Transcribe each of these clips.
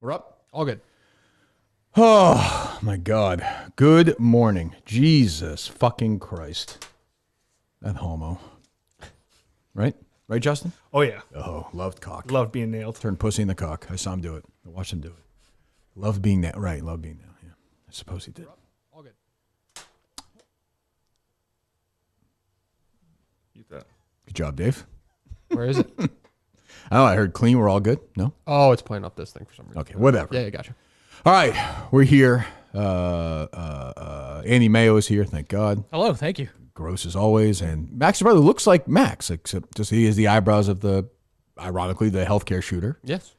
We're up. All good. Oh, my God. Good morning. Jesus fucking Christ. That homo. Right? Right, Justin? Oh, yeah. Oh, loved cock. Love being nailed. Turned pussy in the cock. I saw him do it. I watched him do it. Love being nailed. Right, love being nailed. Yeah. I suppose he did. All good. Eat that. Good job, Dave. Where is it? Oh, I heard clean. We're all good? No? Oh, it's playing up this thing for some reason. Okay, whatever. Yeah, gotcha. All right, we're here. Andy Mayo is here, thank God. Hello, thank you. Gross as always. And Max's brother looks like Max, except just he has the eyebrows of ironically, the healthcare shooter. Yes.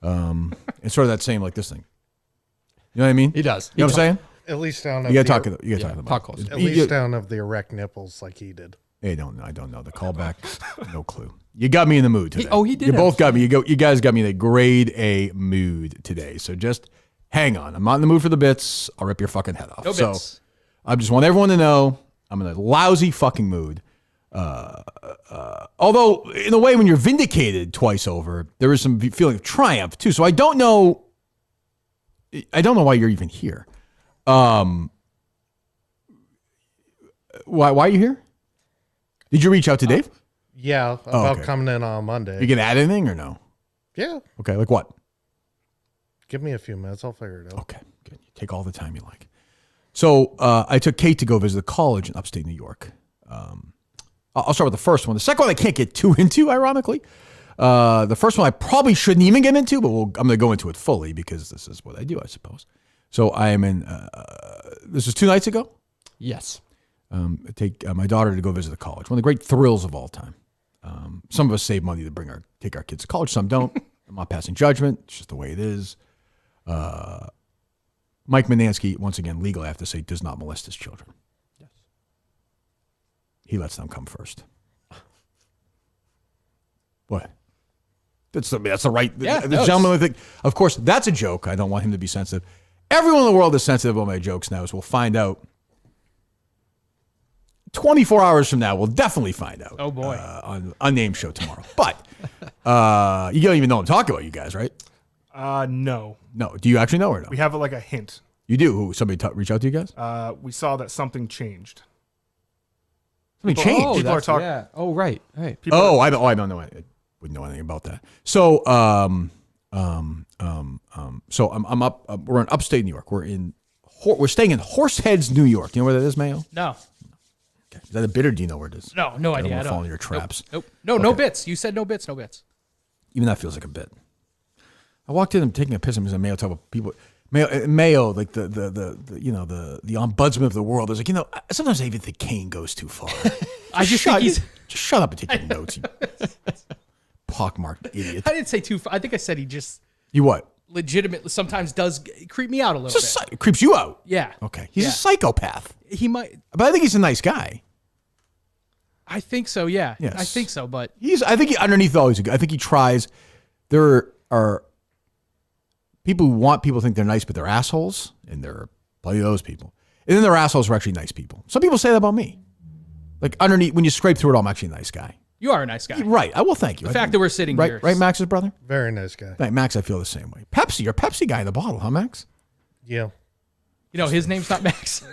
It's sort of that same like this thing. You know what I mean? He does. You know what I'm saying? At least down. You got to talk about talk close. At least down of the erect nipples, like he did. I don't know. The callback, no clue. You got me in the mood today. He did. You both got me. You guys got me in a grade A mood today. So just hang on. I'm not in the mood for the bits. I'll rip your fucking head off. No bits. So I just want everyone to know I'm in a lousy fucking mood. Although in a way, when you're vindicated twice over, there is some feeling of triumph too. So I don't know why you're even here. Why are you here? Did you reach out to Dave? Yeah, about coming in on Monday. You can add anything or no? Yeah. Okay, like what? Give me a few minutes. I'll figure it out. Okay, good. You take all the time you like. So I took Kate to go visit the college in upstate New York. I'll start with the first one. The second one I can't get too into, ironically. The first one I probably shouldn't even get into, but I'm going to go into it fully because this is what I do, I suppose. So I am in, this was 2 nights ago? Yes. Take my daughter to go visit the college. One of the great thrills of all time. Some of us save money to take our kids to college. Some don't. I'm not passing judgment. It's just the way it is. Mike Manansky, once again, legal, I have to say, does not molest his children. Yes. He lets them come first. What? That's the right. Yeah, the gentlemanly thing. Of course, that's a joke. I don't want him to be sensitive. Everyone in the world is sensitive about my jokes now, so we'll find out. 24 hours from now, we'll definitely find out. Oh, boy. On Unnamed show tomorrow. But you don't even know I'm talking about, you guys, right? No. No. Do you actually know or no? We have like a hint. You do? Who? Somebody reach out to you guys? We saw that something changed. Something changed? People are talking. Yeah. Oh, right. I don't know. I wouldn't know anything about that. So, so I'm up. We're in upstate New York. We're staying in Horseheads, New York. Do you know where that is, Mayo? No. Okay. Is that a bit or do you know where it is? No idea. I don't want to fall in your traps. Nope. No bits. You said no bits. Even that feels like a bit. I walked in and taking a piss and Mayo talk about people. Mayo, like the ombudsman of the world. Is like, sometimes I even think Kane goes too far. I just think he's just shut up and take your notes, you pockmarked idiot. I didn't say too far. I think I said he just You what? legitimately sometimes does creep me out a little bit. It creeps you out. Yeah. Okay. He's a psychopath. He might. But I think he's a nice guy. I think so. Yeah. Yes. I think so. But I think underneath all, I think he tries. There are people who want people to think they're nice, but they're assholes, and there are plenty of those people. And then there are assholes who are actually nice people. Some people say that about me. Like underneath, when you scrape through it all, I'm actually a nice guy. you are a nice guy. Right. I will thank you. The fact that we're sitting right, here. Right, Max's brother? Very nice guy. Right, Max, I feel the same way. Pepsi, you're a Pepsi guy in the bottle, huh, Max? Yeah. You know, his name's not Max.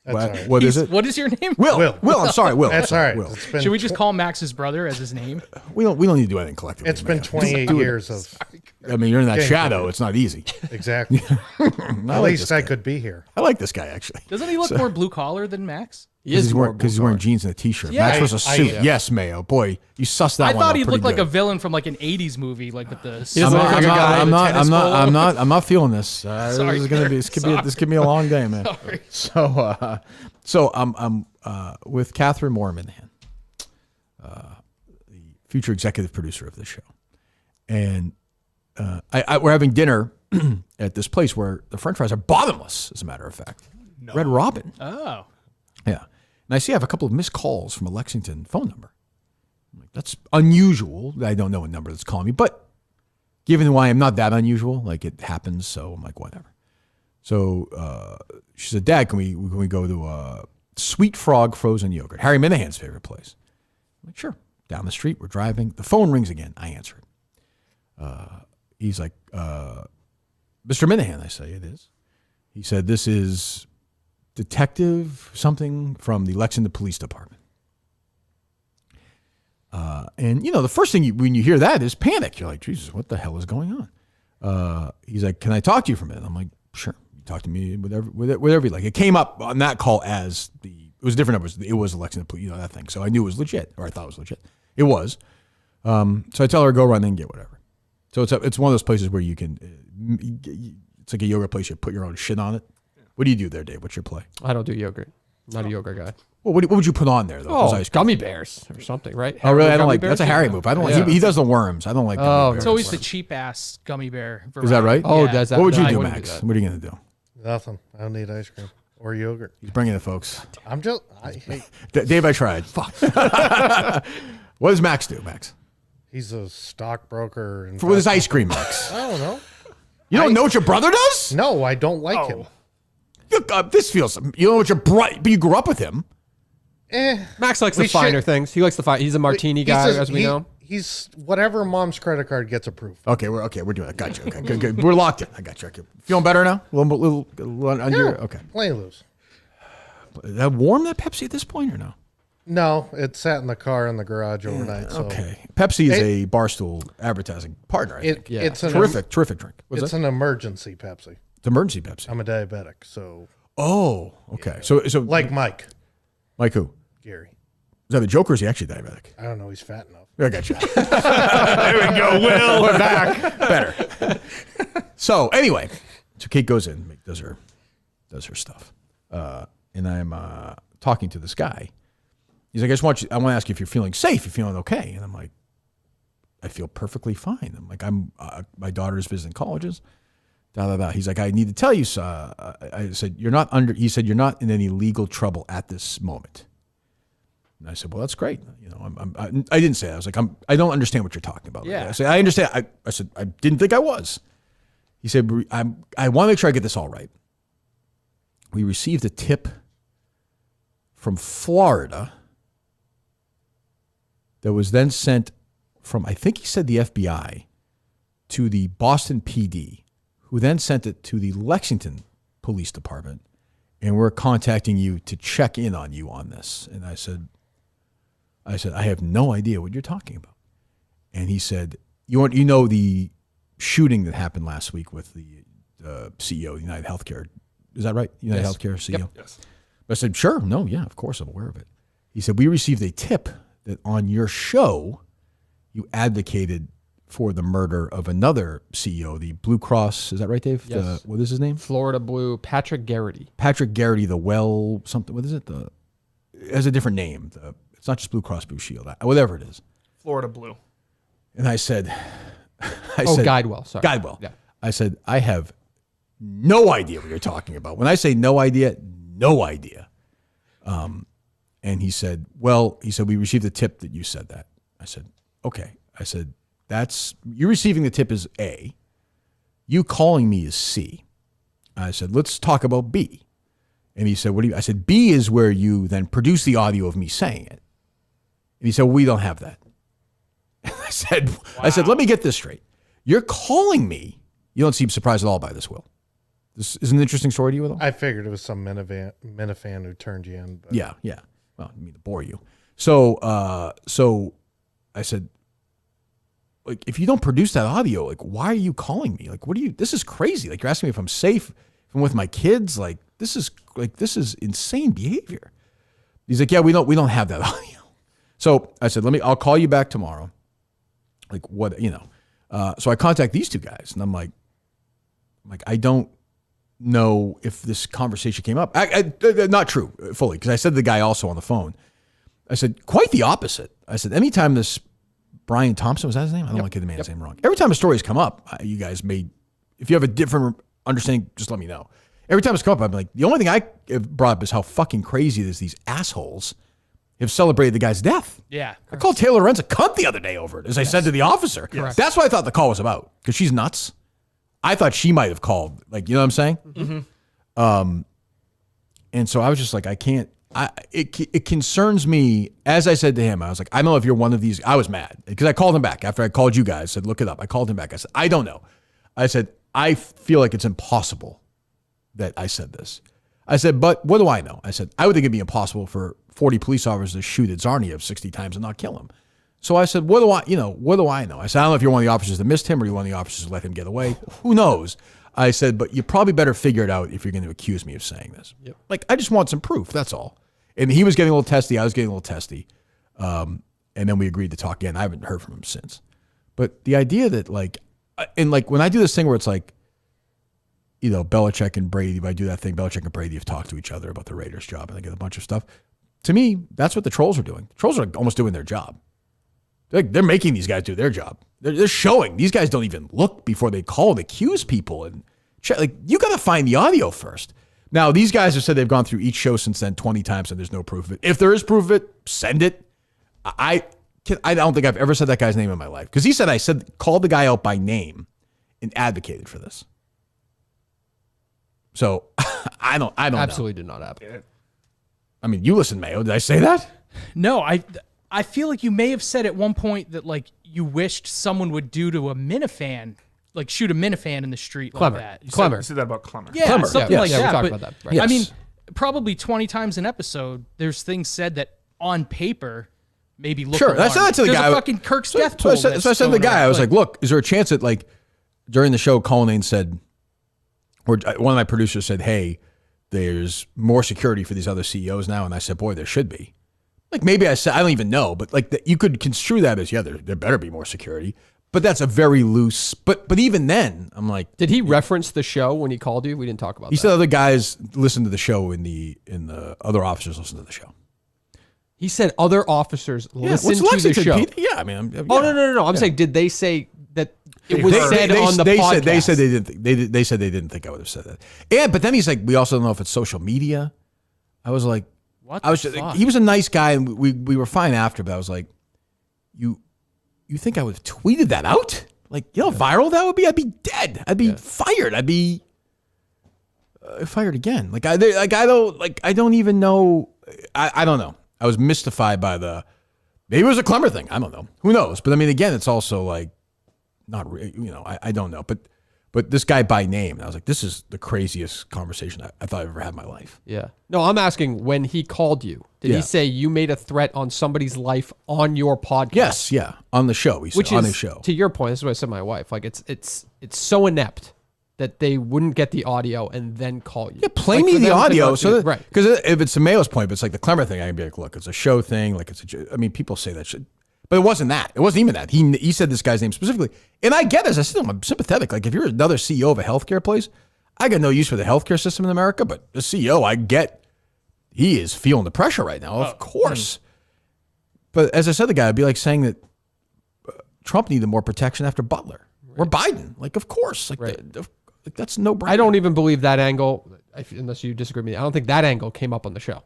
That's all right. What is it? What is your name? Will. I'm sorry, Will. That's all right. Will. Should we just call Max's brother as his name? We don't need to do anything collectively. It's been man. 28 years of. I mean, you're in that Game shadow. changer. It's not easy. Exactly. At least I could be here. I like this guy, actually. Doesn't he look more blue collar than Max? Because he's wearing jeans and a t-shirt. Yeah. Max was a suit. yeah. Yes, Mayo. Boy, you sussed that I one thought out he pretty looked like good. a villain from like an '80s movie, like with the. I'm not feeling this. Sorry. This could be a long day, man. Sorry. So I'm with Catherine Moore-Minahan, the future executive producer of this show, and we're having dinner at this place where the French fries are bottomless. As a matter of fact, Red Robin. Oh. Yeah. And I see I have a couple of missed calls from a Lexington phone number. I'm like, that's unusual. I don't know what number that's calling me, but given why I'm not that unusual, like it happens, so I'm like, whatever. So she said, Dad, can we go to Sweet Frog Frozen Yogurt, Harry Minahan's favorite place? I'm like, sure. Down the street, we're driving. The phone rings again. I answer it. He's like, Mr. Minifan, I say it is. He said, this is Detective something from the Lexington Police Department. And, the first thing when you hear that is panic. You're like, Jesus, what the hell is going on? He's like, can I talk to you for a minute? I'm like, sure. You talk to me whatever you like. It came up on that call as it was different numbers. It was the Lexington Police, that thing. So I knew it was legit, or I thought it was legit. It was. So I tell her, go run and get whatever. So it's one of those places where you can, it's like a yoga place. You put your own shit on it. What do you do there, Dave? What's your play? I don't do yogurt. Not a yogurt guy. Well, what would you put on there, though? Oh, gummy bears or something, right? Oh, really? I don't like Bears? that's a Harry move. I don't like. He does the worms. I don't like. Gummy bears. It's always the cheap ass gummy bear variety. Is that right? Oh, Yeah. does that? What would you I do, wouldn't Max? that. What are you gonna do? Nothing. I don't need ice cream or yogurt. He's bringing it, folks. I'm just. I hate. Dave, I tried. Fuck. What does Max do, Max? He's a stockbroker. For with his ice cream, Max. I don't know. You don't know what your brother does? No, I don't like him. This feels. You know what your brother? But you grew up with him. Max likes the We finer should- things. He likes the fine. He's a martini guy, as we know. He's whatever mom's credit card gets approved. Okay, we're doing it. Gotcha. Okay, good. We're locked in. I got you. Okay. Feeling better now? A little under. Okay. Play loose. That warm that Pepsi at this point or no? No, it sat in the car in the garage overnight. So Okay. Pepsi is a Barstool advertising partner. I think. it's an Terrific drink. What's It's that? an emergency Pepsi. It's emergency Pepsi. I'm a diabetic, so Oh, okay. So like Mike, Mike who? Gary. Is that the Joker? Or is he actually diabetic? I don't know. He's fat enough. I got you. There we go, Will. We're back. Better. So anyway, so Kate goes in, does her stuff, and I'm talking to this guy. He's like, I want to ask you if you're feeling safe, you're feeling okay, and I'm like, I feel perfectly fine. I'm like, my daughter's visiting colleges. He's like, I need to tell you, I said, he said, you're not in any legal trouble at this moment. And I said, well, that's great. I didn't say that. I was like, I don't understand what you're talking about. Yeah. I said, I understand. I said, I didn't think I was. He said, I want to make sure I get this all right. We received a tip from Florida that was then sent from, I think he said the FBI, to the Boston PD, who then sent it to the Lexington Police Department, and we're contacting you to check in on you on this. And I said, I have no idea what you're talking about. And he said, you know the shooting that happened last week with the CEO of United Healthcare. Is that right? United Yes. Healthcare CEO? Yep. Yes. I said, sure. No, yeah, of course I'm aware of it. He said, we received a tip that on your show, you advocated for the murder of another CEO, the Blue Cross. Is that right, Dave? Yes. What is his name? Florida Blue, Patrick Garrity. Patrick Garrity, something. What is it? It has a different name. It's not just Blue Cross Blue Shield. Whatever it is. Florida Blue. And I said, Guidewell. Sorry. Guidewell. Yeah. I said, I have no idea what you're talking about. When I say no idea, no idea. And he said, we received a tip that you said that. I said, okay. I said, you receiving the tip is A. You calling me is C. I said, let's talk about B. And he said, I said, B is where you then produce the audio of me saying it. And he said, we don't have that. And I said, let me get this straight. You're calling me. You don't seem surprised at all by this, Will. This is an interesting story to you, Will? I figured it was some Minifan who turned you in. But Yeah. Well, I mean to bore you. So I said, like, if you don't produce that audio, like, why are you calling me? Like, this is crazy. Like, you're asking me if I'm safe, if I'm with my kids. Like, this is insane behavior. He's like, yeah, we don't have that audio. So I said, I'll call you back tomorrow. Like, what, so I contact these two guys and I'm like, I don't know if this conversation came up. Not true fully, because I said to the guy also on the phone, I said, quite the opposite. I said, anytime this Brian Thompson, was that his name? I don't want to get the man's name wrong. Every time a story's come up, you guys if you have a different understanding, just let me know. Every time it's come up, I'm like, the only thing I have brought up is how fucking crazy it is these assholes have celebrated the guy's death. Yeah. I called Taylor Lorenz a cunt the other day over it, as I said to the officer. Yes. That's what I thought the call was about, because she's nuts. I thought she might have called, like, you know what I'm saying? Mm-hmm. And so I was just like, it concerns me. As I said to him, I was like, I don't know if you're one of these. I was mad because I called him back after I called you guys, said, look it up. I called him back. I said, I don't know. I said, I feel like it's impossible that I said this. I said, but what do I know? I said, I would think it'd be impossible for 40 police officers to shoot at Zarniev 60 times and not kill him. So I said, what do I know? I said, I don't know if you're one of the officers that missed him or you're one of the officers that let him get away. Who knows? I said, but you probably better figure it out if you're going to accuse me of saying this. Yep. Like, I just want some proof. That's all. And he was getting a little testy. I was getting a little testy. And then we agreed to talk again. I haven't heard from him since. But the idea that when I do this thing where it's like, Belichick and Brady, if I do that thing, Belichick and Brady have talked to each other about the Raiders' job and they get a bunch of stuff. To me, that's what the trolls are doing. The trolls are almost doing their job. They're making these guys do their job. They're showing. These guys don't even look before they call and accuse people. And you got to find the audio first. Now, these guys have said they've gone through each show since then 20 times and there's no proof of it. If there is proof of it, send it. I don't think I've ever said that guy's name in my life. Because he said called the guy out by name and advocated for this. So I don't Absolutely know. did not happen. I mean, you listen, Mayo. Did I say that? No, I feel like you may have said at one point that like you wished someone would do to a Minifan, like shoot a Minifan in the street Clemmer. like that. Clemmer. You said that about Clemmer. Yeah, Clemmer. something Yes. like Yeah, that. we talked but, about that. Right. Yes. I mean, probably 20 times an episode, there's things said that on paper maybe look Sure. I said that to the There's guy. a fucking Kirk's death So toll. I said to the guy, I was like, look, is there a chance that like during the show, Colleen said, or one of my producers said, hey, there's more security for these other CEOs now. And I said, boy, there should be. Like maybe I said, I don't even know, but like you could construe that as, yeah, there better be more security. But that's a very loose, but even then, I'm like. Did he reference the show when he called you? We didn't talk about that. He said other guys listen to the show in the other officers listen to the show. He said other officers listen what's to the Lexington, show. Pete? Yeah, I mean. Yeah. Oh, no. I'm saying, did they say that it was They said on the podcast? They said they didn't. They said they didn't think I would have said that. But then he's like, we also don't know if it's social media. I was like, what? He was a nice guy, and we were fine after. But I was like, you think I would have tweeted that out? Like, how viral that would be? I'd be dead. I'd be fired. I'd be fired again. I don't even know. I don't know. I was mystified by maybe it was a Clemmer thing. I don't know. Who knows? But I mean, again, it's also like not. I don't know. But this guy by name, I was like, this is the craziest conversation I thought I've ever had in my life. Yeah. No, I'm asking when he called you, did he say you made a threat on somebody's life on your podcast? Yes, yeah, on the show. He said, on his show. To your point, this is what I said to my wife. Like it's so inept that they wouldn't get the audio and then call you. Yeah, play me the audio. Right. Because if it's to Mayo's point, but it's like the Clemmer thing, I can be like, look, it's a show thing. Like I mean, people say that shit. But it wasn't that. It wasn't even that. He said this guy's name specifically. And I get this. I said, I'm sympathetic. Like, if you're another CEO of a healthcare place, I got no use for the healthcare system in America, but the CEO, I get, he is feeling the pressure right now, of course. But as I said, the guy would be like saying that Trump needed more protection after Butler or Biden. Like, of course. Like, that's no brainer. I don't even believe that angle, unless you disagree with me. I don't think that angle came up on the show.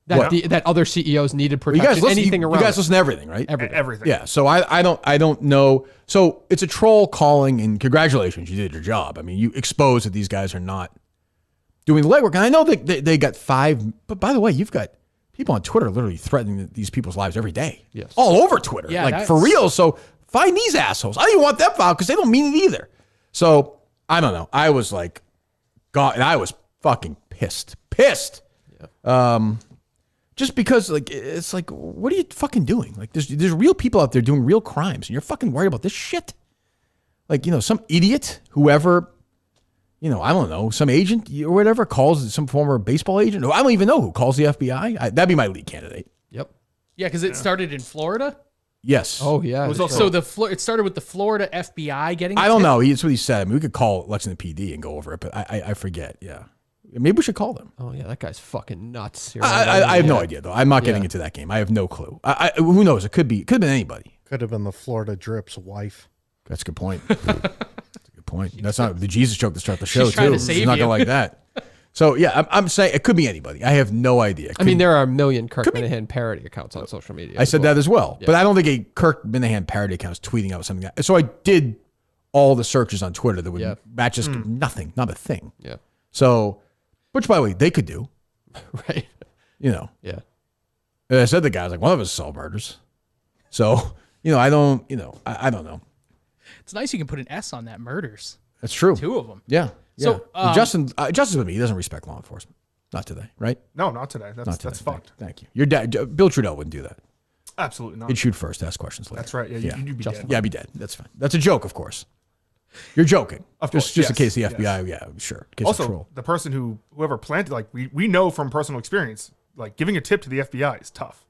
That other CEOs needed protection. Well, anything around. You guys listen to everything, right? Everything. Yeah. So I don't know. So it's a troll calling, and congratulations, you did your job. I mean, you exposed that these guys are not doing the legwork. And I know that they got 5, but by the way, you've got people on Twitter literally threatening these people's lives every day. Yes. All over Twitter. Yeah, like for real. So find these assholes. I don't even want them filed because they don't mean it either. So I don't know. I was like, God, and I was fucking pissed. Yeah. Just because, like, it's like, what are you fucking doing? Like, there's real people out there doing real crimes, and you're fucking worried about this shit? Like, some idiot, whoever, I don't know, some agent or whatever calls some former baseball agent. I don't even know who calls the FBI. That'd be my lead candidate. Yep. Yeah, because it started in Florida. Yes. Oh, yeah. It was also, It started with the Florida FBI getting. I don't know. That's what he said. I mean, we could call Lexington PD and go over it, but I forget. Yeah. Maybe we should call them. Oh, yeah, that guy's fucking nuts. I have no idea, though. I'm not getting into that game. I have no clue. Who knows? It could have been anybody. Could have been the Florida Drip's wife. That's a good point. That's a good point. That's not the Jesus joke to start the show, She's trying too. to save She's not you. going to like that. So, yeah, I'm saying it could be anybody. I have no idea. I mean, there are a million Kirk Minahan parody accounts on social media. I said that as well. Yeah. But I don't think a Kirk Minahan parody account is tweeting out something. So I did all the searches on Twitter that would match just nothing, not a thing. Yeah. So... Which, by the way, they could do. Right. Yeah. And I said to the guys, like, one of us solve murders. So, I don't know. It's nice you can put an S on that, murders. That's true. 2 of them. Yeah. So, yeah. Justin's with me. He doesn't respect law enforcement. Not today, right? No, not today. That's fucked. Thank you. Your dad, Bill Trudeau, wouldn't do that. Absolutely not. He'd shoot first, ask questions later. That's right. Yeah, you'd be dead. Yeah, I'd be dead. That's fine. That's a joke, of course. You're joking. Of course, just in yes, case the yes. FBI, yeah, sure. In case of Also, troll. the person whoever planted, like we know from personal experience, like giving a tip to the FBI is tough.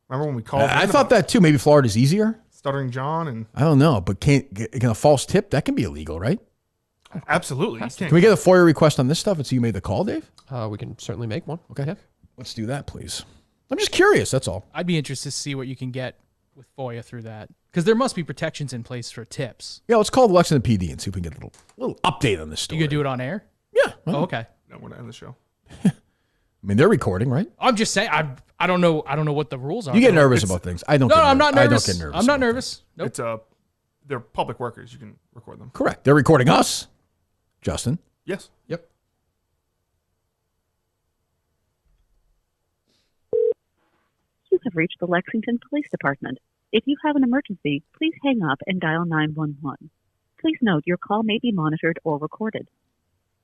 Remember when we called? I in thought about that too. Maybe Florida's easier. Stuttering John and I don't know, but can a false tip, that can be illegal, right? absolutely. You Can we get a FOIA request on this stuff and see you made the call, Dave? We can certainly make one. Okay. Yeah. Let's do that, please. I'm just curious, that's all. I'd be interested to see what you can get with FOIA through that. Because there must be protections in place for tips. Yeah, let's call the Lexington PD and see if we can get a little update on this story. You could do it on air? Yeah. Oh, okay. no, we're not in the show. I mean, they're recording, right? I'm just saying, I don't know what the rules are. You get nervous about things. I don't. No, get I'm not nervous. I don't get nervous. I'm not about nervous. Nope. It's they're public workers. You can record them. things. Correct. They're recording us, Justin. Yes. Yep. You have reached the Lexington Police Department. If you have an emergency, please hang up and dial 911. Please note your call may be monitored or recorded.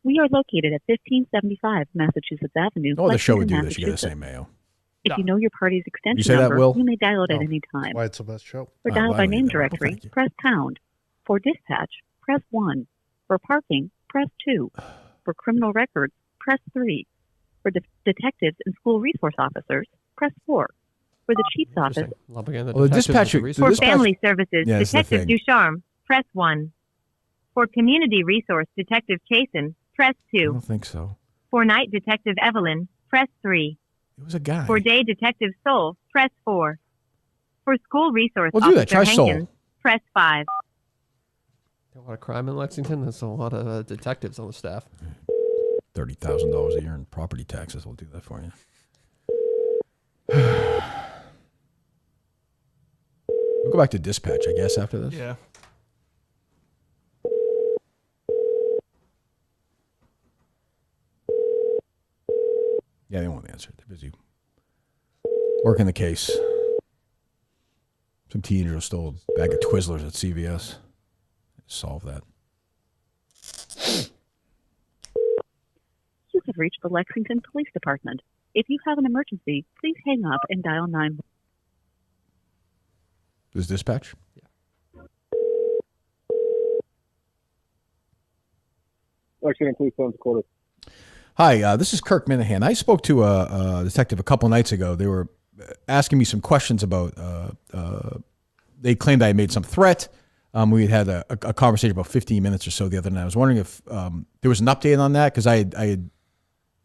We are located at 1575 Massachusetts Avenue. No other show would Lexington, do this. You got to say Massachusetts. Mayo. If you know your party's extension You say that, number, Will? you may dial it at No. any time. Why it's the best show. For Oh, dial well, by I don't name need that. Well, directory, thank you. press pound. For dispatch, press 1. For parking, press 2. For criminal records, press 3. For detectives and school resource officers, press 4. For the chief's office, Interesting. Lumping in the Well, the detectives dispatcher- as a the For resource. dispatch- family services, Yeah, that's the Detective thing. Ducharme, press 1. For community resource, Detective Chasen, press I 2. don't think so. For night detective Evelyn, press 3. It was a guy. For day detective Soul, press 4. For school resource Well, do that. officer Try Soul. Hankins, press 5. A lot of crime in Lexington. There's a lot of detectives on the staff. $30,000 a year in property taxes will do that for you. We'll go back to dispatch, I guess, after this. Yeah. Yeah, they won't answer. They're busy working the case. Some teenager stole a bag of Twizzlers at CVS. Solve that. you have reached the Lexington Police Department. If you have an emergency, please hang up and dial 911. This is dispatch? Lexington Police Phone's quarter. Hi, this is Kirk Minifan. I spoke to a detective a couple nights ago. They were asking me some questions about. They claimed I had made some threat. We had a conversation about 15 minutes or so the other night. I was wondering if there was an update on that because I had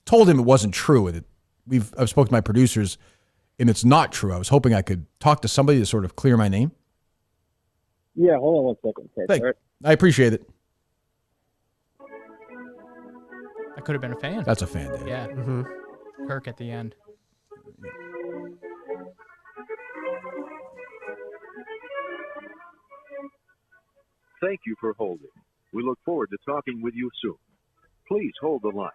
told him it wasn't true. I've spoken to my producers, and it's not true. I was hoping I could talk to somebody to sort of clear my name. Yeah, hold on 1 second. Okay, Thank- all right. I appreciate it. I could have been a fan. That's a fan, Dave. Yeah. Mm-hmm. Kirk at the end. Thank you for holding. We look forward to talking with you soon. Please hold the line,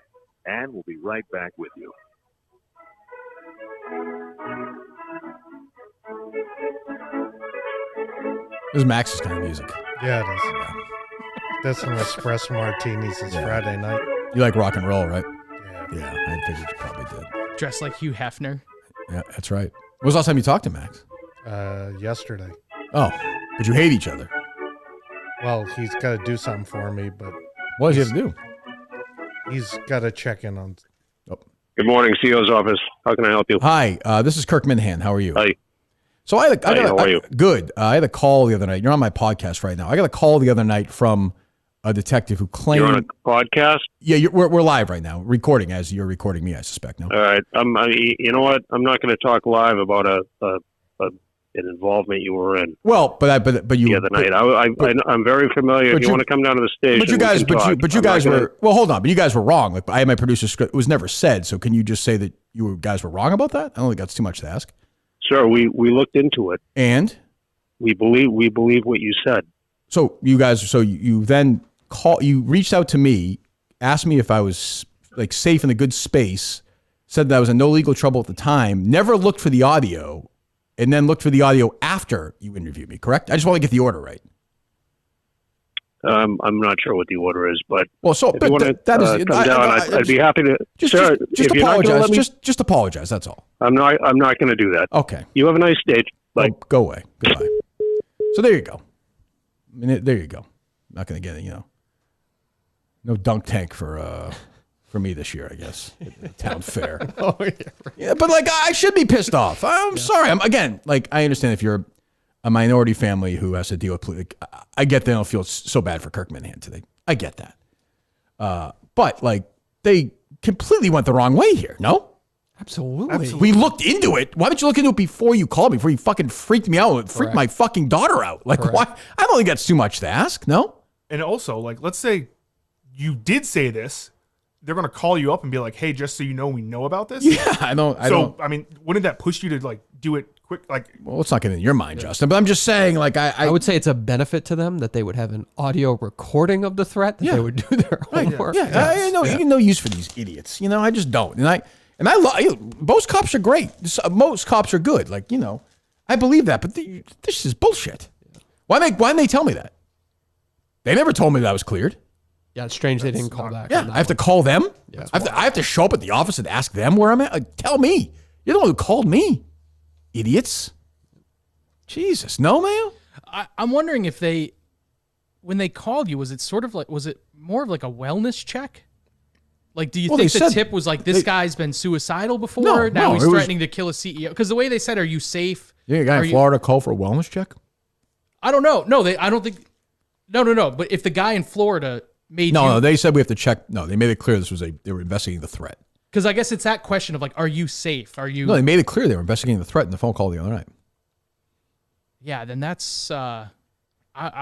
and we'll be right back with you. This is Max's kind of music. Yeah, it is. That's some espresso martinis. It's Yeah. Friday night. You like rock and roll, right? Yeah. Yeah, I figured you probably did. Dressed like Hugh Hefner. Yeah, that's right. When was the last time you talked to Max? Yesterday. Oh, but you hate each other. Well, he's got to do something for me, but What does he have to do? he's got to check in on. Good morning, CO's office. How can I help you? Hi, this is Kirk Minhan. How are you? Hi. So I got Hi, how are you? Good. I had a call the other night. You're on my podcast right now. I got a call the other night from a detective who claimed. You're on a podcast? Yeah, we're live right now, recording as you're recording me. I suspect. No. All right. You know what? I'm not going to talk live about an involvement you were in Well, but you the other night. I'm very familiar. but If you you- want to come down to the station, But you we guys, can talk. but you I'm not guys gonna- were well. Hold on, but you guys were wrong. Like I had my producer's script. It was never said. So can you just say that guys were wrong about that? I don't think that's too much to ask. Sir, we looked into it. And We believe what you said. so you then you reached out to me, asked me if I was like safe in a good space, said that I was in no legal trouble at the time, never looked for the audio, and then looked for the audio after you interviewed me, correct? I just want to get the order right. I'm not sure what the order is, but well, so if you want to come down, I'd be happy to. Just if you're not gonna apologize. let me- Just apologize. That's all. I'm not going to do that. Okay. You have a nice day. Bye. Oh, go away. Goodbye. So there you go. I mean, there you go. Not going to get it. No dunk tank for me this year, I guess. At the town fair. Oh, yeah. Yeah, but like I should be pissed off. I'm sorry. I understand if you're a minority family who has to deal with police. I get they don't feel so bad for Kirk Minahan today. I get that. But like they completely went the wrong way here. No? Absolutely. We looked into it. Why didn't you look into it before you called me? Before you fucking freaked me out? It freaked my fucking daughter out. Like why? I don't think that's too much to ask. No? And also, like, let's say you did say this. They're going to call you up and be like, hey, just so you know, we know about this. Yeah, I don't. I mean, wouldn't that push you to like do it quick? Like, well, it's not getting in your mind, Justin. But I'm just saying, like, I would say it's a benefit to them that they would have an audio recording of the threat. That they would do their homework. I know. No use for these idiots. I just don't. And I most cops are great. Most cops are good. Like, I believe that. But this is bullshit. Why didn't they tell me that? They never told me that I was cleared. Yeah, it's strange they didn't call back. Yeah, I have to call them. Yeah, I have to show up at the office and ask them where I'm at. Like, tell me. You're the one who called me. Idiots. Jesus. No, Mayo? I'm wondering if when they called you, was it more of like a wellness check? Like, do you think the tip was like, this guy's been suicidal before? Now he's threatening to kill a CEO? Because the way they said, are you safe? Yeah, a guy in Florida called for a wellness check? I don't know. No, I don't think. No. But if the guy in Florida made No, they said we have to check. No, they made it clear they were investigating the threat. Because I guess it's that question of like, are you safe? Are you? No, they made it clear they were investigating the threat in the phone call the other night. Yeah, then that's. I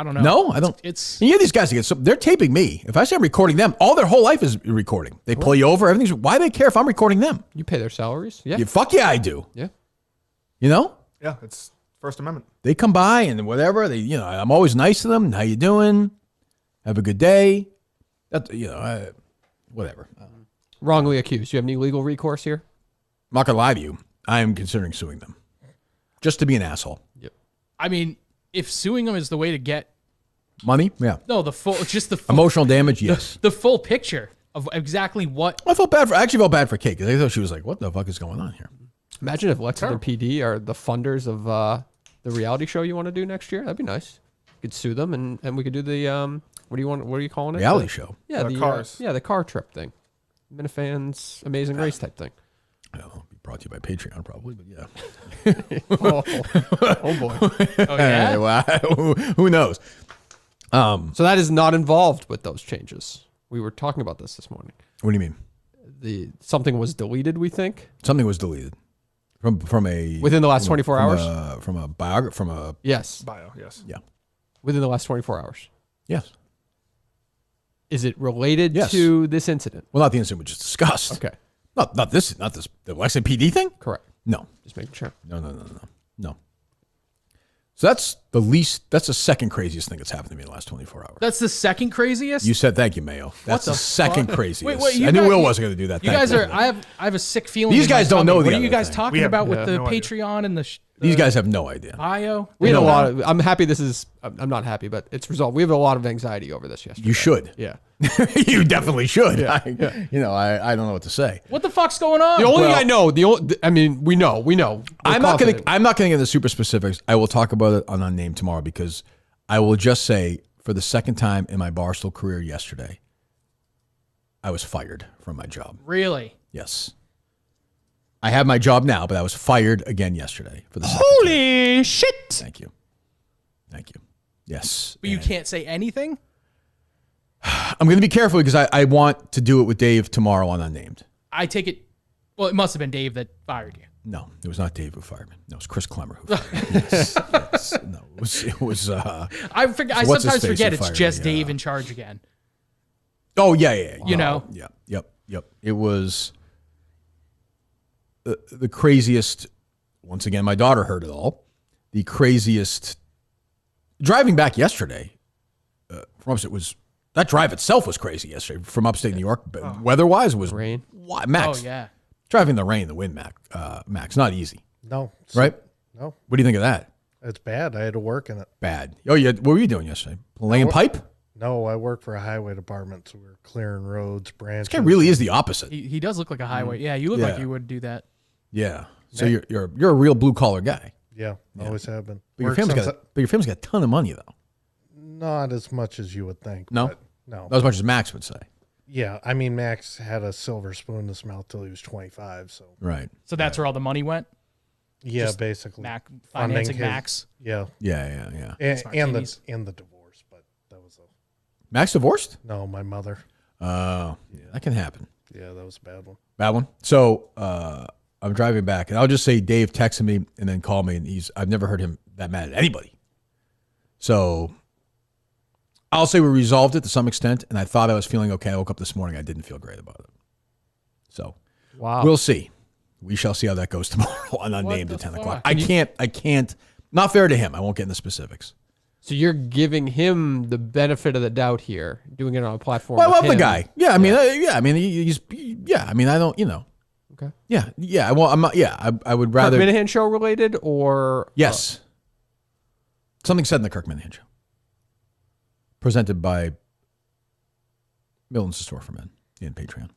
don't know. No, I don't. It's. And you have these guys they're taping me. If I say I'm recording them, all their whole life is recording. They pull you over. Everything's. Why do they care if I'm recording them? You pay their salaries. Yeah. Fuck yeah, I do. Yeah. Yeah, it's First Amendment. They come by and whatever. I'm always nice to them. How you doing? Have a good day. Whatever. Wrongly accused. Do you have any legal recourse here? I'm not gonna lie to you. I am considering suing them, just to be an asshole. Yep. I mean, if suing them is the way to get money, yeah. No, the full emotional damage, yes. The full picture of exactly what. I actually felt bad for Kate because I thought she was like, "What the fuck is going on here?" Imagine if Lexington PD are the funders of the reality show you want to do next year. That'd be nice. You could sue them and we could do the what are you calling it? Reality show. Yeah, the cars. The car trip thing. Minifan's Amazing Race type thing. I don't know. Be brought to you by Patreon probably, but yeah. oh boy. Oh yeah. Well, who knows? So that is not involved with those changes. We were talking about this morning. What do you mean? Something was deleted, we think. Something was deleted from a within the last 24 hours. From a bio. Yes. Bio. Yes. Yeah. Within the last 24 hours. Yes. Is it related to this incident? Well, not the incident we just discussed. Okay. Not this. The Lexington PD thing. Correct. No. Just making sure. No. So that's the second craziest thing that's happened to me in the last 24 hours. That's the second craziest? You said thank you, Mayo. That's the second craziest. Wait, I knew Will wasn't going to do that. You guys are. I have a sick feeling. These guys don't know. What are you guys thing. talking about with the no Patreon and the? These guys have no idea. Bio. We had a lot of. I'm happy this is. I'm not happy, but it's resolved. We have a lot of anxiety over this yesterday. You should. Yeah. You definitely should. Yeah. I don't know what to say. What the fuck's going on? The only thing I know. We know. I'm not going to get into super specifics. I will talk about it on Unnamed tomorrow because I will just say for the second time in my Barstool career yesterday, I was fired from my job. Really? Yes. I have my job now, but I was fired again yesterday for the second Holy shit! Thank you. Yes. But you can't say anything? I'm going to be careful because I want to do it with Dave tomorrow on Unnamed. I take it. Well, it must have been Dave that fired you. No, it was not Dave who fired me. No, it was Chris Clemmer who fired me. Yes. No, it was. I sometimes forget it's just Dave in charge again. Oh yeah. You know. Yep. It was the craziest. Once again, my daughter heard it all. The craziest. Driving back yesterday from upstate was. That drive itself was crazy yesterday from upstate New York. But weather-wise, was rain. Max. Oh yeah. Driving the rain, the wind, Max, not easy. No. Right? No. What do you think of that? It's bad. I had to work in it. Bad. Oh yeah. What were you doing yesterday? Laying pipe? No, I work for a highway department, so we're clearing roads, branches. This guy really is the opposite. He does look like a highway. Yeah, you look like you would do that. Yeah. So you're a real blue collar guy. Yeah, always have been. But your family's got a ton of money though. Not as much as you would think. No? But no. Not as much as Max would say. Yeah, I mean, Max had a silver spoon in his mouth till he was 25. So Right. So that's where all the money went. yeah, Just basically Financing his- Max. Yeah, Yeah. and the divorce, but that was Max divorced? no, my mother. Yeah, that can happen. Yeah, that was a bad one. Bad one. So I'm driving back, and I'll just say Dave texted me and then called me, and I've never heard him that mad at anybody. So I'll say we resolved it to some extent, and I thought I was feeling okay. I woke up this morning, I didn't feel great about it. So we'll see. We shall see how that goes tomorrow on Unnamed at 10 o'clock. I can't. Not fair to him. I won't get into specifics. So you're giving him the benefit of the doubt here, doing it on a platform. Well, I with love the him. guy. Yeah, I mean, he's. I mean, I don't. Okay. Yeah. Well, I'm not. Yeah, I would rather. Kirk Minifan show related or Yes. Something said in the Kirk Minifan show. Presented by Milton's Store for Men in Patreon.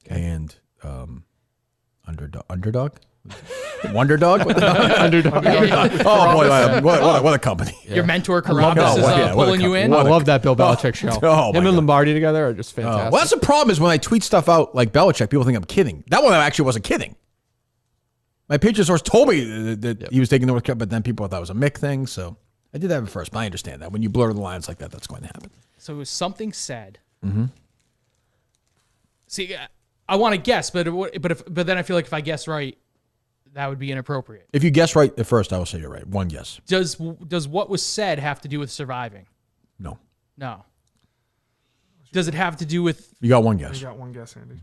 Okay. And Underdog? Wonder Dog? What the hell? Underdog. Oh, boy, what a company. Your mentor Caracas is pulling you in. I love that Bill Belichick show. Him and Lombardi together are just fantastic. Well, that's the problem is when I tweet stuff out like Belichick, people think I'm kidding. That one I actually wasn't kidding. My Patreon source told me that he was taking the North, but then people thought that was a Mick thing, so I did that at first, but I understand that. When you blur the lines like that, that's going to happen. So it was something said. Mm-hmm. See, I want to guess, but then I feel like if I guess right, that would be inappropriate. If you guess right at first, I will say you're right. One guess. Does what was said have to do with surviving? No. Does it have to do with? You got one guess. You got one guess, Andy.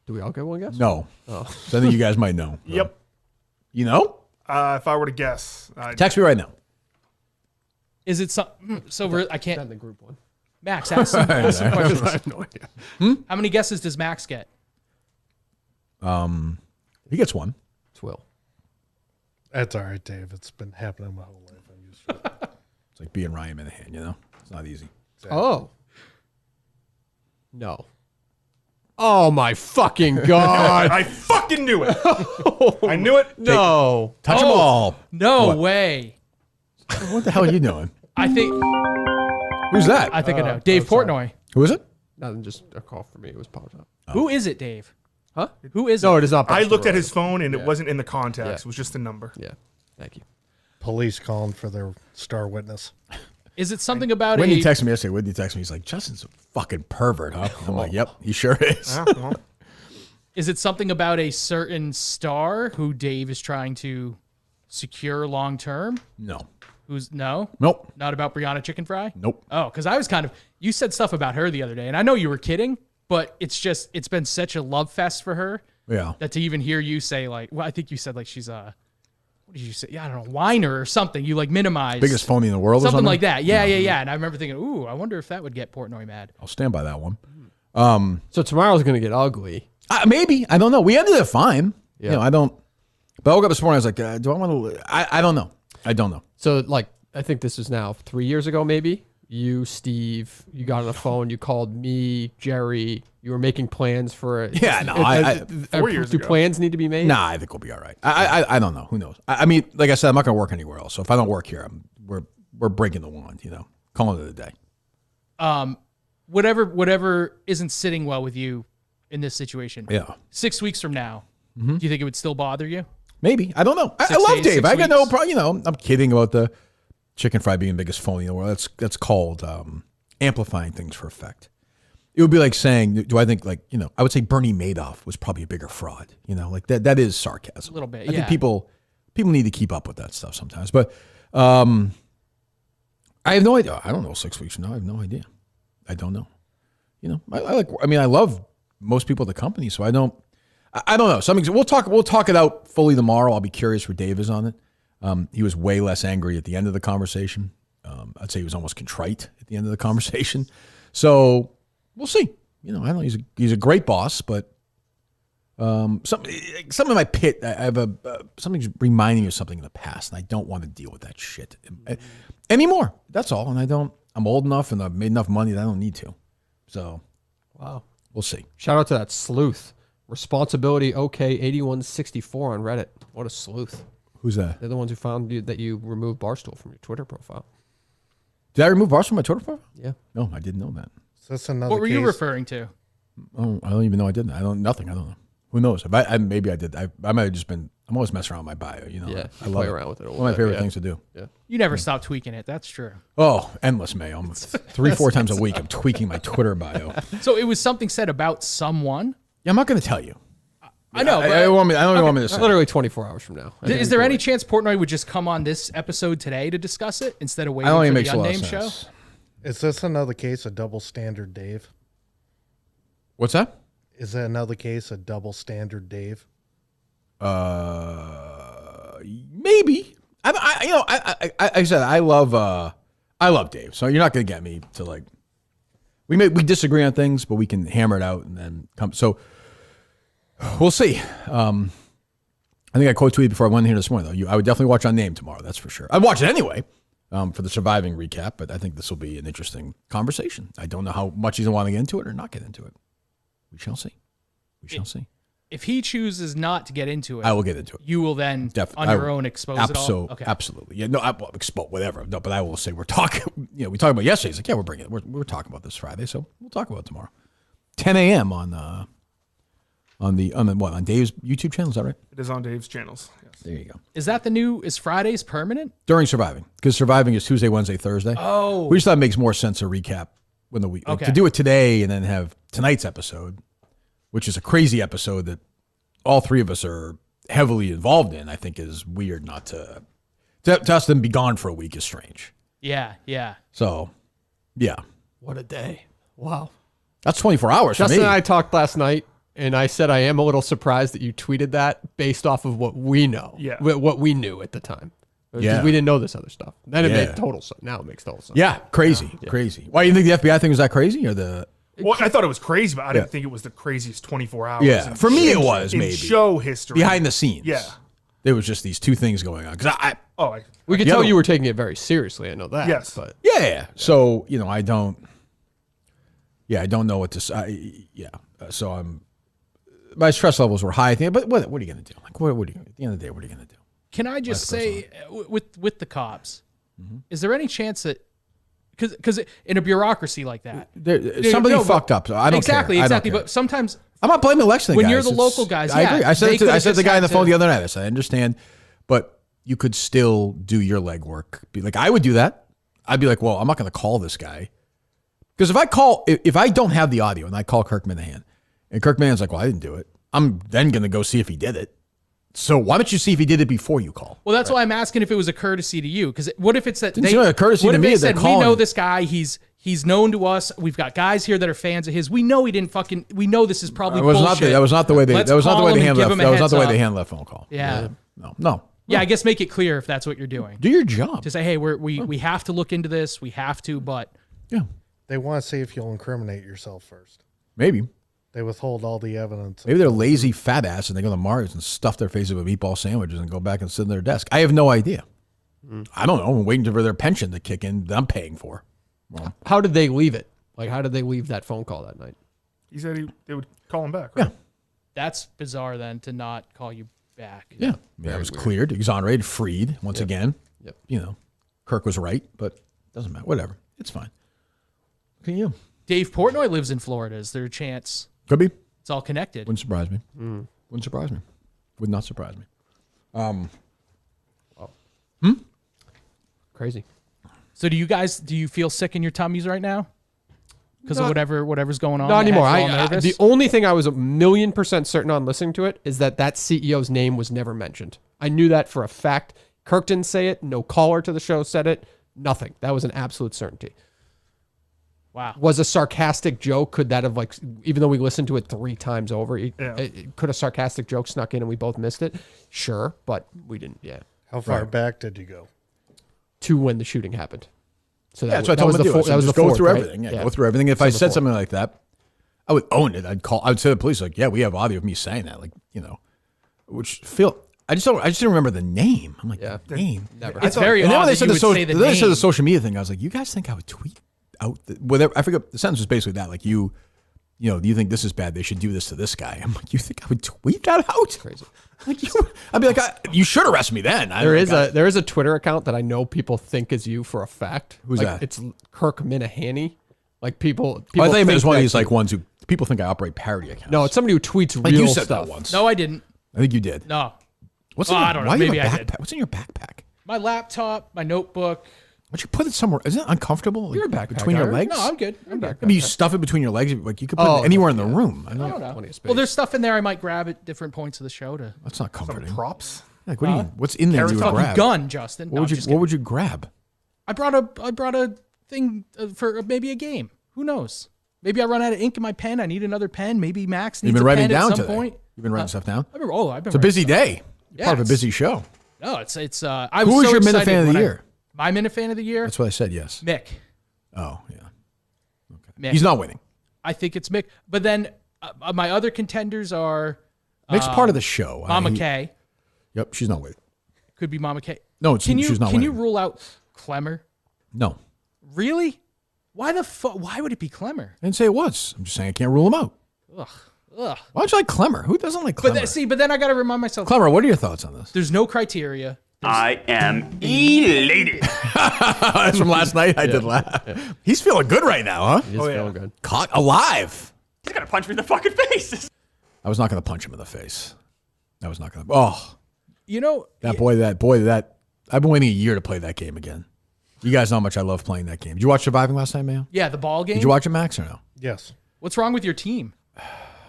Do we all get one guess? No. Oh. So I think you guys might know. Yep. You know? If I were to guess, Text me right now. Is it something? So I can't. Send the group one. Max, ask some questions. I have no idea. How many guesses does Max get? He gets one. It's Will. That's all right, Dave. It's been happening my whole life. I'm used to it. It's like being Ryan Minahan, you know? It's not easy. Exactly. Oh. No. Oh my fucking God. I fucking knew it. I knew it. No. Touch them all. No What? way. What the hell are you doing? I think Who's that? I know. Dave Portnoy. Who is it? Nothing, just a call for me. It was popped up. Who is it, Dave? Huh? Who is No, it? it is not. I looked at Barstool. his phone and it Yeah. wasn't in the contacts. Yeah. It was just a number. Yeah. Thank you. Police calling for their star witness. Is it something about Whitney a? texted me yesterday. Whitney texted me. He's like, Justin's a fucking pervert, huh? I'm like, yep, he sure is. Yeah, well, Is it something about a certain star who Dave is trying to secure long term? No. Nope. Not about Brianna Chicken Fry? Nope. Oh, because I was you said stuff about her the other day, and I know you were kidding, but it's been such a love fest for her. Yeah. That to even hear you say I think you said she's a, what did you say? Yeah, I don't know, whiner or something. You minimized. Biggest phony in the world or something something? like that. Yeah. And I remember thinking, ooh, I wonder if that would get Portnoy mad. I'll stand by that one. So tomorrow's going to get ugly. Maybe. I don't know. We ended it fine. Yeah. You know, I don't. But I woke up this morning. I was like, do I want to? I don't know. I don't know. So, I think this is now 3 years ago, maybe. You, Steve, you got on the phone. You called me, Jerry. You were making plans for it. Yeah, no. 4 years do ago. plans need to be made? Nah, I think we'll be all right. I don't know. Who knows? I mean, like I said, I'm not going to work anywhere else. So if I don't work here, we're breaking the wand. You know, calling it a day. Whatever isn't sitting well with you in this situation. Yeah. 6 weeks from now, do you think it would still bother you? Maybe. I don't know. I 6 love days, Dave. 6 I got no weeks. problem. You know, I'm kidding about the chicken fry being the biggest phony in the world. That's called amplifying things for effect. It would be like saying, do I think I would say Bernie Madoff was probably a bigger fraud. You know, like that is sarcasm. A little bit, I yeah. think people need to keep up with that stuff sometimes. But I have no idea. I don't know 6 weeks from now. I have no idea. I don't know. You know, I love most people at the company, so I don't know. We'll talk it out fully tomorrow. I'll be curious where Dave is on it. He was way less angry at the end of the conversation. I'd say he was almost contrite at the end of the conversation. So we'll see. You know, I don't know. He's a great boss, but something in my pit. I have something's reminding me of something in the past, and I don't want to deal with that shit anymore. That's all. And I don't. I'm old enough and I've made enough money that I don't need to. So, Wow. we'll see. Shout out to that sleuth. Responsibility OK 8164 on Reddit. What a sleuth. Who's that? They're the ones who found that you removed Barstool from your Twitter profile. Did I remove Barstool from my Twitter profile? Yeah. No, I didn't know that. So that's another What were you case. referring to? Oh, I don't even know I didn't. Nothing. I don't know. Who knows? Maybe I did. I might have just been. I'm always messing around with my bio. You know. Yeah. I You love play it. around with it a One little of my favorite bit, things to do. Yeah. You never stop tweaking it. That's true. Oh, endless, Mayo. I'm 3-4 times a week. I'm tweaking my Twitter bio. So it was something said about someone. Yeah, I'm not going to tell you. I know. I but- don't even want me to say. Literally 24 hours from now. is there any chance Portnoy would just come on this episode today to discuss it instead of I waiting don't for think it the makes a lot of Unnamed show? sense. Is this another case of double standard Dave? What's that? Is that another case of double standard Dave? Maybe. I said I love Dave, so you're not going to get me to like. We disagree on things, but we can hammer it out and then come. So we'll see. I think I quote tweeted before I went in here this morning though. I would definitely watch Unnamed tomorrow. That's for sure. I'd watch it anyway for the Surviving recap, but I think this will be an interesting conversation. I don't know how much he's going to want to get into it or not get into it. We shall see. We shall see. If he chooses not to get into it, I will get into it. You will then, on your own, expose it all? Okay. Absolutely. Yeah, no, I will expose whatever. No, but I will say we're talking, we talked about yesterday. It's like, yeah, we're bringing it. We're talking about this Friday, so we'll talk about it tomorrow. 10 a.m. on Dave's YouTube channel, is that right? It is on Dave's channels. Yes. There you go. Is Fridays permanent? During Surviving, because Surviving is Tuesday, Wednesday, Thursday. Oh. We just thought it makes more sense to recap when the week. Okay. To do it today and then have tonight's episode, which is a crazy episode that all three of us are heavily involved in, I think is weird not to us them be gone for a week is strange. Yeah, yeah. So, yeah. What a day. Wow. That's 24 hours for Justin me. and I talked last night, and I said I am a little surprised that you tweeted that based off of what we know. Yeah. What we knew at the time. Because Yeah. we didn't know this other stuff. Then it Yeah. made total sense. Now it makes total sense. Yeah, crazy. Why, you think the FBI thing was that crazy or the... Well, I thought it was crazy, but I didn't think it was the craziest 24 hours. Yeah, in for me it show- was in maybe. show history. Behind the scenes. Yeah. There was just these two things going on. Because we could the tell other- you were taking it very seriously. I know that. Yes. But Yeah. So, I don't know what to say. So my stress levels were high. I think, but what are you going to do? Like, what are you, at the end of the day, what are you going to do? Can I just say, with the cops, Mm-hmm. is there any chance that, because in a bureaucracy like that, Somebody fucked up. So I don't exactly, care. I don't exactly. care. But sometimes I'm not blaming the Lexington when guys. you're the local guys, I agree. I said they it to could've the just guy on had the phone to- the other night. I said, I understand, but you could still do your legwork. Be like, I would do that. I'd be like, well, I'm not going to call this guy. Because if I don't have the audio and I call Kirk Minifan, and Kirk Minahan's like, well, I didn't do it, I'm then going to go see if he did it. So why don't you see if he did it before you call? Well, that's why I'm asking if it was a courtesy to you. Because what if it's that Didn't seem like a courtesy what to if me they that they're said, we calling know him. this guy, he's known to us. We've got guys here that are fans of his. We know he didn't fucking. We know this is probably That was bullshit. not the way they. Let's That was not the call way they him and handled. give him a That was not the way heads they up. handled that phone call. Yeah. No. Yeah, I guess make it clear if that's what you're doing. Do your job. To say, hey, we have to look into this. We have to, but Yeah. They want to see if you'll incriminate yourself first. Maybe. They withhold all the evidence. Maybe they're lazy fat ass and they go to Mars and stuff their faces with meatball sandwiches and go back and sit in their desk. I have no idea. I don't know. I'm waiting for their pension to kick in that I'm paying for. Well, how did they leave it? Like, how did they leave that phone call that night? He said they would call him back, right? Yeah. that's bizarre then to not call you back. Yeah. It was cleared, exonerated, freed once again. Yep. Kirk was right, but doesn't matter. Whatever. It's fine. Look at you. Dave Portnoy lives in Florida. Is there a chance Could be. it's all connected? Wouldn't surprise me. Wouldn't surprise me. Would not surprise me. Crazy. So do you feel sick in your tummies right now? Because of whatever's going on? Not anymore. Has you all nervous? The only thing I was 1,000,000% certain on listening to it is that CEO's name was never mentioned. I knew that for a fact. Kirk didn't say it. No caller to the show said it. Nothing. That was an absolute certainty. Wow. Was a sarcastic joke. Could that have, like, even though we listened to it 3 times over, could a sarcastic joke snuck in and we both missed it? Sure, but we didn't. Yeah. How far back did you go? To when the shooting happened. So That's what I told him to do. That was the go fourth, through right? everything. Yeah, go through everything. If I said something like that, I would own it. I would say to the police, like, yeah, we have audio of me saying that. Like, which I just didn't remember the name. I'm like, Yeah. the name. Never. It's very And then odd when they that said you the would say the then they said the name. social media thing, I was like, you guys think I would tweet out? Whatever. I forget. The sentence was basically that, like do you think this is bad? They should do this to this guy. I'm like, you think I would tweet that out? Crazy. Like I'd be like, you should arrest me then. There is a Twitter account that I know people think is you for a fact. Who's like, that? It's Kirk Minihani. Like people I thought it was one of that these you- like ones who people think I operate parody accounts. No, it's somebody who tweets like real you said stuff. that once. No, I didn't. I think you did. No. What's Oh, in your, I don't know. why do you Maybe have a I did. backpack? What's in your backpack? My laptop, my notebook. Why don't you put it somewhere? Isn't it uncomfortable? Like, You're a backpack between your guy, right? legs. No, I'm good. I'm good. I mean, you stuff it between your legs. Like you could put Oh, it anywhere in the room. I I don't don't know. know. Plenty of space. Well, there's stuff in there I might grab at different points of the show to. That's not Some comforting. props. Like, what do you? What's in there? You would Fucking grab. gun, Justin. What would you grab? I brought a thing for maybe a game. Who knows? Maybe I run out of ink in my pen. I need another pen. Maybe Max needs You've been a writing pen down at some today. point. You've been writing stuff down. I've been. It's a busy day. Yeah, Part of a it's- busy show. No, it's. I was Who was so your excited Minifan of when the year? My Minifan of the year. That's what I said. Yes. Mick. Oh yeah. Mick. He's not winning. I think it's Mick. But then my other contenders are Mick's part of the show. Mama K. Yep, she's not winning. Could be Mama K. No, she's not winning. Can you rule out Clemmer? No, Really? Why the fuck? Why would it be Clemmer? I didn't say it was. I'm just saying I can't rule him out. Ugh. Why don't you like Clemmer? Who doesn't like Clemmer? But then I got to remind myself. Clemmer, what are your thoughts on this? There's no criteria. I am elated. That's from last night. I did laugh. Yeah. He's feeling good right now, huh? He's feeling good. Caught alive. He's gonna punch me in the fucking face. I was not going to punch him in the face. I was not going to. Oh, You know, that boy. I've been waiting a year to play that game again. You guys know how much I love playing that game. Did you watch Surviving last night, Mayo? yeah, the ball game. Did you watch it, Max, or no? Yes. What's wrong with your team?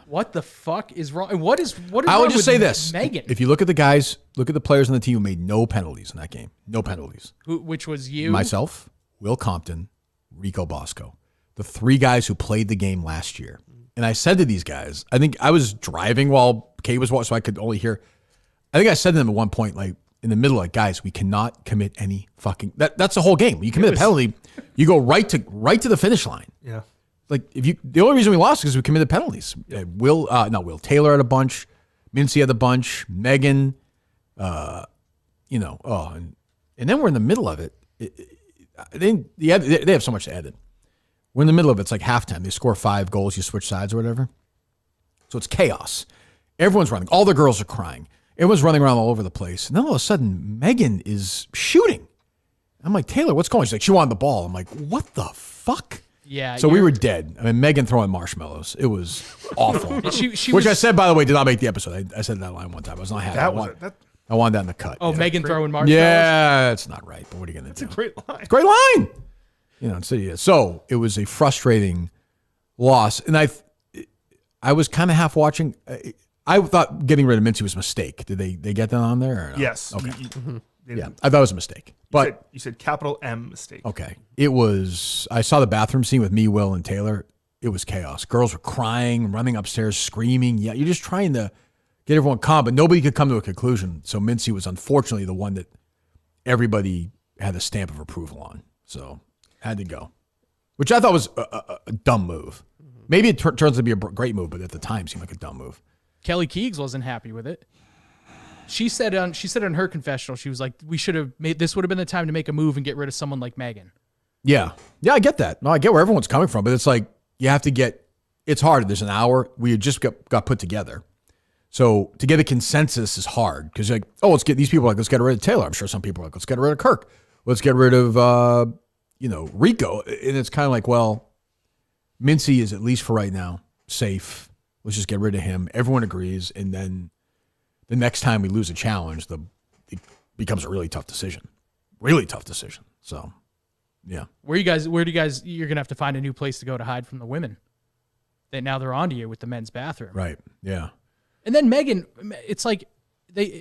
What the fuck is wrong? And what is I wrong would just with say this. Megan? If you look at the guys, look at the players on the team who made no penalties in that game. No penalties. Which was you? Myself, Will Compton, Rico Bosco. The three guys who played the game last year. And I said to these guys, I think I was driving while Kay was watching, so I could only hear. I think I said to them at one point, like in the middle, like, guys, we cannot commit any fucking. That's the whole game. You commit a penalty, you go right to the finish line. Yeah. Like the only reason we lost is because we committed penalties. Taylor had a bunch, Mincy had a bunch, Megan, and then we're in the middle of it. They have so much to edit. We're in the middle of it. It's like halftime. They score 5 goals. You switch sides or whatever. So it's chaos. Everyone's running. All the girls are crying. Everyone's running around all over the place. And then all of a sudden, Megan is shooting. I'm like, Taylor, what's going on? She's like, she wanted the ball. I'm like, what the fuck? Yeah. So we were dead. I mean, Megan throwing marshmallows. It was awful. Which I said, by the way, did not make the episode. I said that line one time. I was not happy. I wanted that in the cut. Oh, yeah. Megan throwing marshmallows? Yeah, that's not right. But what are you going to do? It's a great line. It's a great line. So it was a frustrating loss. And I was kind of half watching. I thought getting rid of Mincy was a mistake. Did they get that on there? Or no? Yes. Okay. Yeah. I thought it was a mistake. But you said capital M mistake. okay. It was, I saw the bathroom scene with me, Will, and Taylor. It was chaos. Girls were crying, running upstairs, screaming. Yeah, you're just trying to get everyone calm, but nobody could come to a conclusion. So Mincy was unfortunately the one that everybody had a stamp of approval on. So had to go, which I thought was a dumb move. Maybe it turns out to be a great move, but at the time seemed like a dumb move. Kelly Keegs wasn't happy with it. She said on her confessional, she was like, "We should have made this. Would have been the time to make a move and get rid of someone like Megan." Yeah, I get that. No, I get where everyone's coming from, but it's like you have to get. It's hard. There's an hour. We had just got put together, so to get a consensus is hard because like, oh, let's get these people like let's get rid of Taylor. I'm sure some people are like let's get rid of Kirk. Let's get rid of Rico, and it's kind of like well, Mincy is at least for right now safe. Let's just get rid of him. Everyone agrees, and then the next time we lose a challenge, it becomes a really tough decision. Really tough decision. So, yeah. Where do you guys? You're gonna have to find a new place to go to hide from the women. Now they're onto you with the men's bathroom. Right. Yeah. And then Megan, it's like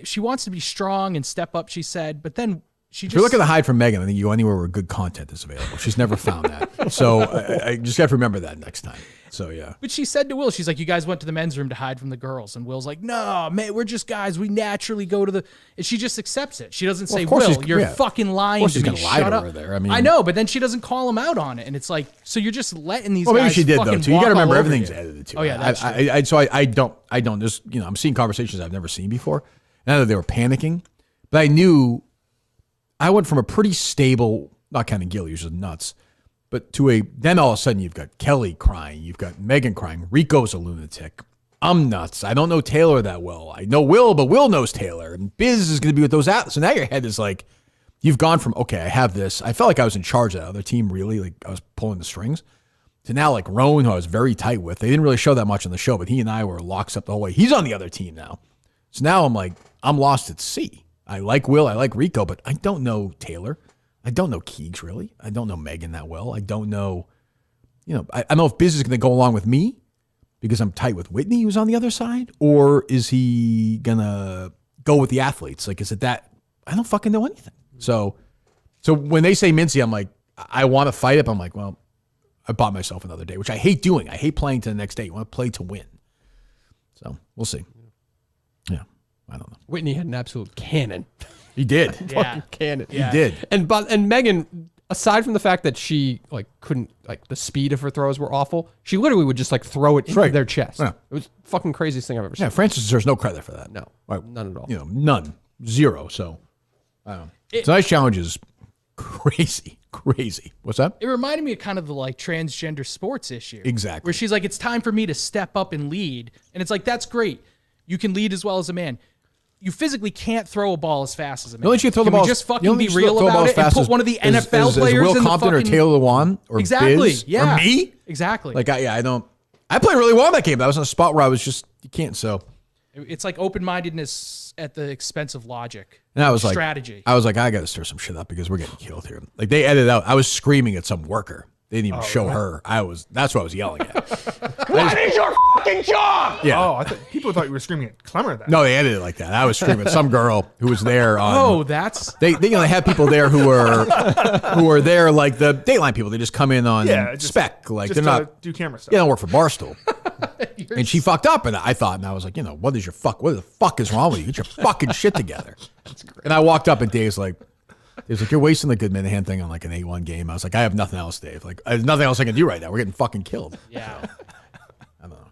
she wants to be strong and step up. She said, but then she If just. you're looking to hide from Megan, I think you go anywhere where good content is available. She's never found that. So I just got to remember that next time. So, yeah. But she said to Will, she's like, you guys went to the men's room to hide from the girls. And Will's like, no, man, we're just guys. We naturally go to the. And she just accepts it. She doesn't say, Will, you're fucking lying to me. She's going to lie Shut to up. her there. I know, but then she doesn't call him out on it. And it's like, so you're just letting these guys. Well, maybe she did, though, too. You got to remember everything's you. edited, too. Oh, yeah. That's true. So I don't, there's, I'm seeing conversations I've never seen before. I know they were panicking, but I knew I went from a pretty stable, not counting Gil, you're just nuts, but then all of a sudden you've got Kelly crying, you've got Megan crying, Rico's a lunatic. I'm nuts. I don't know Taylor that well. I know Will, but Will knows Taylor. And Biz is going to be with those out. So now your head is like, you've gone from, okay, I have this. I felt like I was in charge of that other team, really. Like I was pulling the strings. To now, like Rowan, who I was very tight with. They didn't really show that much on the show, but he and I were locks up the whole way. He's on the other team now. So now I'm like, I'm lost at sea. I like Will. I like Rico, but I don't know Taylor. I don't know Keegs, really. I don't know Megan that well. I don't know, I don't know if Biz is going to go along with me because I'm tight with Whitney, who's on the other side, or is he going to go with the athletes? Like, is it that? I don't fucking know anything. So when they say Mincy, I'm like, I want to fight it, but I'm like, well, I bought myself another day, which I hate doing. I hate playing to the next day. You want to play to win. So we'll see. Yeah, I don't know. Whitney had an absolute cannon. He did. Fucking cannon. Yeah. He did. And Megan, aside from the fact that she couldn't, the speed of her throws were awful, she literally would just throw it into their chest. Yeah. It was the fucking craziest thing I've ever seen. Yeah, Francis deserves no credit for that. No, none at all. None. Zero. So I don't know. Tonight's challenge is crazy. What's that? It reminded me of kind of the transgender sports issue. Exactly. Where she's like, it's time for me to step up and lead. And it's like, that's great. You can lead as well as a man. You physically can't throw a ball as fast as a man. You throw the Can ball we just fucking be real about it and put one of the NFL players Will in the Compton fucking... or Taylor Lewan or exactly. Biz Yeah. or me? Exactly. I don't. I played really well in that game. But I was in a spot where I was just, you can't, so. It's like open-mindedness at the expense of logic. And I was like, strategy. I was like, I got to stir some shit up because we're getting killed here. Like they edited out. I was screaming at some worker. They didn't even show her. That's what I was yelling at. What is your fucking job? Yeah. Oh, people thought you were screaming at Clemmer. That. No, they edited it like that. I was screaming at some girl who was there. That's they had people there who were there like the Dateline people. They just come in on spec. Like just they're not do camera stuff. They don't work for Barstool. And she fucked up, and I thought, and I was like, what the fuck is wrong with you? Get your fucking shit together. That's great. And I walked up, and Dave's like, you're wasting the good Minifan thing on like an 8-1 game. I was like, I have nothing else, Dave. Like, there's nothing else I can do right now. We're getting fucking killed. Yeah. I don't know.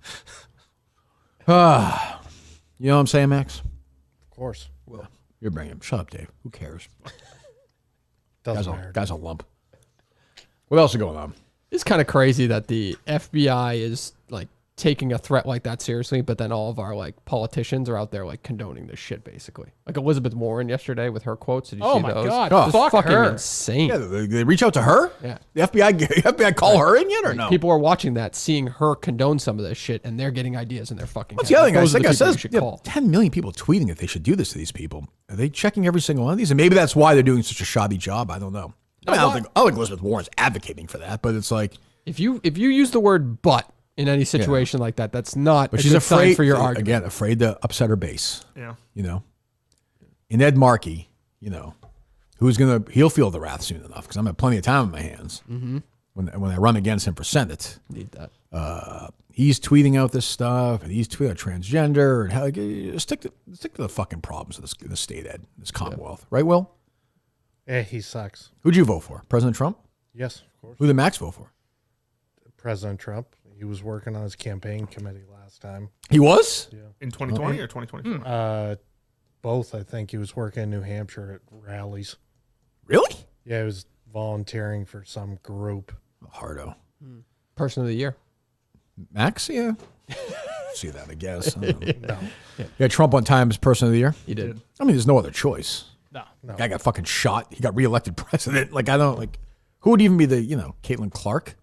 You know what I'm saying, Max? Of course. Well, you're bringing him. Shut up, Dave. Who cares? Doesn't matter. Guy's a lump. What else is going on? It's kind of crazy that the FBI is taking a threat like that seriously, but then all of our politicians are out there condoning this shit basically. Like Elizabeth Warren yesterday with her quotes. Did you see those? God. Oh, Fuck fucking her. insane. Yeah, they reach out to her? Yeah. The FBI call her in yet or no? People are watching that, seeing her condone some of this shit, and they're getting ideas in their fucking What's head. the other thing? Those are Like the I people you said, should call. 10 million people tweeting that they should do this to these people. Are they checking every single one of these? And maybe that's why they're doing such a shoddy job. I don't know. I don't think Elizabeth Warren's advocating for that, but it's like If you use the word "but" in any situation like that, that's not. But a she's good afraid sign for your argument. Again, afraid to upset her base. Yeah. And Ed Markey, he'll feel the wrath soon enough because I'm gonna have plenty of time on my hands. Mm-hmm. When I run against him for Senate. Need that. He's tweeting out this stuff, and he's tweeting out transgender, and how stick to the fucking problems of this state, Ed, this Commonwealth, right, Will? Yeah, he sucks. Who'd you vote for? President Trump? Yes, of course. Who did Max vote for? President Trump. He was working on his campaign committee last time. He was? Yeah. In 2020 or 2024? Both. I think he was working in New Hampshire at rallies. Really? Yeah, he was volunteering for some group. Hardo. Person of the year. Max? Yeah. See that, I guess. I don't know. No. Yeah, Trump one time as person of the year? He did. I mean, there's no other choice. No. Guy got fucking shot. He got reelected president. Who would even be the, Caitlin Clark?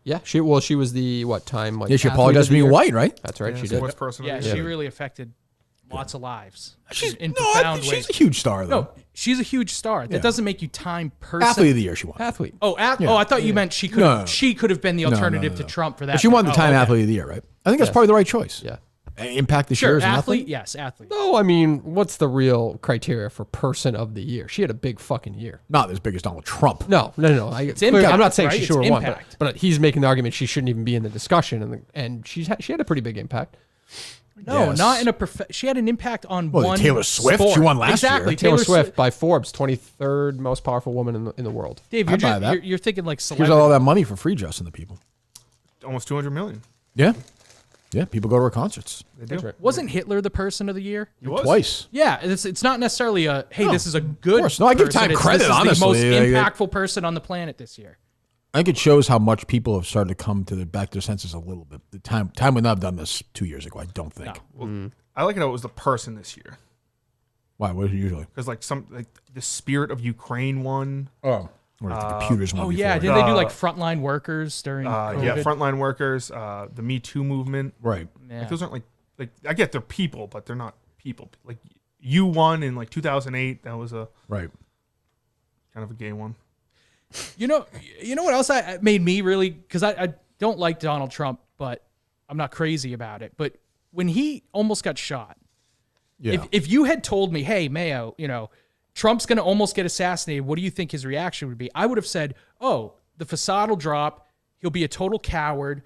Yeah, she was the time Yeah, she athlete apologized of for the being year. white, right? That's right, she Sports did. person. Yeah, of the year. she really affected lots of lives. She's in I profound think ways. she's a huge star, though. No, she's a huge star. That doesn't make you time person. Athlete of the year, she won. Athlete. Oh, I thought you meant she could. No. She could have been the alternative to Trump for that. But she won the Time okay. Athlete of the Year, right? I think that's probably the right choice. Yeah. Impact this Sure, year as an athlete. athlete? Yes, athlete. No, I mean, what's the real criteria for person of the year? She had a big fucking year. Not as big as Donald Trump. No. It's impact, I'm not saying right? she should have It's won, impact. but he's making the argument she shouldn't even be in the discussion, and she had a pretty big impact. No, Yes. not in a she had an impact on one. Taylor Swift, sport. she won last exactly. year. Taylor Swift by Forbes, 23rd most powerful woman in the world. Dave, I'd buy that. you're thinking like Here's celebrity. all that money for free, Justin, the people. Almost 200 million. Yeah. Yeah, people go to her concerts. They do. right. Wasn't Hitler the person of the year? He was. Twice. Yeah, it's not necessarily a, hey, this is a good course. No, I give time person. credit, This is honestly. the most impactful person on the planet this year. I think it shows how much people have started to come to back to their senses a little bit. The time would not have done this 2 years ago, I don't think. No. Well, I like it how it was the person this year. Why? What is it usually? Because the spirit of Ukraine won. Oh. Or the computers won Oh, yeah. before. Did they do like frontline workers during COVID? Yeah, frontline workers, the Me Too movement. Right. Yeah. Like, those aren't like I get they're people, but they're not people. Like you won in like 2008. That was a Right. kind of a gay one. You know what else made me really, because I don't like Donald Trump, but I'm not crazy about it. But when he almost got shot, if you had told me, hey, Mayo, Trump's going to almost get assassinated, what do you think his reaction would be? I would have said, oh, the facade will drop. He'll be a total coward.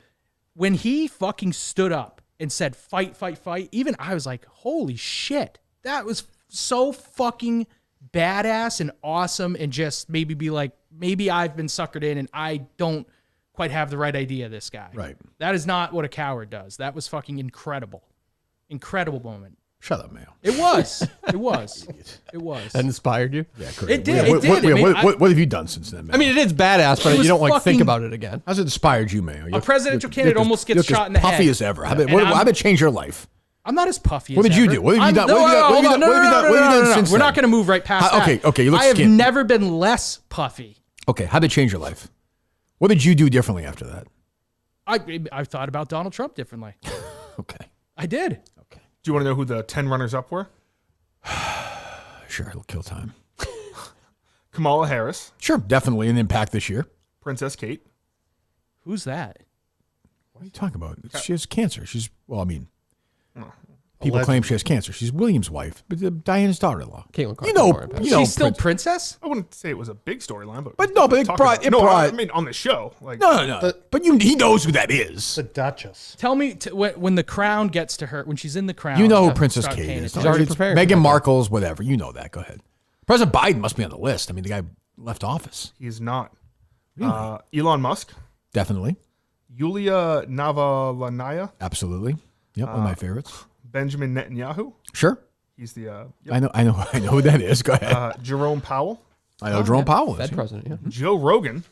When he fucking stood up and said, fight, fight, fight, even I was like, holy shit. That was so fucking badass and awesome, and just maybe be like, maybe I've been suckered in and I don't quite have the right idea of this guy. Right. That is not what a coward does. That was fucking incredible. Incredible moment. Shut up, Mayo. It was. It was. It was. That inspired you? Yeah, correct. It did. It did. What have you done since then, Mayo? I mean, it is badass, but It you was don't like think fucking- about it again. How's it inspired you, Mayo? A presidential candidate almost gets shot in the puffy head. as ever. How And did it change your life? I'm not as puffy What as did you ever. do? What have you done? No, What have you done? no, What have you done? no, What have you no, done no, since We're then? not going to move right past that. Okay, you look I have skinny. never been less puffy. Okay, how did it change your life? What did you do differently after that? I thought about Donald Trump differently. Okay. I did. Okay. Do you want to know who the 10 runners-up were? Sure, it'll kill time. Kamala Harris, Sure, definitely an impact this year. Princess Kate, Who's that? What are you talking about? She has cancer. People claim she has cancer. She's William's wife, but Diana's daughter-in-law. Caitlin Clark. She's still princess? I wouldn't say it was a big storyline, but it brought. I mean, on the show, like No. But he knows who that is. The Duchess. Tell me when the crown gets to her, when she's in the crown. You know who I'll Princess start Kate paying is. attention. already It's prepared. Meghan Markle's whatever. You know that. Go ahead. President Biden must be on the list. I mean, the guy left office. he's not. Really? Elon Musk, Definitely. Yulia Navalnaya, Absolutely. Yep, one of my favorites. Benjamin Netanyahu. Sure. He's the I know who that is. Go ahead. Jerome Powell, I know Jerome Powell is. Fed yeah. president, yeah. Joe Rogan,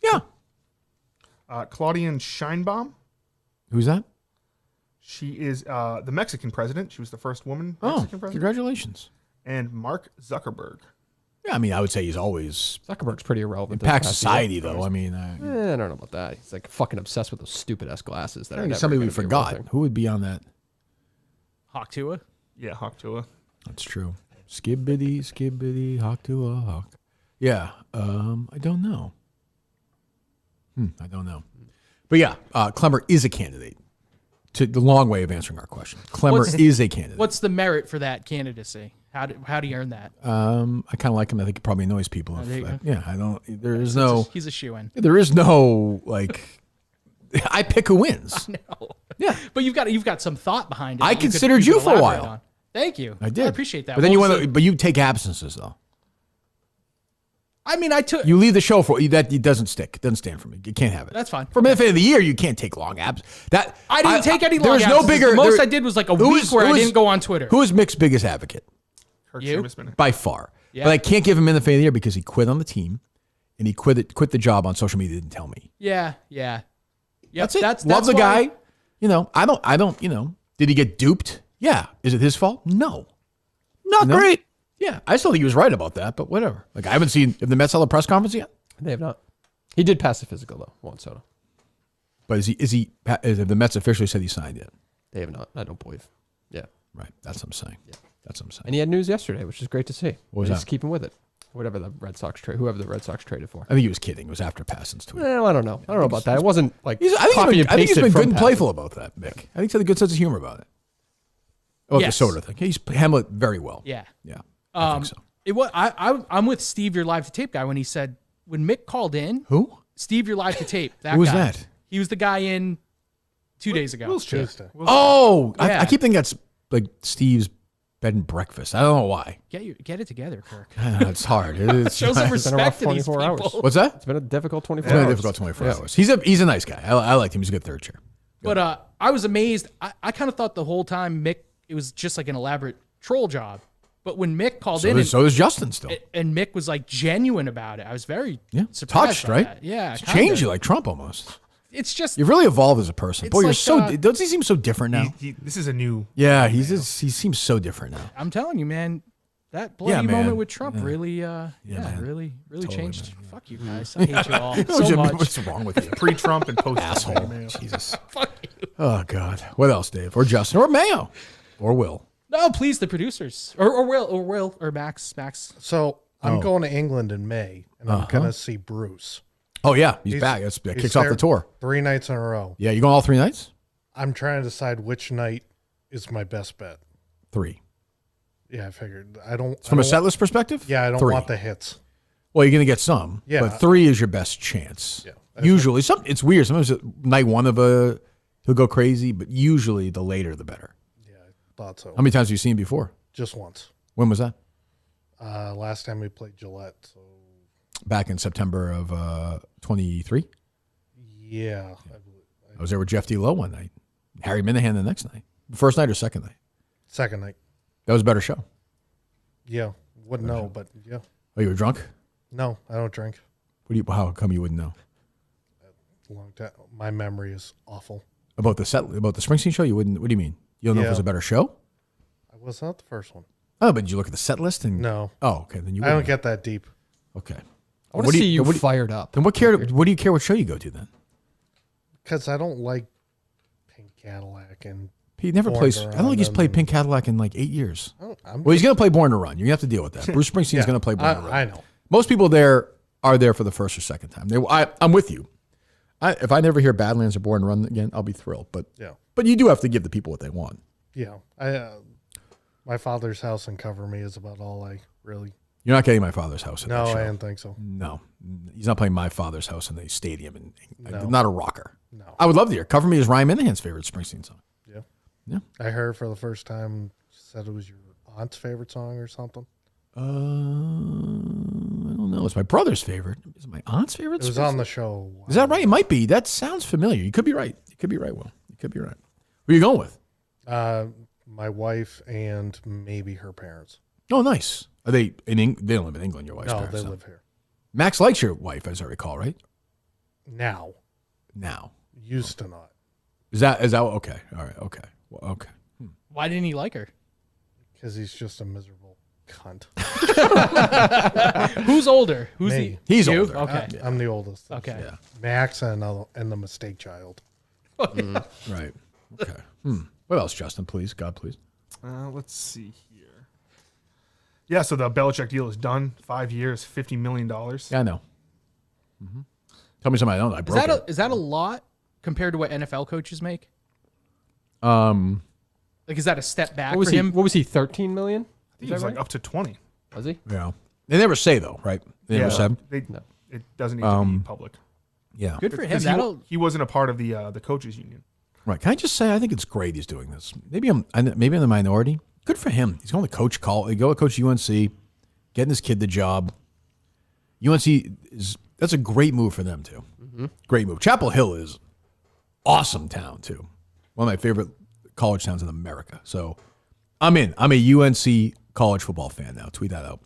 Yeah. Claudian Scheinbaum. Who's that? She is the Mexican president. She was the first woman Oh, Mexican president. congratulations. And Mark Zuckerberg. Yeah, I mean, I would say he's always Zuckerberg's pretty irrelevant. this impacts past society, year. though. I mean, I don't know about that. He's like fucking obsessed with those stupid ass glasses that are never somebody we gonna be a real forgot. thing. Who would be on that? Hawk Tua? Yeah, Hawk Tua. That's true. Skibbity, hawk to a hawk. Yeah, I don't know. I don't know. But yeah, Clemmer is a candidate. To the long way of answering our question. Clemmer is a candidate. What's the merit for that candidacy? How do you earn that? I kind of like him. I think it probably annoys people. there you go. Yeah, I don't. There is no. He's a shoo-in. There is no like. I pick who wins. No. Yeah, But you've got some thought behind it. I that you could- considered you could for a elaborate while. on. Thank you. I did. I appreciate that. But then What you was want the- to. But you take absences though. I mean, I took. You leave the show for that. It doesn't stick. It doesn't stand for me. You can't have it. That's fine. For Minifan of the year, you can't take long abs. That I didn't take any long There's no absences. bigger. The most there- I did was like a who week is- where who I is- didn't go on Twitter. Who is Mick's biggest advocate? Kirk You? Seamus By far. Yeah. But I can't give him Minifan of the year because he quit on the team, and he quit the job on social media. Didn't tell me. Yeah. Yep, That's it. That's Love the why- guy. I don't. Did he get duped? Yeah. Is it his fault? No. Not great. Yeah. I still think he was right about that, but whatever. Like I haven't seen if the Mets held a press conference yet. They have not. He did pass the physical though, Juan Soto. But have the Mets officially said he signed yet? They have not. I don't believe. Yeah. Right. That's what I'm saying. Yeah. That's what I'm saying. And he had news yesterday, which is great to see. What was He's that? keeping with it. Whoever the Red Sox traded for. I think he was kidding. It was after Passon's tweet. Well, I don't know. I don't know about that. It wasn't like I copy and think he's pasted been from good and Passon. playful about that, Mick. I think he's had a good sense of humor about it. About Yes. the soda thing. He's handled it very well. Yeah. Yeah. I think so. It was. I'm with Steve, your live to tape guy, when he said when Mick called in. Who? Steve, your live to tape. That Who was guy. that? He was the guy in 2 days ago. Will's chair. Tuesday. Oh, Yeah. I keep thinking that's like Steve's bed and breakfast. I don't know why. Get it together, Kirk. It's hard. It's Show some It's been a rough respect to these 24 people. hours. What's that? It's been a difficult 24 It's been a hours. difficult 24 hours. He's a nice guy. I liked him. He's a good third chair. But I was amazed. I kind of thought the whole time Mick, it was just like an elaborate troll job. But when Mick called in, so is Justin still, and Mick was like genuine about it. I was very surprised. Touched, right? That. Yeah, it's changed you like Trump almost. It's just you've really evolved as a person. Boy, like, you're so. Doesn't he seem so different now? This is a new. Yeah, he seems so different now. I'm telling you, man. That bloody moment with Trump really, really changed. Man. Fuck you guys. I hate you all so much. What's wrong with you? Pre-Trump and post asshole. Mayo. Jesus. Fuck you. Oh God. What else, Dave? Or Justin? Or Mayo? Or Will? No, please, the producers or Will or Max. So I'm going to England in May, and I'm gonna see Bruce. Oh yeah, he's back. That kicks off the tour. 3 nights in a row. Yeah, you going all 3 nights? I'm trying to decide which night is my best bet. 3. Yeah, I figured. I don't. From a set list perspective? Yeah, I don't 3. want the hits. Well, you're going to get some. Yeah. But 3 is your best chance. Yeah. Usually. It's weird. Sometimes night 1 he'll go crazy, but usually the later the better. Yeah, I thought so. How many times have you seen him before? Just once. When was that? Last time we played Gillette. So back in September of 23? Yeah. I was there with Jeff D. Lowe one night. Harry Minahan the next night. First night or second night? Second night. That was a better show. Yeah. Wouldn't know, but yeah. Oh, you were drunk? No, I don't drink. How come you wouldn't know? Long time. My memory is awful. About the Springsteen show? You wouldn't. What do you mean? You don't know if it was a better show? I was not the first one. Oh, but did you look at the set list? No. Oh, okay. Then I don't get that deep. Okay. I want to see you fired up. Then what do you care what show you go to then? Because I don't like Pink Cadillac and. He never plays. I don't think he's played Pink Cadillac in like 8 years. Well, he's going to play Born to Run. You're going to have to deal with that. Bruce Springsteen's going to play Born to Run. I know. Most people there are there for the first or second time. I'm with you. If I never hear Badlands or Born to Run again, I'll be thrilled. But you do have to give the people what they want. Yeah. My Father's House and Cover Me is about all I really. You're not getting My Father's House. No, I didn't think so. No, he's not playing My Father's House in the stadium. No. Not a rocker. No. I would love to hear. Cover Me is Ryan Minahan's favorite Springsteen song. Yeah. Yeah. I heard for the first time, said it was your aunt's favorite song or something. I don't know. It's my brother's favorite. Is it my aunt's favorite? It was on the show. Is that right? It might be. That sounds familiar. You could be right. You could be right, Will. You could be right. Who are you going with? My wife and maybe her parents. Oh, nice. Are they in England? They don't live in England, your wife's parents. No, they live here. Max likes your wife, as I recall, right? Now. Used to not. Is that okay? All right. Okay. Well, okay. Why didn't he like her? Because he's just a miserable cunt. Who's older? Who's Me. He's older. Okay. I'm the oldest. Okay. Yeah. Max and the mistake child. Right. Okay. What else, Justin? Please, God, please. Let's see here. Yeah, so the Belichick deal is done. 5 years, $50 million. Yeah, I know. Mm-hmm. Tell me something I don't know. I broke it. Is that a lot compared to what NFL coaches make? Like, is that a step back for him? What was he, 13 million? I think he was like up to 20. Was he? Yeah. They never say, though, right? They never said. No. It doesn't need to be public. Yeah. Good for him. He wasn't a part of the coaches union. Right. Can I just say, I think it's great he's doing this. Maybe I'm the minority. Good for him. He's going to coach UNC, getting his kid the job. UNC that's a great move for them too. Mm-hmm. Great move. Chapel Hill is awesome town too. One of my favorite college towns in America. So I'm in. I'm a UNC college football fan now. Tweet that out.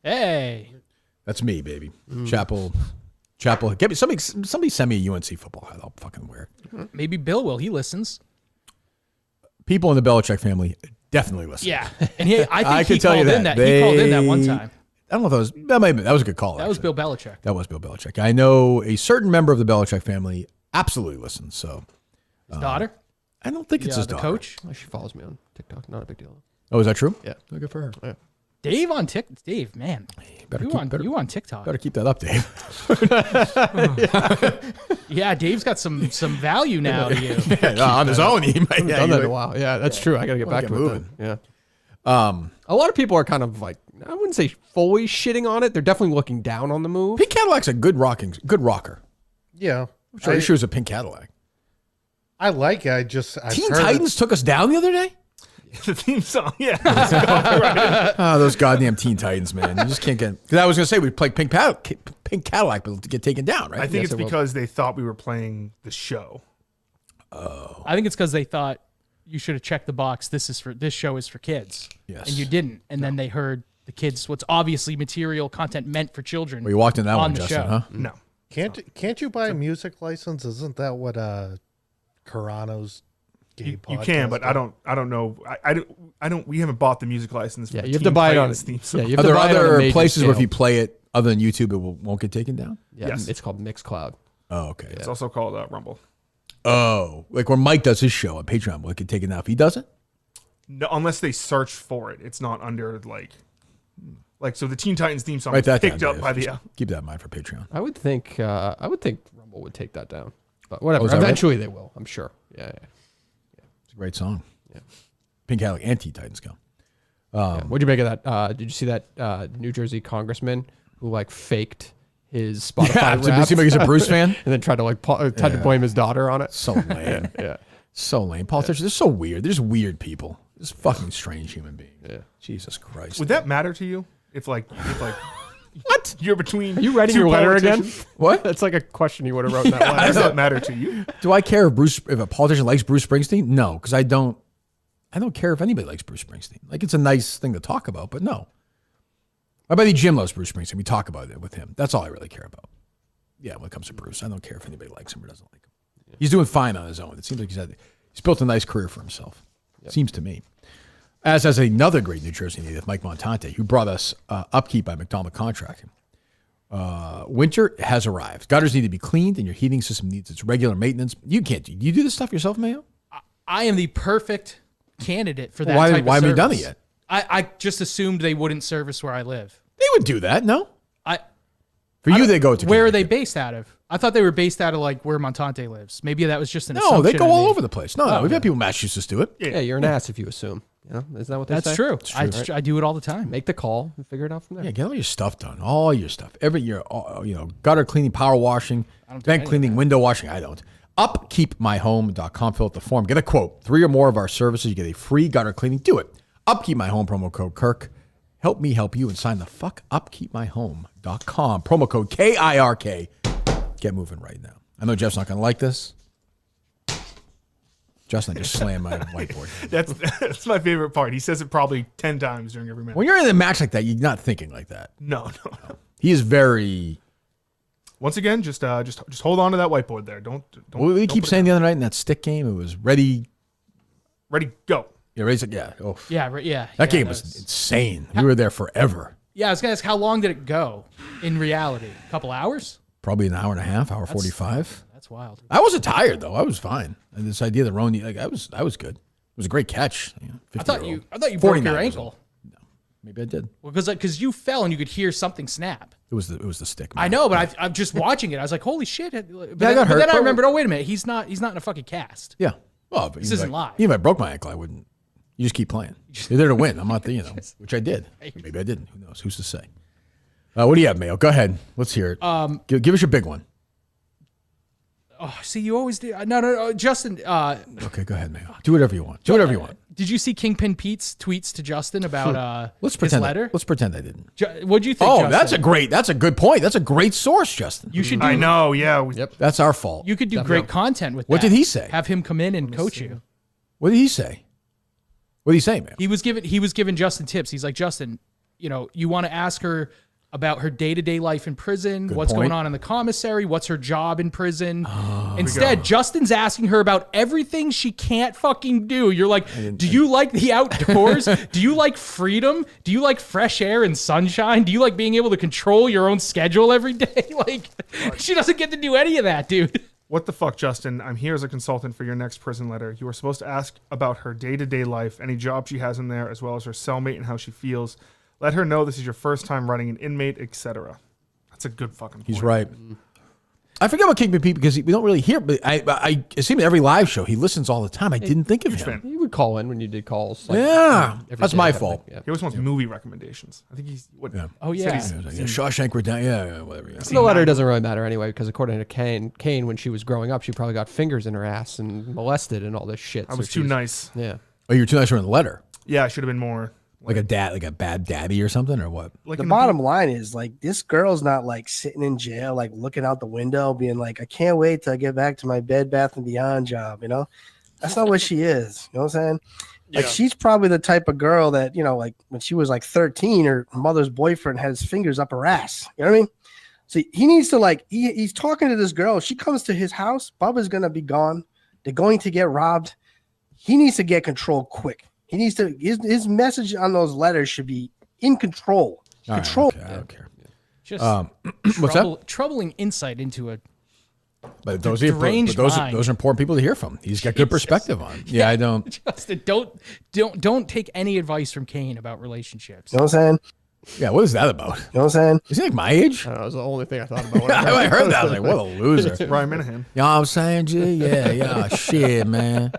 Hey. That's me, baby. Chapel. Get me somebody send me a UNC football hat. I'll fucking wear it. Maybe Bill will. He listens. People in the Belichick family definitely listen. Yeah, and I think can he tell you called in that. He called in that one time. I don't know if that was a good call. That was Bill Belichick. That was Bill Belichick. I know a certain member of the Belichick family absolutely listens. So his daughter? I don't think it's his daughter. Coach? Oh, she follows me on TikTok. Not a big deal. Oh, is that true? Yeah. Oh, good for her. Yeah. Dave on TikTok. Dave, man. You on TikTok. Better keep that up, Dave. Yeah, Dave's got some value now to you. On his own, he might. Done that in a while. Yeah, that's true. I got to get back to it. Then. Yeah. A lot of people are kind of like, I wouldn't say fully shitting on it. They're definitely looking down on the move. Pink Cadillac's a good rocker. Yeah. I'm sure she was a Pink Cadillac. I like it. Teen Titans took us down the other day? The theme song, yeah. Right. Oh, those goddamn Teen Titans, man. You just can't get... Because I was going to say, we'd play Pink Cadillac, but to get taken down, right? I think it's because they thought we were playing the show. Oh. I think it's because they thought you should have checked the box. This show is for kids. Yes. And you didn't. And then they heard the kids, what's obviously material content meant for children. Well, you walked in that one, the Justin, show. huh? No. Can't you buy a music license? Isn't that what Carano's gay You can, but I don't know. I don't. We haven't bought the music license. For Yeah, the you have to Teen buy it on Titans theme song. Yeah, you have Are to there buy it on a other major places where if scale. you play it other than YouTube, it won't get taken down? Yeah, Yes. it's called Mixcloud. Oh, okay. It's also called Rumble. Oh, like where Mike does his show on Patreon, will it get taken down if he doesn't? No, unless they search for it, it's not under like so the Teen Titans theme song Write was that picked down, up Dave. by the. Just keep that in mind for Patreon. I would think Rumble would take that down, but whatever. Oh, is that right? Eventually they will. I'm sure. Yeah. It's a great song. Yeah. Pink Cadillac and Teen Titans go. What'd you make of that? Did you see that New Jersey congressman who like faked his Spotify Yeah, rap to seem like he's a Bruce fan? and then tried to blame his daughter on it? So lame. Yeah. So lame. Politicians, they're so weird. They're just weird people. Just fucking strange human beings. Yeah. Jesus Christ. Would that matter to you if like what? You're between. Are you writing two your letter again? politicians? What? That's like a question you would have wrote in that letter. Does that matter to you? Do I care if a politician likes Bruce Springsteen? No, because I don't care if anybody likes Bruce Springsteen. Like, it's a nice thing to talk about, but no. My buddy Jim loves Bruce Springsteen. We talk about it with him. That's all I really care about. Yeah, when it comes to Bruce, I don't care if anybody likes him or doesn't like him. Yeah. He's doing fine on his own. It seems like he's built a nice career for himself. Yep. Seems to me. As another great New Jersey native, Mike Montante, who brought us Upkeep by McDonald Contracting. Winter has arrived. Gutters need to be cleaned, and your heating system needs its regular maintenance. You can't do. You do this stuff yourself, Mayo? I am the perfect candidate for that. Why type of haven't you done it service. yet? I just assumed they wouldn't service where I live. They would do that, no? For I you, don't- they go to. Where are Connecticut. they based out of? I thought they were based out of like where Montante lives. Maybe that was just an No, assumption. they go I all made. over the place. No, we've had people in Massachusetts do it. Yeah, you're an ass if you assume. You know, isn't that what they That's say? true. Right? I do it all the time. Make the call and figure it out from there. Yeah, get all your stuff done. All your stuff. Every year, gutter cleaning, power washing, vent cleaning, window washing. I don't. Upkeepmyhome.com. Fill out the form. Get a quote. 3 or more of our services. You get a free gutter cleaning. Do it. Upkeep My Home, promo code Kirk. Help me help you and sign the fuck upkeepmyhome.com. Promo code KIRK. Get moving right now. I know Jeff's not going to like this. Justin, I just slammed my whiteboard. That's my favorite part. He says it probably 10 times during every minute. When you're in a match like that, you're not thinking like that. No. He is very... Once again, just hold on to that whiteboard there. Don't What did we keep put it saying the other night in that stick game? It was ready... Ready, go. Yeah, ready, yeah. Oh. Yeah, right. Yeah. That yeah, game was insane. We were there forever. Yeah, I was gonna ask, how long did it go in reality? A couple hours? Probably an hour and a half, hour 45. That's wild. I wasn't tired though. I was fine. And this idea that Roney, I was good. It was a great catch. I thought you broke your ankle. No, maybe I did. Well, because you fell and you could hear something snap. It was the stick. Man. I know, but I'm just watching it. I was like, holy shit! But I got hurt, then I but- remembered. Oh, wait a minute. He's not in a fucking cast. Yeah. Well, but This even isn't if live. Even if I broke my ankle, I wouldn't. You just keep playing. You're there to win. I'm not the, which I did. Maybe I didn't. Who knows? Who's to say? What do you have, Mayo? Go ahead. Let's hear it. Give us your big one. Oh, see, you always do. No, Justin. Okay, go ahead, Mayo. Do whatever you want. Do whatever you want. Did you see Kingpin Pete's tweets to Justin about Let's his pretend. letter? Let's pretend I didn't. What'd you think? Oh, Justin? that's a good point. That's a great source, Justin. You should. Do, I know. Yeah. Yep. That's our fault. You could do great content with that. What did he say? Have him come in and coach you. What did he say? What did he say, man? He was giving Justin tips. He's like, Justin, you want to ask her about her day-to-day life in prison, what's point. going on in the commissary, what's her job in prison. Instead, Justin's asking her about everything she can't fucking do. You're like, do you like the outdoors? Do you like freedom? Do you like fresh air and sunshine? Do you like being able to control your own schedule every day? Like, she doesn't get to do any of that, dude. What the fuck, Justin? I'm here as a consultant for your next prison letter. You are supposed to ask about her day-to-day life, any job she has in there, as well as her cellmate and how she feels. Let her know this is your first time running an inmate, etc. That's a good fucking point. He's right. I forget about Kingpin Pete because we don't really hear, but I see him at every live show. He listens all the time. I didn't think of him. You would call in when you did calls. Like, Yeah, every that's day my type fault. thing. Yeah. He always wants movie recommendations. I think he's what? Yeah. Oh, yeah. said he's- Shawshank Redemption. Yeah, whatever. Yeah. The letter doesn't really matter anyway, because according to Kane, when she was growing up, she probably got fingers in her ass and molested and all this shit. I so was too she's- nice. Yeah. Oh, you're too nice for a letter. Yeah, I should have been more. Like a bad daddy or something, or what? Like the bottom line is, like, this girl's not like sitting in jail, like looking out the window, being like, I can't wait till I get back to my Bed Bath & Beyond job. You know, that's not what she is. You know what I'm saying? Like, she's probably the type of girl that, you know, like when she was like 13, her mother's boyfriend had his fingers up her ass. You know what I mean? So he needs to, like, he's talking to this girl. She comes to his house. Bubba's gonna be gone. They're going to get robbed. He needs to get control quick. He needs to, his message on those letters should be in control. Control. Right, okay, I don't care. Just what's that? Troubling insight into a But those are important people to hear from. He's got good perspective on. Yeah, I don't. Justin, don't take any advice from Kane about relationships. You know what I'm saying? Yeah, what is that about? You know what I'm saying? Is he like my age? That was the only thing I thought about. When I heard that. I was like, what a loser. Ryan Minahan. You know what I'm saying, G? Yeah, shit, man.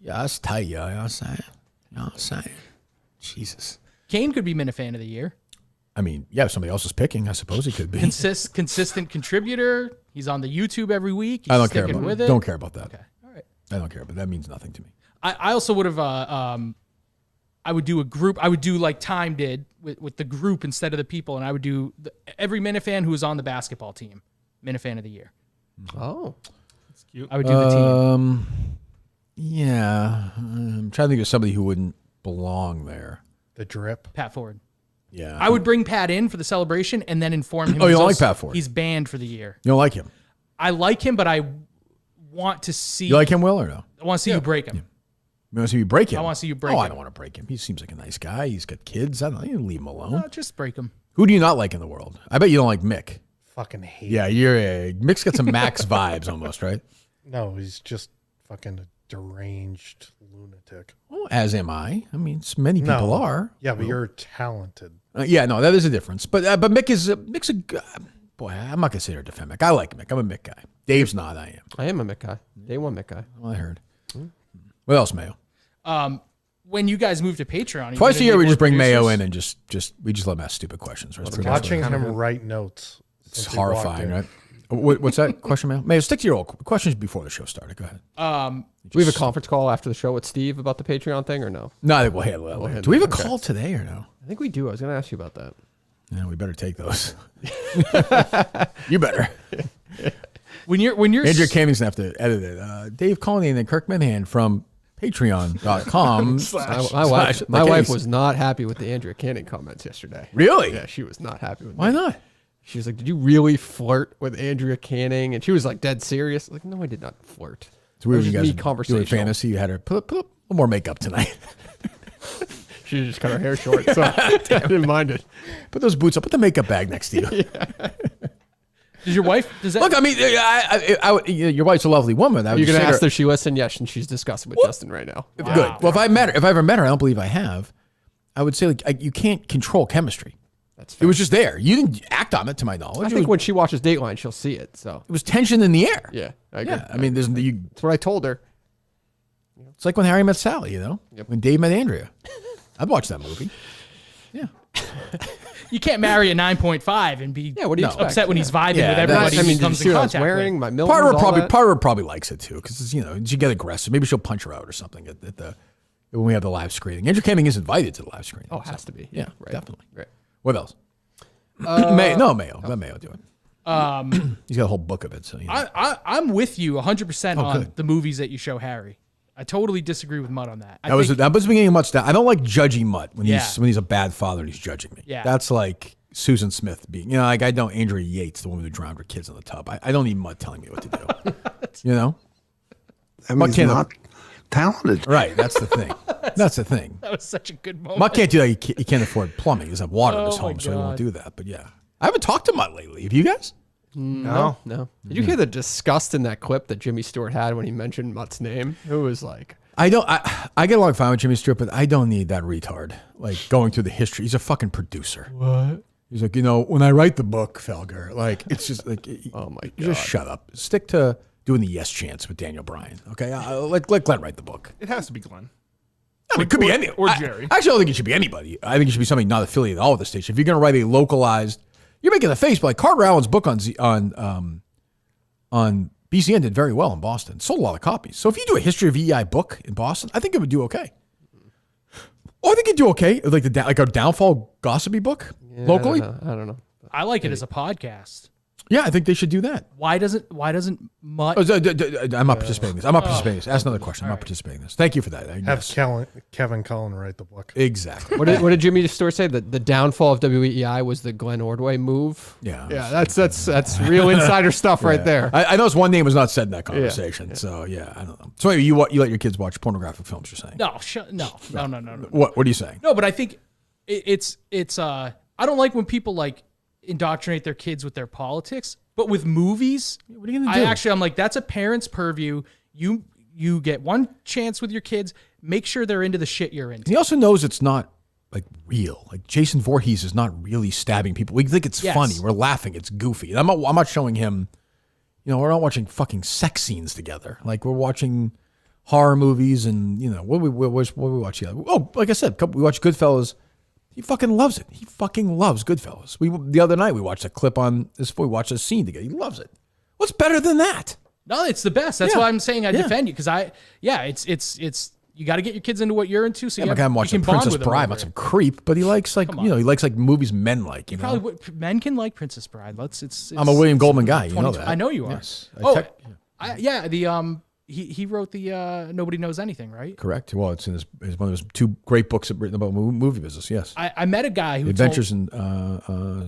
Yeah, that's tight, yo. You know what I'm saying? You know what I'm saying? Jesus. Kane could be Minifan of the year. I mean, yeah, if somebody else is picking, I suppose he could be. Consistent contributor. He's on the YouTube every week. He's I don't care about with it. it. Don't care about that. Okay, all right. I don't care, but that means nothing to me. I also would have. I would do a group. I would do like Time did with the group instead of the people, and I would do every Minifan who was on the basketball team, Minifan of the year. Oh, that's cute. I would do the team. Yeah, I'm trying to think of somebody who wouldn't belong there. The drip. Pat Ford. Yeah, I would bring Pat in for the celebration and then inform him. Oh, you don't like Pat Ford? He's banned for the year. You don't like him? I like him, but I want to see. You like him, Will, or no? I want to see you break him. Yeah. You want to see me break him? I want to see you break him. I don't want to break him. He seems like a nice guy. He's got kids. I don't know. You leave him alone. No, just break him. Who do you not like in the world? I bet you don't like Mick. Fucking hate. Yeah, Mick's got some Max vibes almost, right? No, he's just fucking a deranged lunatic. Well, as am I. I mean, many people are. Yeah, but you're talented. Yeah, no, that is a difference. But Mick's a boy. I'm not gonna sit here and defend Mick. I like Mick. I'm a Mick guy. Dave's not. I am. I am a Mick guy. Day one Mick guy. Well, I heard. What else, Mayo? When you guys move to Patreon, twice a year we just bring Mayo in and just let him ask stupid questions. Right? Watching him write notes. It's horrifying, right? What's that question, Mayo? Mayo, stick to your old questions before the show started. Go ahead. Do we have a conference call after the show with Steve about the Patreon thing or no? No, I think we'll handle that later. Do we have a call today or no? I think we do. I was going to ask you about that. Yeah, we better take those. You better. When you're Andrea Caming's gonna have to edit it. Dave Portnoy and Kirk Minahan from Patreon.com. My wife was not happy with the Andrea Canning comments yesterday. Really? Yeah, she was not happy with Why me. not? She was like, "Did you really flirt with Andrea Canning?" And she was like dead serious. Like, no, I did not flirt. It's weird when you guys conversation. doing fantasy. You had her put a little more makeup tonight. She just cut her hair short, so I didn't mind it. Put those boots up. Put the makeup bag next to you. Yeah. Does your wife? Does that look? I mean, your wife's a lovely woman. You're gonna ask if she listened? Yes, and she's discussing with Justin right now. Wow. Good. Well, if I ever met her, I don't believe I have. I would say like you can't control chemistry. That's fair. It was just there. You didn't act on it, to my knowledge. I think when she watches Dateline, she'll see it. So it was tension in the air. Yeah, I agree. Yeah, I mean, that's what I told her. It's like when Harry met Sally. When Dave met Andrea. I'd watch that movie. Yeah. You can't marry a 9.5 and be what do you expect? upset when he's vibing with everybody I mean, he comes in contact wearing with. my Milton's, part of her probably likes it too because she get aggressive. Maybe she'll punch her out or something at when we have the live screening. Andrew Canning is invited to the live screening. Oh, it has to be. Yeah, right. definitely. Right. What else? Mayo. Let Mayo do it. He's got a whole book of it. So I'm with you 100% on the movies that you show Harry. I totally disagree with Mutt on that. That was the beginning of Mutt's down. I don't like judging Mutt when he's a bad father and he's judging me. Yeah. That's like Susan Smith being, like I don't Andrea Yates, the woman who drowned her kids in the tub. I don't need Mutt telling me what to do. I mean, he's not talented. Right. That's the thing. That's the thing. That was such a good moment. Mutt can't do that. He can't afford plumbing. He doesn't have water in his home, so he won't do that. But yeah, I haven't talked to Mutt lately. Have you guys? No. Did you hear the disgust in that clip that Jimmy Stewart had when he mentioned Mutt's name? It was like, I get along fine with Jimmy Stewart, but I don't need that retard like going through the history. He's a fucking producer. What? He's like, when I write the book, Felger, like it's just like, oh my god, just shut up. Stick to doing the yes chance with Daniel Bryan. Okay, let Glenn write the book. It has to be Glenn. I mean, it could be any or Jerry. I actually don't think it should be anybody. I think it should be somebody not affiliated at all with the station. If you're going to write a localized, you're making a face, but like Carter Allen's book on BCN did very well in Boston. Sold a lot of copies. So if you do a history of EI book in Boston, I think it would do okay. Oh, I think it'd do okay. Like a downfall gossipy book locally. I don't know. I like it as a podcast. Yeah, I think they should do that. Why doesn't Mutt? I'm not participating in this. I'm not participating in this. Ask another question. I'm not participating in this. Thank you for that. Have Kevin Cullen write the book. Exactly. What did Jimmy Stewart say? That the downfall of WEEI was the Glenn Ordway move. Yeah. Yeah, that's real insider stuff right there. I noticed one name was not said in that conversation. So yeah, I don't know. So anyway, you let your kids watch pornographic films? You're saying? No. What are you saying? No, but I think it's I don't like when people like indoctrinate their kids with their politics, but with movies, what are you gonna do? I'm like, that's a parent's purview. You get one chance with your kids. Make sure they're into the shit you're into. He also knows it's not like real. Like Jason Voorhees is not really stabbing people. We think it's funny. We're laughing. It's goofy. And I'm not showing him. We're not watching fucking sex scenes together. Like we're watching horror movies and what we watch. Oh, like I said, we watched Goodfellas. He fucking loves it. He fucking loves Goodfellas. The other night we watched a clip on this. We watched a scene together. He loves it. What's better than that? No, it's the best. That's why I'm saying I defend you because it's you got to get your kids into what you're into. So I'm watching Princess Bride. I'm not some creep, but he likes he likes like movies men like. Men can like Princess Bride. I'm a William Goldman guy. You know that. I know you are. Yes. He wrote the Nobody Knows Anything, right? Correct. Well, it's in one of his two great books written about movie business. Yes. I met a guy who Adventures in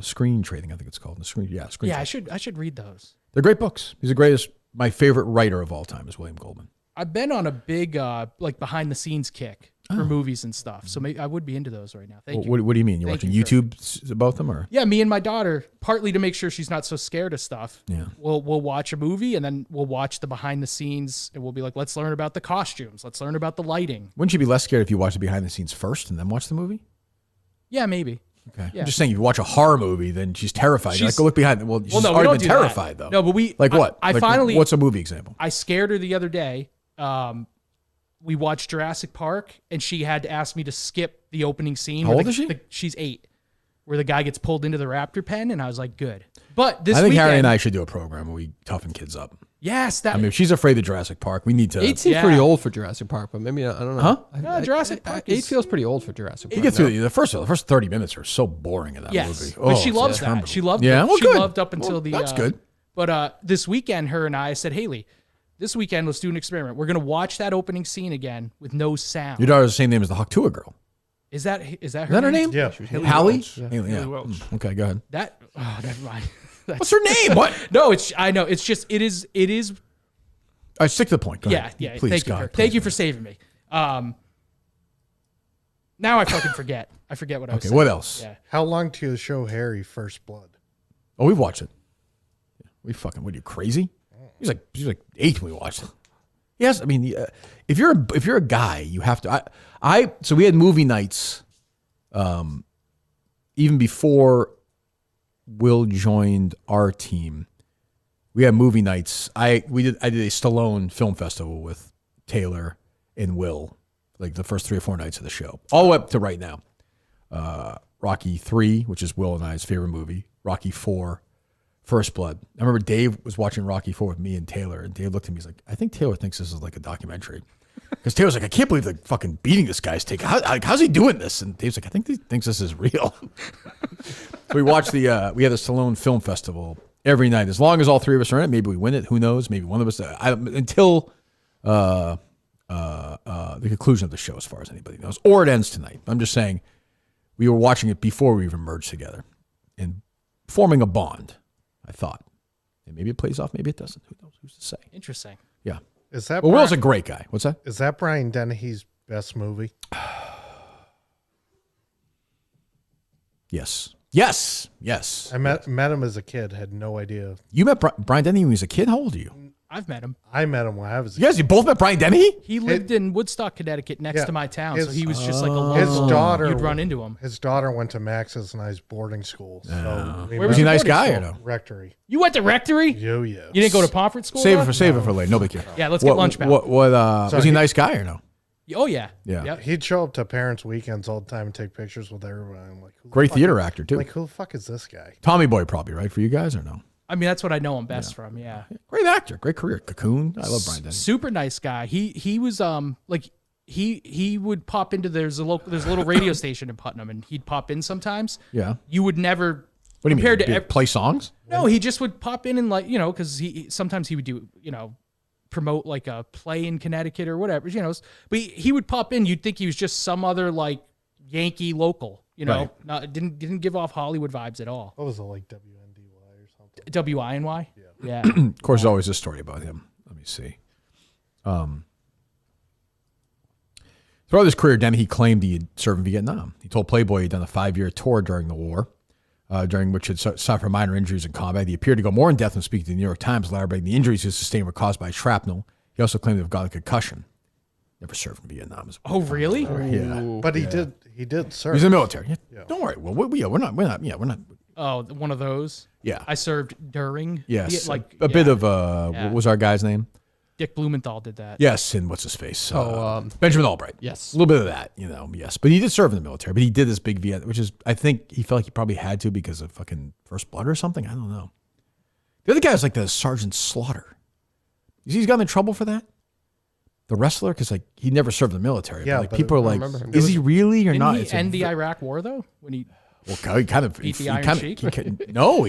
Screen Trading, I think it's called. Screen Trading. I should read those. They're great books. He's the greatest. My favorite writer of all time is William Goldman. I've been on a big behind the scenes kick for movies and stuff, so maybe I would be into those right now. Thank you. What do you mean? You're watching YouTube about them, or? Yeah, me and my daughter, partly to make sure she's not so scared of stuff. Yeah, we'll watch a movie and then we'll watch the behind the scenes, and we'll be like, let's learn about the costumes, let's learn about the lighting. Wouldn't you be less scared if you watched the behind the scenes first and then watch the movie? Yeah, maybe. Okay. Yeah. I'm just saying, if you watch a horror movie, then she's terrified. You're like, go look behind. Well, she's no, already been terrified, though. No, but what? I finally. What's a movie example? I scared her the other day. We watched Jurassic Park, and she had to ask me to skip the opening scene. How old is she? She's 8, where the guy gets pulled into the raptor pen, and I was like, good. But this I think weekend, Harry and I should do a program where we toughen kids up. Yes, if she's afraid of Jurassic Park, we need to. 8 seems pretty old for Jurassic Park, but maybe I don't know. Huh? Jurassic Park. 8 feels pretty old for Jurassic Park. You get through the first 30 minutes are so boring in that movie. But she loves that. She loved. Yeah, she loved up until the. That's good. But this weekend, her and I said, Haley, this weekend let's do an experiment. We're gonna watch that opening scene again with no sound. Your daughter's the same name as the Hawktua girl. Is that her? Is that her name? Yeah, Hallie. Haley Welch. Okay, go ahead. Never mind. What's her name? What? No, I know. It's just it is. All right, stick to the point. Go ahead. Yeah. Please, thank you. God, Thank you for saving me. Now I fucking forget. I forget what I was saying. Okay, what else? Yeah. How long to you show Harry First Blood? Oh, we've watched it. We fucking, what are you, crazy? He's like 8 when we watched it. Yes, I mean, if you're a guy, you have to. So we had movie nights, even before Will joined our team. We had movie nights. I did a Stallone film festival with Taylor and Will, like the first 3 or 4 nights of the show, all the way up to right now. Rocky 3, which is Will and I's favorite movie. Rocky 4, First Blood. I remember Dave was watching Rocky 4 with me and Taylor, and Dave looked at me. He's like, I think Taylor thinks this is like a documentary. Because Taylor's like, I can't believe they're fucking beating this guy's take. How's he doing this? And Dave's like, I think he thinks this is real. So we watched we had a Stallone film festival every night. As long as all 3 of us are in it, maybe we win it. Who knows? Maybe one of us. Until the conclusion of the show, as far as anybody knows, or it ends tonight. I'm just saying, we were watching it before we even merged together and forming a bond. I thought, and maybe it plays off, maybe it doesn't. Who knows? Who's to say? Interesting. Yeah. Is that Will's a great guy. What's that? Is that Brian Dennehy's best movie? Yes. Yes. Yes. I met him as a kid. Had no idea. You met Brian Dennehy when he was a kid? How old are you? I've met him. I met him when I was. You guys, you both met Brian Dennehy? He lived in Woodstock, Connecticut, next to my town. So he was just like a local. His daughter. You'd run into him. His daughter went to Max's and I's boarding school. So Where was he a nice guy or no? Rectory. You went to Rectory? Yo, yeah. You didn't go to Pomfret School? Save it for later. Nobody cares. Yeah, let's get lunch back. Was he a nice guy or no? Oh yeah. Yeah. Yep. He'd show up to parents' weekends all the time and take pictures with everyone. I'm like, Great theater actor too. Like, who the fuck is this guy? Tommy Boy probably, right, for you guys or no? I mean, that's what I know him best from. Yeah. Great actor, great career. Cocoon. I love Brian Denny. Super nice guy. He was like he would pop into there's a little radio station in Putnam, and he'd pop in sometimes. Yeah. You would never. What do you compared mean? to Play songs? No, he just would pop in and like because sometimes he would do promote like a play in Connecticut or whatever but he would pop in. You'd think he was just some other like Yankee local. Not didn't give off Hollywood vibes at all. What was it, like WNDY or something? WINY? Yeah. Of course, there's always a story about him. Let me see. Throughout his career, Denny, he claimed he had served in Vietnam. He told Playboy he'd done a 5-year tour during the war, during which he had suffered minor injuries in combat. He appeared to go more in depth when speaking to the New York Times, elaborating the injuries he sustained were caused by shrapnel. He also claimed to have got a concussion. Never served in Vietnam. Oh, really? Yeah. But he did serve. He's in the military. Yeah. Don't worry. Well, we're not. Oh, one of those. Yeah. I served during. Yes. Like a bit of what was our guy's name? Dick Blumenthal did that. Yes, and what's his face? Benjamin Albright. Yes. A little bit of that, yes. But he did serve in the military, but he did this big Viet, which is, I think he felt like he probably had to because of fucking First Blood or something. I don't know. The other guy was like the Sergeant Slaughter. You see he's gotten in trouble for that? The wrestler? Because like he never served in the military. Yeah, but people are like, him. is he really or Didn't not? he end the Iraq War though? When he he kind of beat the Iron Sheik? he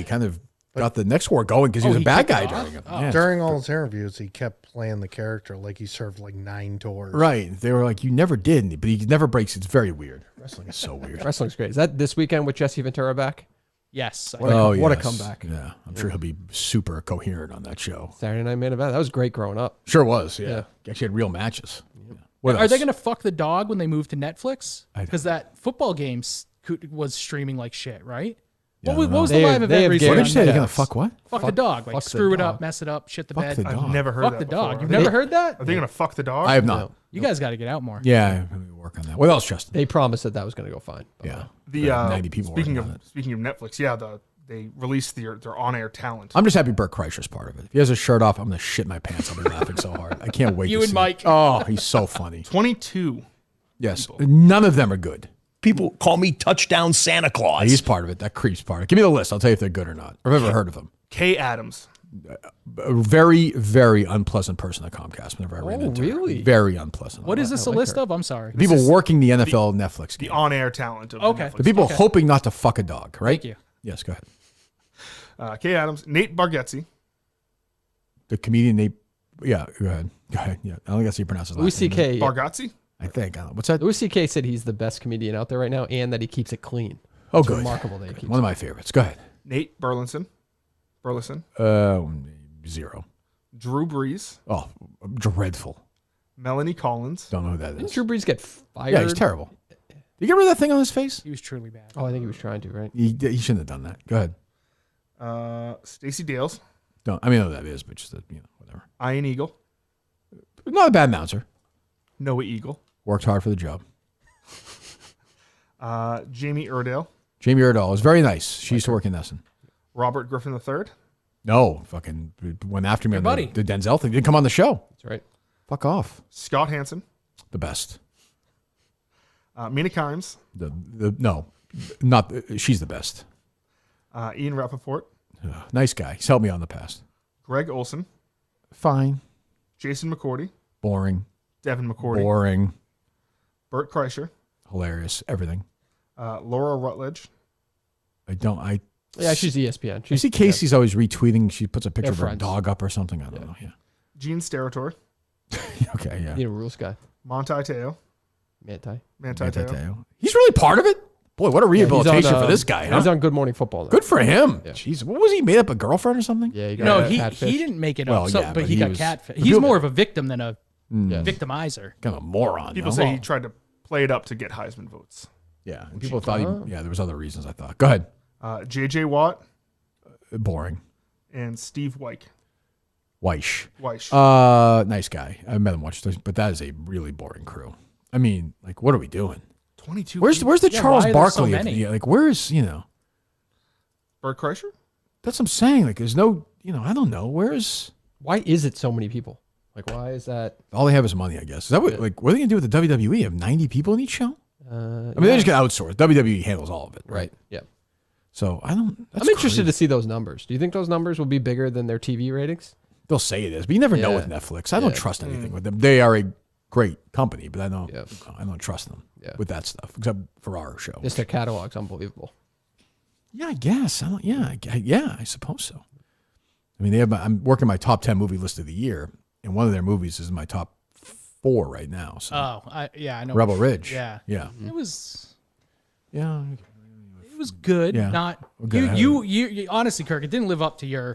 kind of got the next war going because he was a bad guy during it. Oh. Yeah. During all his interviews, he kept playing the character like he served like 9 tours. Right. They were like, you never did, but he never breaks. It's very weird. Wrestling is so weird. Wrestling's great. Is that this weekend with Jesse Ventura back? Yes. What a comeback. Yeah. I'm sure he'll be super coherent on that show. Saturday Night Main Event. That was great growing up. Sure was. Yeah. Actually had real matches. Yeah. What Are else? they going to fuck the dog when they move to Netflix? Because that football game was streaming like shit, right? Yeah, what was the live event recently? What did you say? They're going to fuck what? Fuck the dog. Like screw it up, mess it up, shit the bed. the dog. I've never heard Fuck that the before. dog. You've never heard that? Are they going to fuck the dog? I have not. You guys got to get out more. Yeah, I'm gonna work on that. What else, Justin? They promised that was going to go fine. Yeah. The 90 people speaking working of on it. speaking of Netflix, they released their on-air talent. I'm just happy Bert Kreischer's part of it. If he has his shirt off, I'm going to shit my pants. I'll be laughing so hard. I can't wait You to and see Mike. it. Oh, he's so funny. 22. Yes. None of them are good. People call me Touchdown Santa Claus. He's part of it. That creep's part of it. Give me the list. I'll tell you if they're good or not. I've never heard of them. Kay Adams. A very, very unpleasant person at Comcast whenever I ran into her. really? Very unpleasant. What is this a list of? I'm sorry. People working the NFL Netflix The game. on-air talent of Okay. Netflix. The people hoping not to fuck a dog, right? Thank you. Yes, go ahead. Kay Adams, Nate Bargatze, The comedian Nate. Yeah, go ahead. Go ahead. Yeah, I don't think that's how you pronounce his Louis last name. C.K. Bargatze. I think. I don't know. What's that? Louis C.K. said he's the best comedian out there right now and that he keeps it clean. Oh, It's good. remarkable that he keeps One of my favorites. Go ahead. Nate Burleson. Zero. Drew Brees. Oh, dreadful. Melanie Collins. Don't know who that Didn't is. Drew Brees get fired? Yeah, he's terrible. Did you get rid of that thing on his face? He was truly bad. Oh, I think he was trying to, right? He shouldn't have done that. Go ahead. Stacey Dales. I mean, I know who that is, but just whatever. Ian Eagle. Not a bad announcer. Noah Eagle. Worked hard for the job. Jamie Iredale. Jamie Erdahl was very nice. She used to work in Essen. Robert Griffin III. No, fucking went after me Your on buddy. the Denzel thing. Didn't come on the show. That's right. Fuck off. Scott Hansen. The best. Mina Kimes. She's the best. Ian Rappaport. Nice guy. He's helped me on the past. Greg Olson. Fine. Jason McCourty. Boring. Devin McCourty. Boring. Bert Kreischer. Hilarious. Everything. Laura Rutledge. Yeah, she's ESPN. I see Casey's always retweeting. She puts a picture They're of her friends. dog up or something. I don't know. Yeah. Gene Steratore. Okay, yeah. You know, rules guy. Monty Teo. Manti. Manti Teo. Teo. He's really part of it? Boy, what a rehabilitation for this guy, huh? He's on Good Morning Football now. Good for him. Yeah. Jeez, what was he, made up a girlfriend or something? Yeah, he got No, he catfish. didn't make it Well, up, yeah, but he got catfish. He's people- more of a victim than a Yes. victimizer. Kind of a moron. People no? say he tried to play it up to get Heisman votes. Yeah, and people thought there was other reasons, I thought. Go ahead. J.J. Watt Boring. and Steve Weish. Weish. Weish. Nice guy. I met him once, but that is a really boring crew. I mean, like, what are we doing? 22. Where's the Yeah, Charles why are there so Barkley? many? Like, where's, Bert Kreischer? that's what I'm saying. Like, there's no, I don't know. Where's, Why is it so many people? Like, why is that? all they have is money, I guess. Is that what, like, what are they going to do with the WWE? Have 90 people in each show? I mean, they just get outsourced. WWE handles all of it, right? Yeah. So I'm interested to see those numbers. Do you think those numbers will be bigger than their TV ratings? They'll say it is, but you never know with Netflix. I don't trust anything with them. They are a great company, but I don't trust them with that stuff, except for our show. Just their catalog's unbelievable. Yeah, I guess. I suppose so. I mean, I'm working my top 10 movie list of the year, and one of their movies is in my top 4 right now. So. I know. Rebel Ridge. Yeah. It was. Yeah. It was good. Yeah. Not good. you. Honestly, Kirk, it didn't live up to your.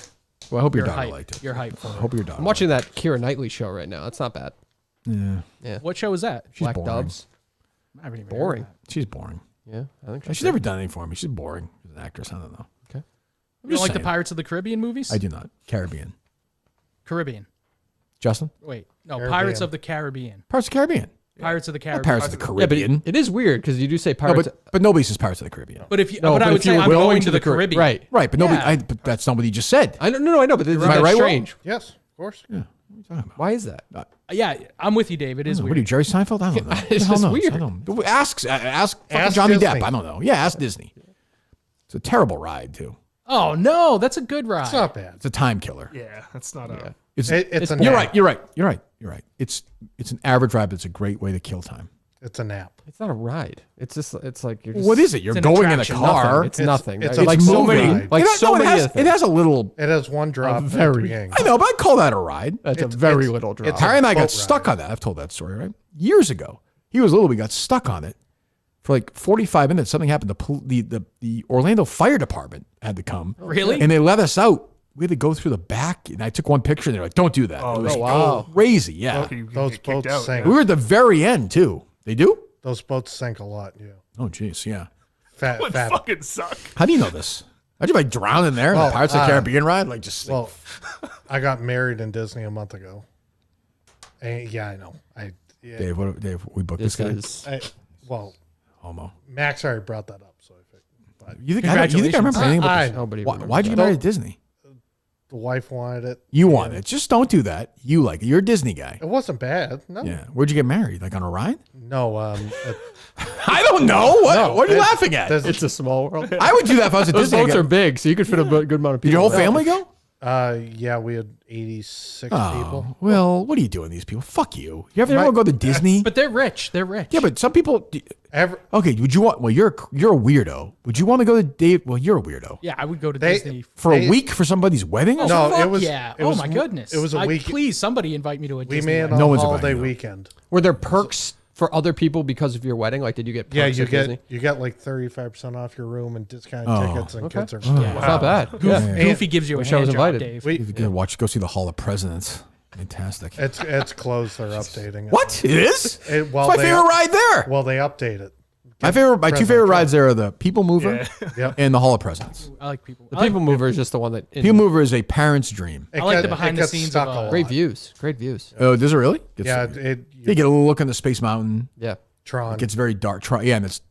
Well, I hope your your daughter hype, liked it. Your hype for I hope your daughter. I'm watching that Keira Knightley show right now. That's not bad. Yeah. What show is that? She's Black boring. Doves. I haven't even Boring. heard of that. She's boring. Yeah, I think She's never done anything for me. She's boring as an actress. I don't know. Okay. You don't like the Pirates of the Caribbean movies? I do not. Caribbean. Caribbean. Justin? Wait, no, Caribbean. Pirates of the Caribbean. Pirates of the Caribbean. Pirates of the Caribbean. Pirates of the Caribbean. Yeah, but it is weird because you do say No, Pirates. but nobody says Pirates of the Caribbean. But if you, No, but I but would if you say were I'm going going to to the the Caribbean. Right. Right, but nobody. Yeah. But that's not what he just said. I don't. No, I know, but Am that's I right, Will? strange. Yes, of course. Yeah. What are you talking about? Why is that? Yeah, I'm with you, Dave. It is What are weird. you, Jerry Seinfeld? I don't know. It's Who the hell just knows? weird. I don't. Ask fucking Ask Johnny Disney. Depp. I don't know. Yeah, ask Disney. It's a terrible ride too. Oh no, that's a good ride. It's not bad. It's a time killer. Yeah, that's not a. It's It's a you're nap. right. You're right. It's an average ride, but it's a great way to kill time. It's a nap. It's not a ride. It's just. It's like you're. Just, What is it? You're an going in a attraction. car. It's nothing. it's right? a like so moving many. ride. Like so it many. has, other it things. has a little. It has one drop. at the very- beginning. I know, but I'd call that a ride. That's a It's- very it's- little drop. it's a Harry and I got boat stuck ride. on that. I've told that story, right? Years ago. He was little. We got stuck on it for like 45 minutes. Something happened. The Orlando Fire Department had to come. Really? And they let us out. We had to go through the back. And I took one picture. And they're like, don't do that. It was wow. crazy. Yeah. Loki, you Those get kicked boats out, sank. We were at the very end, too. They do? Those boats sank a lot. Yeah. Oh, jeez. Yeah. Fat. Would fat. fucking suck. How do you know this? How'd you like drown in there in Well, the Pirates of the Caribbean ride? Like just Well, I got married in Disney a month ago. And yeah, I know. Dave, we booked this This guy. is. Well, Homo. Max already brought that up, so I figured. But You think I remember anything about this? Nobody. Why'd you get married at Disney? the wife wanted it. You want it. Just don't do that. You like it. You're a Disney guy. It wasn't bad. No. Yeah. Where'd you get married? Like on a ride? No. I don't know. What, No, what are you it- laughing at? It's a small world. I would do that if I was at Those Disney. boats are big, so you could fit a good amount of Did people. your whole in. family go? Yeah, we had 86 Oh, people. well, what are you doing, these people? Fuck you. You ever want to go to Disney? But they're rich. They're rich. Yeah, but some people. Every, Okay, would you want? Well, you're a weirdo. Would you want to go to Dave? Well, you're a weirdo. Yeah, I would go to They- Disney. For a They- week for somebody's wedding? Oh, No, fuck it was- Yeah. it Oh was my mo- goodness. it was a week- Please, somebody invite me to a we Disney. made it wedding. No on one's holiday inviting you. weekend. Were there perks for other people because of your wedding? Like, did you get perks Yeah, at Disney? you get like 35% off your room and discounted Oh. tickets and Okay. kids are It's not bad. Yeah. Goofy gives you a Wish I was hand job, invited. Dave. You could go see the Hall of Presidents. Fantastic. It's closed. They're updating it. What? It is? Well, it's my favorite ride there. Well, they update it. My two favorite President rides there are the People Mover Yep. and the Hall of Presidents. I like people. The I like- People Mover is just the one that. People Mover is a parent's dream. It I like got- the behind it the gets scenes stuck of, a lot. Great views. Great views. Oh, does it really? Yeah, You get a little look on the Space Mountain. Yeah. Tron. It gets very dark. Yeah, and it's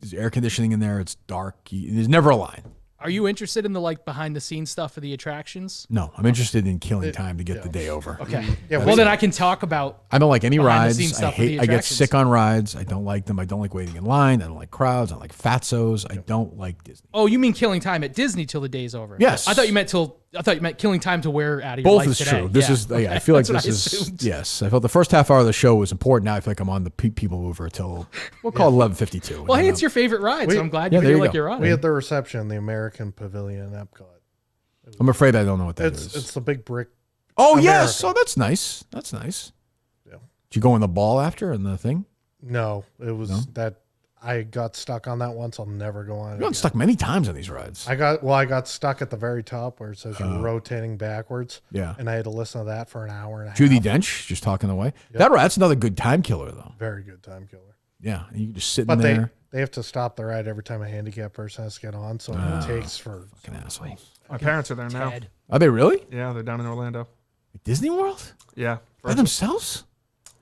there's air conditioning in there. It's dark. There's never a line. Are you interested in the like behind the scenes stuff for the attractions? No, I'm interested in killing time to get the day over. Okay. Yeah, well, then I can talk about. I don't like any Behind-the-scenes rides. I stuff for the hate. I get attractions. sick on rides. I don't like them. I don't like waiting in line. I don't like crowds. I don't like fatzos. I don't like Disney. Oh, you mean killing time at Disney till the day's over? Yes. I thought you meant killing time to wear out of your Both life is today. true. This Yeah. is. Okay. Yeah, I feel like That's this what I is. assumed. Yes, I felt the first half hour of the show was important. Now I feel like I'm on the People Mover till we'll call it 11:52. Well, hey, it's your favorite ride, so I'm glad Yeah, you there feel you like go. you're on We it. had the reception in the American Pavilion in Epcot. I'm afraid I don't know what that is. It's the big brick. Oh American. yes, oh that's nice. That's nice. Yeah. Did you go in the ball after and the thing? No, it was No? that I got stuck on that once. I'll never go on it. You've gotten again. stuck many times on these rides. I got stuck at the very top where it says you're rotating backwards. Yeah. And I had to listen to that for an hour and a half. Judy Dench just talking away. That's another good time killer though. Very good time killer. Yeah, and you can just sit But there. they have to stop the ride every time a handicapped person has to get on, so it takes for Fucking assholes. My parents are there now. Ted. Are they really? Yeah, they're down in Orlando. Disney World? Yeah. By themselves?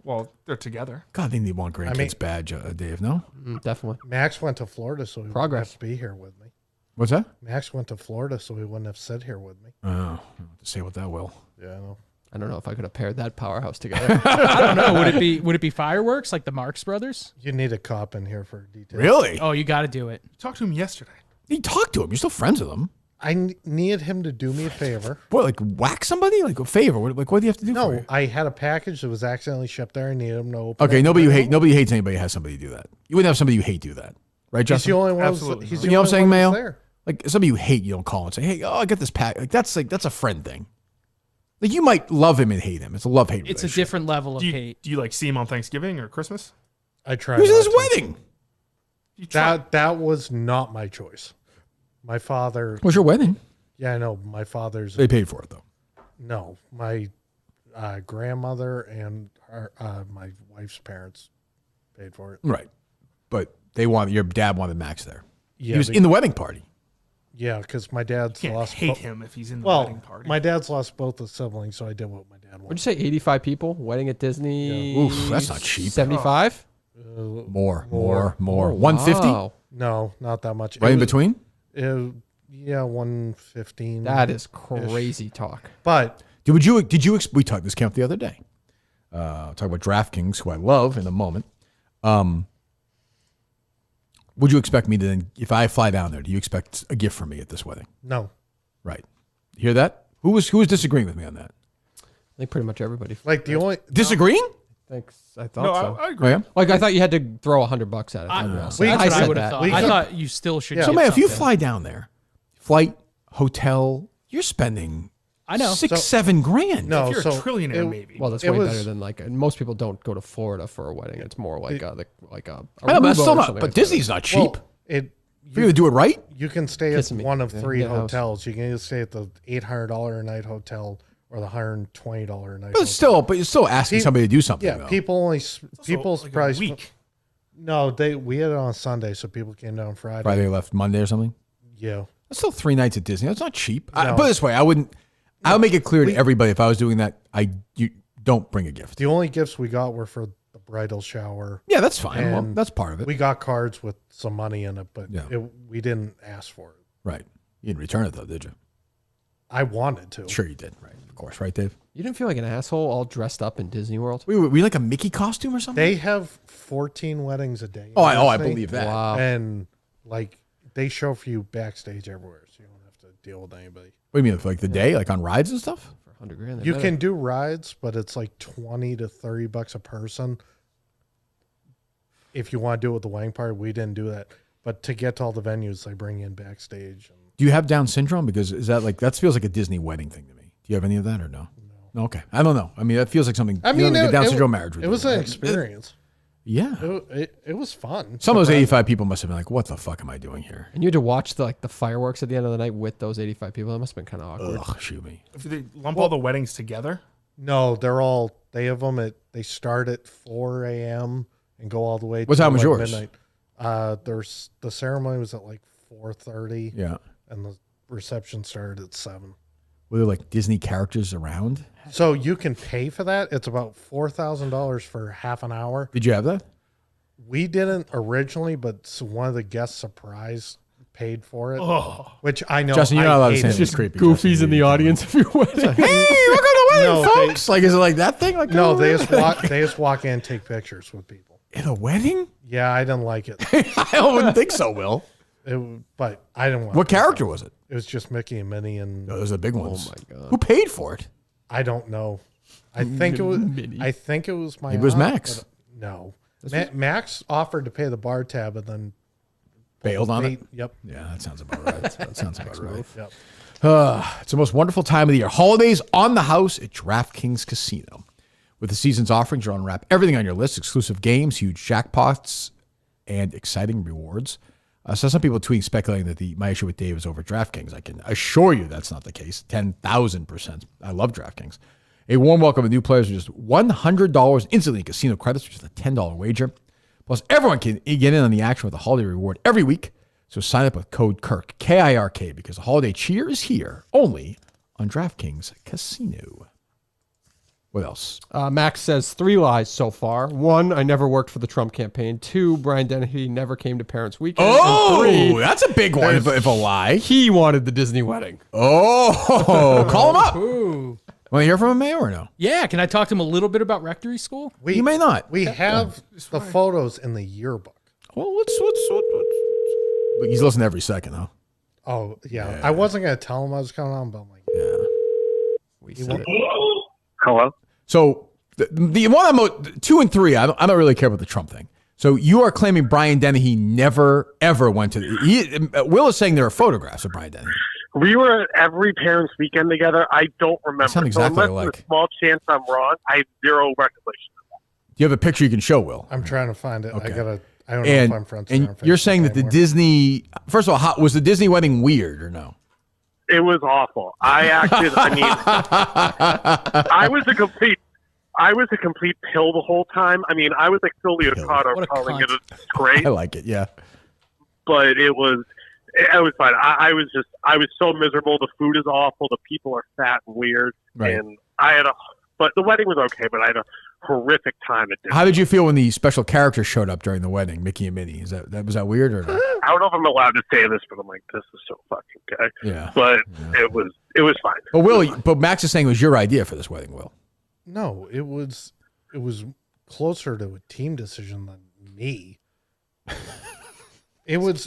Well, they're together. God, they need one grandkids badge, Dave. No? Definitely. Max went to Florida, so he Progress. wouldn't have to be here with me. What's that? Max went to Florida, so he wouldn't have sit here with me. Oh, I don't know what to say what that will. Yeah, I know. I don't know if I could have paired that powerhouse together. I don't know. Would it be fireworks like the Marx Brothers? You need a cop in here for details. Really? Oh, you got to do it. Talked to him yesterday. You talk to him. You're still friends with him. I needed him to do me a favor. What, like whack somebody? Like a favor? What do you have to do? for you? I had a package that was accidentally shipped there. I needed him to open. Okay, it. nobody hates anybody who has somebody do that. You wouldn't have somebody you hate do that, right, Justin? He's the only one. Absolutely. He's You the know what I'm only saying, one Mayo? that's there. Like somebody you hate, you don't call and say, "Hey, I got this pack." Like that's a friend thing. Like you might love him and hate him. It's a love-hate It's a relationship. different level of Do hate. you like see him on Thanksgiving or Christmas? I tried. He was at his not to. wedding. That was not my choice. My father. Was your wedding? Yeah, I know. My father's. They paid for it though. No, my grandmother and my wife's parents paid for it. Right, but your dad wanted Max there. Yeah, he was in the wedding party. Yeah, because my dad's Can't lost. hate him if he's in the well, wedding party. my dad's lost both the siblings, so I did what my dad wanted. Would you say 85 people wedding at Disney? Yeah. Oof, that's not cheap. 75? More. Oh, 150? wow. No, not that much. Right in between? Yeah, 115. That is crazy talk. But we talked this camp the other day. Talk about DraftKings, who I love in a moment. Would you expect me to then, if I fly down there, do you expect a gift from me at this wedding? No. Right. You hear that? Who was disagreeing with me on that? I think pretty much everybody. Like the only disagreeing? I thought so. I agree. Oh, yeah? Like I thought you had to throw $100 at it. That's what I would have thought. I thought you still should. So, get man, if you something. fly down there, flight, hotel, you're spending I know. $6-7 grand. No, If you're a trillionaire, maybe. Well, that's way better than most people don't go to Florida for a wedding. It's more like a I know, but that's Aruba still or not. something But like Disney's that. not cheap. You to do it right. You can stay at Kissing me. one of Yeah, three yeah, house. hotels. You can either stay at the $800 a night hotel or the $120 a night. But you're still asking somebody to do something. Yeah, though. people's like a price. week. No, we had it on Sunday, so people came down Friday. Friday left Monday or something. Yeah, That's still 3 nights at Disney. That's not cheap. No. Put it this way, I would make it clear to everybody if I was doing that, you don't bring a gift. the only gifts we got were for the bridal shower. Yeah, that's fine. Well, And that's part of it. We got cards with some money in it, but we didn't ask for it. Right. You didn't return it though, did you? I wanted to. Sure you did. Right. Of course. Right, Dave? You didn't feel like an asshole all dressed up in Disney World? We like a Mickey costume or something? They have 14 weddings a day. Oh, I Disney. believe that. Wow. And they show for you backstage everywhere, so you don't have to deal with anybody. What do you mean, like the day, like on rides and stuff? For 100 grand. You can do rides, but it's like $20 to $30 a person. If you want to do it with the wedding party, we didn't do that. But to get to all the venues, they bring you in backstage. Do you have Down syndrome? Because that feels like a Disney wedding thing to me. Do you have any of that or no? No. Okay. I don't know. I mean, that feels like something. I mean, like a Down syndrome marriage. Would it do, was an right? experience. Yeah. It was fun. Some of those 85 people must have been like, "What the fuck am I doing here?" And you had to watch the fireworks at the end of the night with those 85 people. That must have been kind of awkward. Ugh, shoot me. If they lump all the weddings together, No, they have them they start at 4 a.m. and go all the way. What to time was yours? Midnight. The ceremony was at like 4:30. Yeah. And the reception started at 7. Were there like Disney characters around? So you can pay for that. It's about $4,000 for half an hour. Did you have that? We didn't originally, but one of the guest surprise paid for it. Oh. Which I know. Justin, you're not allowed to hate say it. anything. It's creepy. Goofies Justin. in the audience of your wedding. Hey, welcome to the wedding, No, folks. Like, is it like that thing? Like, No, oh, they really? just walk in and take pictures with people. In a wedding? Yeah, I didn't like it. I wouldn't think so, Will. But I didn't want What character was it? It was just Mickey and Minnie and Those are the big ones. Oh my god. Who paid for it? I don't know. I think it was my It was aunt, Max. but No. Max offered to pay the bar tab and then Bailed on it? Yep. Yeah, that sounds about right. That sounds about right. Yep. It's the most wonderful time of the year. Holidays on the house at DraftKings Casino. With the season's offerings, you'll unwrap everything on your list, exclusive games, huge jackpots, and exciting rewards. So some people tweeting speculating that my issue with Dave is over DraftKings. I can assure you that's not the case. 10,000%. I love DraftKings. A warm welcome to new players with just $100 instantly in casino credits, which is a $10 wager. Plus, everyone can get in on the action with a holiday reward every week. So sign up with code KIRK, K-I-R-K, because the holiday cheer is here only on DraftKings Casino. What else? Max says 3 lies so far. 1, I never worked for the Trump campaign. 2, Brian Dennehy never came to Parents Weekend. Oh, and 3, that's a big one if a lie. He wanted the Disney wedding. Oh, call him up. Ooh. Want to hear from him, Mayo, or no? Yeah, can I talk to him a little bit about Rectory School? You may not. We have the photos in the yearbook. Well, what's he's listening every second, huh? Oh, yeah. I wasn't going to tell him I was coming on, but I'm like, We said it. Hello? So the one 2 and 3, I don't really care about the Trump thing. So you are claiming Brian Dennehy never, ever went to Will is saying there are photographs of Brian Dennehy. We were at every parents' weekend together. I don't remember. They sound exactly so unless alike. there's a small chance I'm wrong, I have zero recollection. Do you have a picture you can show, Will? I'm trying to find it. Okay. I don't know if I'm friends with her on And you're Facebook saying that the anymore. Disney, first of all, was the Disney wedding weird or no? It was awful. I was a complete pill the whole time. I mean, I was like Phil Leotardo calling it a disgrace. I like it, yeah. But it was fine. I was so miserable. The food is awful. The people are fat and weird. Right. And but the wedding was okay, but I had a horrific time at Disney. How did you feel when the special characters showed up during the wedding, Mickey and Minnie? Was that weird or not? I don't know if I'm allowed to say this, but I'm like, this is so fucking gay. Yeah. But it was fine. But Max is saying it was your idea for this wedding, Will. No, it was closer to a team decision than me. It was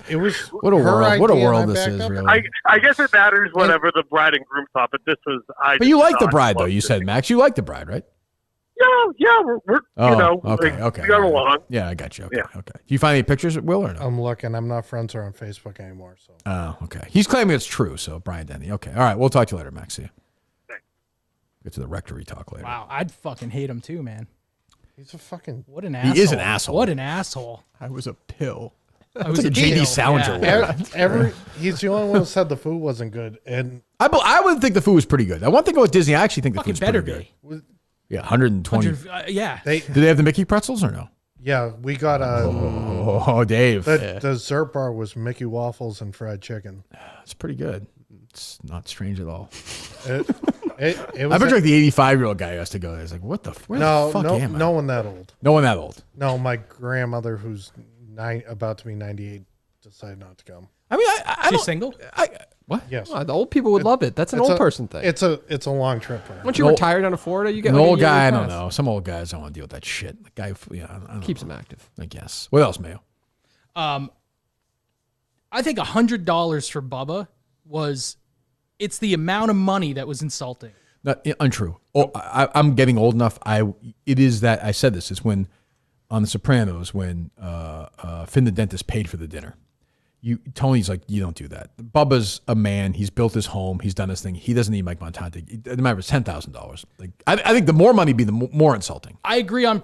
What a her world! What a idea and world I this backed is, up. really. I guess it matters whatever the bride and groom thought, but this was But you like the bride, though. You said, Max, you like the bride, right? Yeah, we're okay. we got along. Yeah, I got you. Okay. Do you find any pictures, Will, or no? I'm looking. I'm not friends with her on Facebook anymore. So. Oh, okay. He's claiming it's true. So Brian Denny. Okay. All right. We'll talk to you later, Max. See you. Get to the rectory talk later. Wow, I'd fucking hate him too, man. He's a fucking. What an asshole. He is an asshole. What an asshole. I was a pill. I was like a JD Salinger. Yeah. He's the only one who said the food wasn't good, and I would think the food was pretty good. Now, one thing about Disney, I actually think the Fucking food's better pretty good. be. Yeah, 120. Yeah. Do they have the Mickey pretzels or no? Yeah, we got Oh, Dave. The dessert bar was Mickey waffles and fried chicken. It's pretty good. It's not strange at all. It I was bet like the 85-year-old guy who has to go there. He's like, what the? Where the fuck am I? no one that old. No one that old. No, my grandmother, who's about to be 98, decided not to come. I mean, I She's don't. single? What? Yes, Oh, the old people would love it. That's an old person thing. It's a long trip for her. Once you retire down to Florida, you get An like a old guy, I yearly don't pass. know. Some old guys don't want to deal with that shit. The guy, I don't Keeps know. them active. I guess. What else, Mayo? I think $100 for Bubba it's the amount of money that was insulting. Untrue. Oh, I'm getting old enough. It is that I said this. It's when on The Sopranos when Finn the dentist paid for the dinner. Tony's like, you don't do that. Bubba's a man. He's built his home. He's done his thing. He doesn't need Mike Montante. It doesn't matter if it's $10,000. Like I think the more money be, the more insulting. I agree on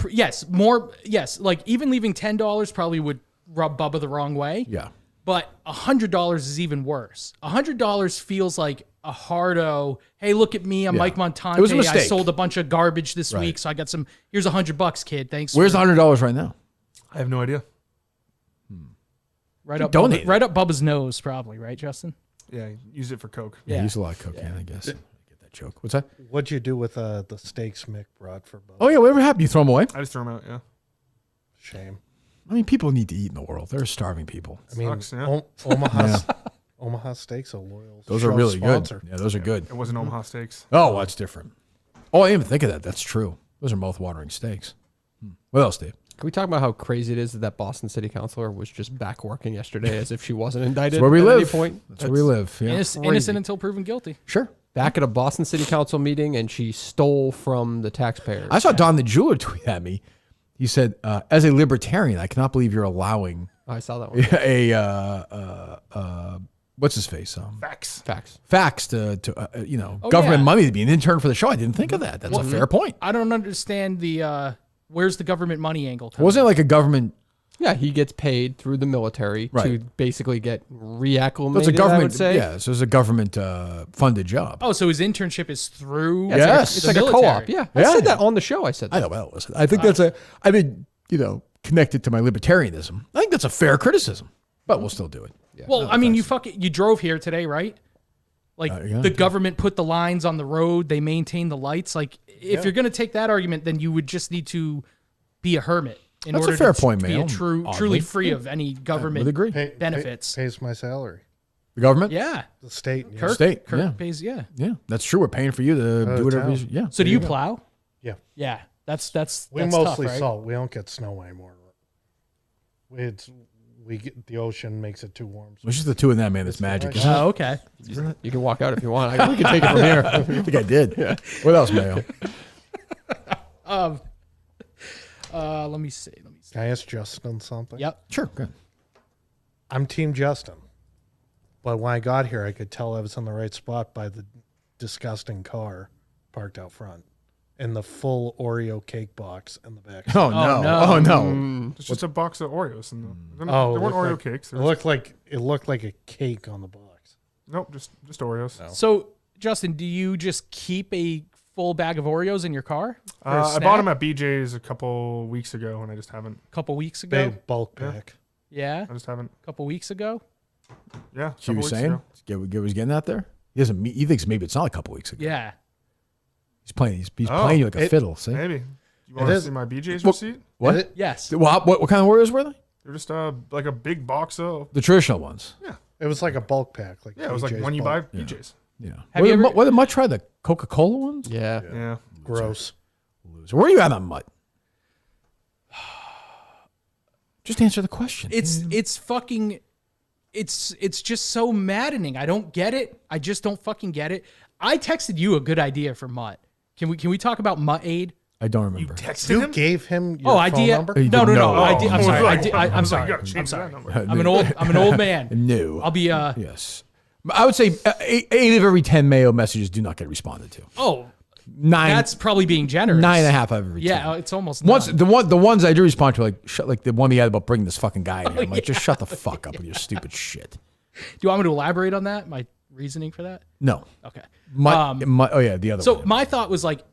more. Yes, like even leaving $10 probably would rub Bubba the wrong way. Yeah. But $100 is even worse. $100 feels like a hardo. Hey, look at me. I'm Mike Montante. It was a mistake. I sold a bunch of garbage this Right. week, so I got some. Here's $100, kid. Thanks. Where's the $100 right now? I have no idea. Right up, donate right up Bubba's nose, probably. Right, Justin? Yeah, use it for Coke. Yeah, use a lot of cocaine, I guess. Get that joke. What's that? What'd you do with the steaks Mick brought for Bubba? Oh yeah, whatever happened? You throw them away? I just throw them out. Yeah. Shame. I mean, people need to eat in the world. There are starving people. I mean, Sucks, yeah. Omaha Steaks are loyal. Those are show really sponsor. good. Yeah, those are good. It wasn't Omaha Steaks. Oh, that's different. Oh, I didn't even think of that. That's true. Those are mouth-watering steaks. What else, Dave? Can we talk about how crazy it is that Boston City Councilor was just back working yesterday as if she wasn't indicted That's where we at live. any point? That's where we live. Yeah. Innocent until proven guilty. Sure. Back at a Boston City Council meeting, and she stole from the taxpayers. I saw Don the Jeweler tweet at me. He said, as a libertarian, I cannot believe you're allowing I saw that one. what's his face? Facts. Facts to government money to be an intern for the show. I didn't think of that. That's a fair point. I don't understand the where's the government money angle coming? Wasn't it like a government? Yeah, he gets paid through the military to Right. basically get reacclimated. It's a government. I would say. Yeah, so it's a government funded job. Oh, so his internship is through. Yeah, Yes. it's like a military. co-op. Yeah, I said that on the show. I said that. I know. Well, listen, I think that's I mean, connected to my libertarianism. I think that's a fair criticism, but we'll still do it. Yeah. Well, I mean, you drove here today, right? Like yeah. the government put the lines on the road, they maintain the lights. Like if you're going to take that argument, then you would just need to be a hermit in That's order a fair to point, be Mayo. a truly free of any government would agree. benefits. Pays my salary. The government? Yeah. The state. Yeah. Kirk Kirk pays, yeah. Yeah, that's true. We're paying for you to do whatever. town. Yeah. So do you plow? Yeah. Yeah. That's We that's mostly tough, right? salt. We don't get snow anymore. We the ocean makes it too warm. It's just the two of them, man. That's magic. Isn't it? Oh, okay. You can walk out if you want. We can take it from here. I think I did. Yeah. What else, Mayo? Let me see. Can I ask Justin something? Yep. Sure. Good. I'm Team Justin. But when I got here, I could tell I was in the right spot by the disgusting car parked out front and the full Oreo cake box in the back. Oh, no. Oh, no. It's just a box of Oreos. There Oh, weren't Oreo like, cakes. It looked like a cake on the box. Nope, just Oreos. No. So, Justin, do you just keep a full bag of Oreos in your car? I bought them at BJ's a couple weeks ago, and I just haven't. A couple weeks ago? Big bulk pack. Yeah. I just haven't. A couple weeks ago? Yeah. She was saying? Was getting out there? He thinks maybe it's not a couple weeks ago. Yeah. He's playing you like a fiddle. See? Maybe. You want to see my BJ's receipt? What? Yes. What kind of Oreos were they? They're just like a big box of. The traditional ones. Yeah. It was like a bulk pack. Like it was like BJ's when you buy bulk. BJ's. Yeah. Have What Mutt try the Coca-Cola ones? Yeah. Yeah. Gross. Loser. Where are you at on Mutt? Just answer the question. It's fucking. It's just so maddening. I don't get it. I just don't fucking get it. I texted you a good idea for Mutt. Can we talk about Mutt Aid? I don't remember. You texted You him? gave him your phone idea. number? No. I'm sorry. right. I'm sorry. You gotta change I'm that sorry. number. I'm an old man. No. I'll be Yes. I would say 8 of every 10 Mayo messages do not get responded to. Oh, 9. that's probably being generous. 9.5 out of every 10. Yeah, it's almost Once none. the ones I do respond to, like the one he had about bringing this fucking guy in here. I'm like, just shut the fuck up with your stupid shit. Do you want me to elaborate on that? My reasoning for that? No. Okay. Mutt, oh yeah, the other So one. my thought was like,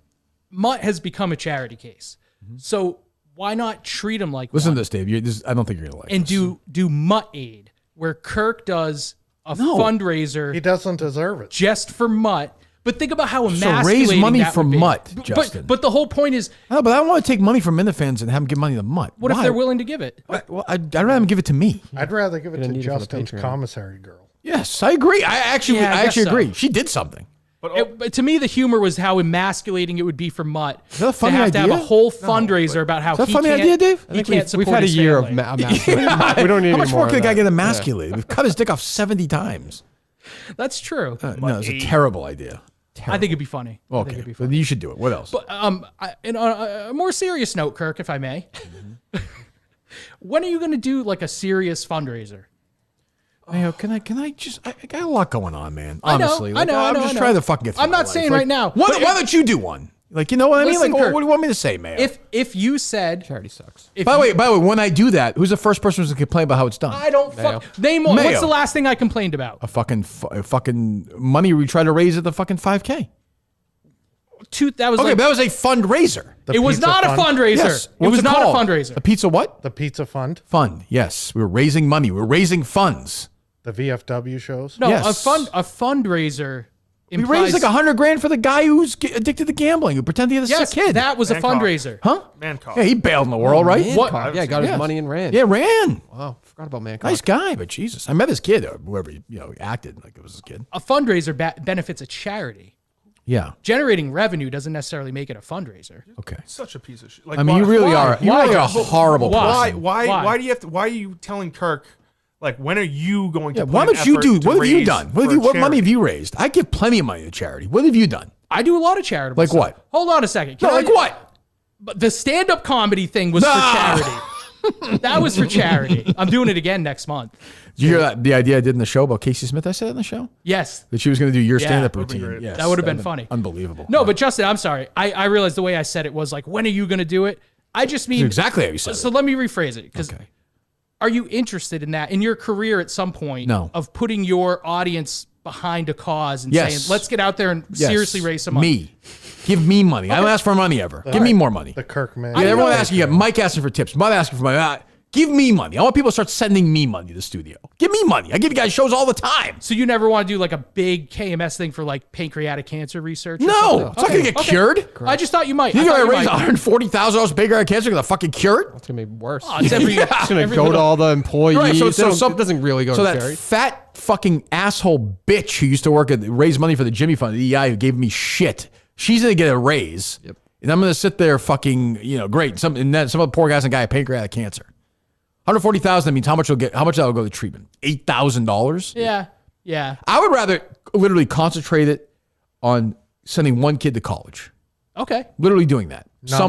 Mutt has become a charity case. So why not treat him like Listen one? to this, Dave. I don't think you're gonna like And this. do Mutt Aid, where Kirk does a fundraiser. He doesn't deserve it. Just for Mutt. But think about how So emasculating raise money that for would be. Mutt, Justin. But the whole point is, No, but I don't want to take money from Minifans and have them give money to Mutt. what if Why? they're willing to give it? Well, I'd rather them give it to me. I'd rather give it Gonna to need it for the Justin's Patreon. commissary girl. Yes, I agree. I actually guess agree. so. She did something. But to me, the humor was how emasculating it would be for Mutt Is that a funny to have to have idea? a whole fundraiser about how Is that a he funny can't, idea, Dave? he can't support We've had a his year family. of emasculation. We don't need How any much more more could of the guy that. get emasculated? We've cut his dick off 70 times. That's true. No, it's a terrible idea. I think it'd be funny. I think Okay, it'd be but funny. you should do it. What else? But on a more serious note, Kirk, if I may, when are you going to do like a serious fundraiser? Mayo, can I just? I got a lot going on, man. I know, Honestly, I know, I'm I just know. trying to fucking get through I'm my not life. saying Like, right now, Why but don't you do one? Like, you know what I mean? Listen, Like, Kirk, what do you want me to say, Mayo? If you said Charity sucks. By the way, when I do that, who's the first person who's gonna complain about how it's done? I don't name one. Mayo. What's the last thing I complained about? A fucking money we try to raise at the fucking 5K. That was Okay, like, but that was a fundraiser. it was pizza not a fund? fundraiser. Yes. It What's was not called? a fundraiser. A pizza what? The pizza fund, Fund. Yes, we were raising money. We were raising funds. the VFW shows. No, Yes. a fundraiser. We raised like $100,000 for the guy who's addicted to gambling, who pretended he had a Yes, sick kid. that was a Hancock. fundraiser. Huh? Mancock. Yeah, he bailed in the world, right? Mancock. Yeah, got his Yes. money and ran. Yeah, ran. Wow, forgot about Mancock. Nice guy, but Jesus, I met his kid, or whoever he acted like it was his kid. A fundraiser benefits a charity. Yeah. Generating revenue doesn't necessarily make it a fundraser. Okay. Such a piece of shit. Like, I mean, you really are. You Why? really are a horrible Why? person. Why do you have to? Why are you telling Kirk? Like, when are you going to? Yeah, put why an don't you effort do? to What have you raise done? for What money charity? have you raised? I give plenty of money to charity. What have you done? I do a lot of charitable Like stuff. what? Hold on a second. No, Can I- like what? But the stand-up comedy thing was No. for charity. That was for charity. I'm doing it again next month. Did you hear that? The idea I did in the show about Casey Smith? I said it in the show Yes. that she was going to do your Yeah, stand-up would've been routine. great. Yes, That would have been that'd funny. Unbelievable. No, but Justin, I'm sorry. I realized the way I said it was like, when are you going to do it? I just mean exactly how you said So it. let me rephrase it. Because Okay. are you interested in that in your career at some point? No. Of putting your audience behind a cause and Yes. saying, let's get out there and Yes. seriously raise some money. Me. Give me money. I don't ask for money ever. Give me more money. The Kirk man. Yeah, everyone know. asking. Yeah, Mike asking for tips. Mike asking for money. Give me money. I want people to start sending me money to the studio. Give me money. I give you guys shows all the time. So you never want to do like a big KMS thing for like pancreatic cancer research? or No, something? it's not going to get cured. I just thought you might. You I think thought I you raise might. $140,000 bigger cancer going to fucking cure it? It's gonna be worse. Oh, it's every, It's gonna every go to little- all the employees. Right, It doesn't really go so to that charity. fat fucking asshole bitch who used to work at raise money for the Jimmy Fund, the EI, who gave me shit. She's gonna get a raise. Yep. And I'm gonna sit there fucking, great. And then some of the poor guys and guy had pancreatic cancer. $140,000. That means how much that'll go to treatment? $8,000. Yeah. I would rather literally concentrate it on sending one kid to college. Okay. Literally doing that. Not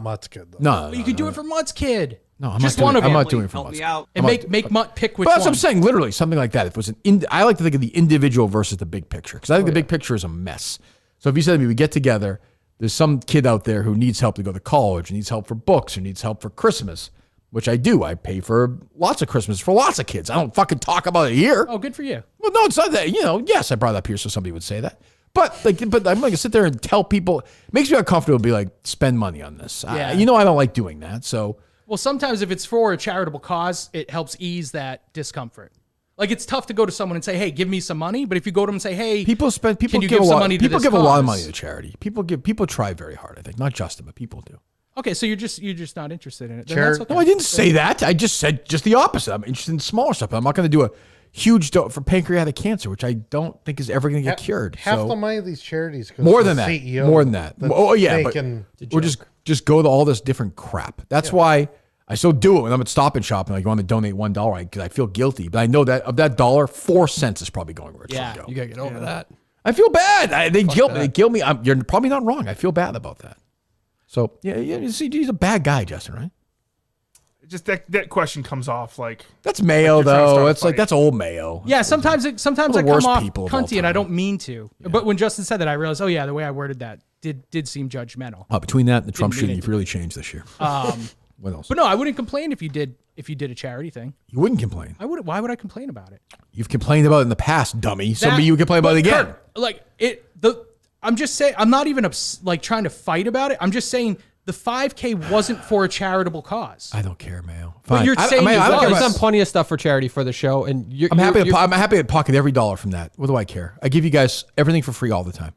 Mutt's kid though. No, you can do it for Mutt's kid. No, I'm just not one doing, of them. I'm not doing it for Mutt's. And make Mutt pick which But that's one. what I'm saying. Literally something like that. If it was I like to think of the individual versus the big picture because I think the big picture is a mess. So if you said to me, we get together, there's some kid out there who needs help to go to college, needs help for books, or needs help for Christmas, which I do. I pay for lots of Christmas for lots of kids. I don't fucking talk about it here. Oh, good for you. Well, no, it's not that. Yes, I brought it up here so somebody would say that. But I'm going to sit there and tell people. It makes me uncomfortable to be like, spend money on this. Yeah. I don't like doing that. So. Well, sometimes if it's for a charitable cause, it helps ease that discomfort. Like it's tough to go to someone and say, "Hey, give me some money." But if you go to them and say, "Hey, People can you give give some money to people this give a lot of cause?" money to charity. People try very hard. I think not Justin, but people do. Okay, so you're just not interested in it. Then that's okay. No, I didn't say that. I just said just the opposite. I'm interested in smaller stuff. I'm not going to do a huge for pancreatic cancer, which I don't think is ever going to get cured. Half the money of these charities goes more to than the that. CEO. More than that. Oh yeah, but making- we're just go to all this different crap. That's why I still do it when I'm at Stop and Shop and like, you want to donate $1 because I feel guilty, but I know that of that dollar, 4 cents is probably going where it should go. You gotta get over that. I feel bad. They guilt me. They guilt me. You're probably not wrong. I feel bad about that. So yeah. You see, he's a bad guy, Justin, right? Just that question comes off like that's Mayo like you're trying to start though. a It's like fight. that's old Mayo. Yeah, sometimes I the come worst off people of all cunty, and I time. don't mean to. But when Justin said that, I realized, oh yeah, the way I worded that did seem judgmental. Between that and the Trump Didn't mean shooting, it you've really changed this year. What else? But no, I wouldn't complain if you did a charity thing. You wouldn't complain. I would. Why would I complain about it? You've complained about it in the past, dummy. So you complain about it again. Kurt, like it. I'm just saying. I'm not even like trying to fight about it. I'm just saying the 5K wasn't for a charitable cause. I don't care, Mayo. But you're saying I've done plenty of stuff for charity for the show, and I'm happy to pocket every dollar from that. What do I care? I give you guys everything for free all the time.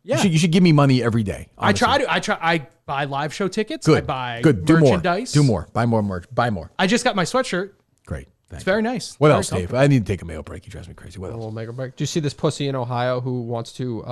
Yeah. You should give me money every day. Honestly. I buy live show tickets. Good. I buy Do merchandise. Do more. Buy more merch. Buy more. I just got my sweatshirt. Great. It's very nice. What Very else, Dave? comfortable. I need to take a Mayo break. He drives me crazy. What else? We'll make a break. Do you see this pussy in Ohio who wants to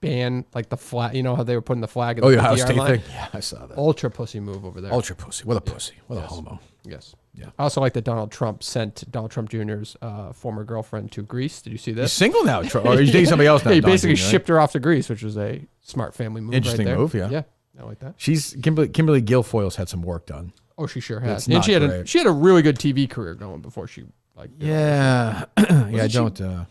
ban like the flag? You know how they were putting the flag in the Ohio 50-yard State line? thing? Yeah, I saw that. Ultra pussy move over there. Ultra pussy. What a pussy. What a homo. Yes. Yeah. I also like that Donald Trump sent Donald Trump Jr.'s former girlfriend to Greece. Did you see this? He's single now, or he's dating somebody else now. Yeah, he Donald basically Jr., right? shipped her off to Greece, which was a smart family move. Interesting right there. move, yeah. Yeah, I like that. She's Kimberly Guilfoyle's had some work done. Oh, she sure It's has. not And she had great. she had a really good TV career going before she Yeah. Yeah, I don't.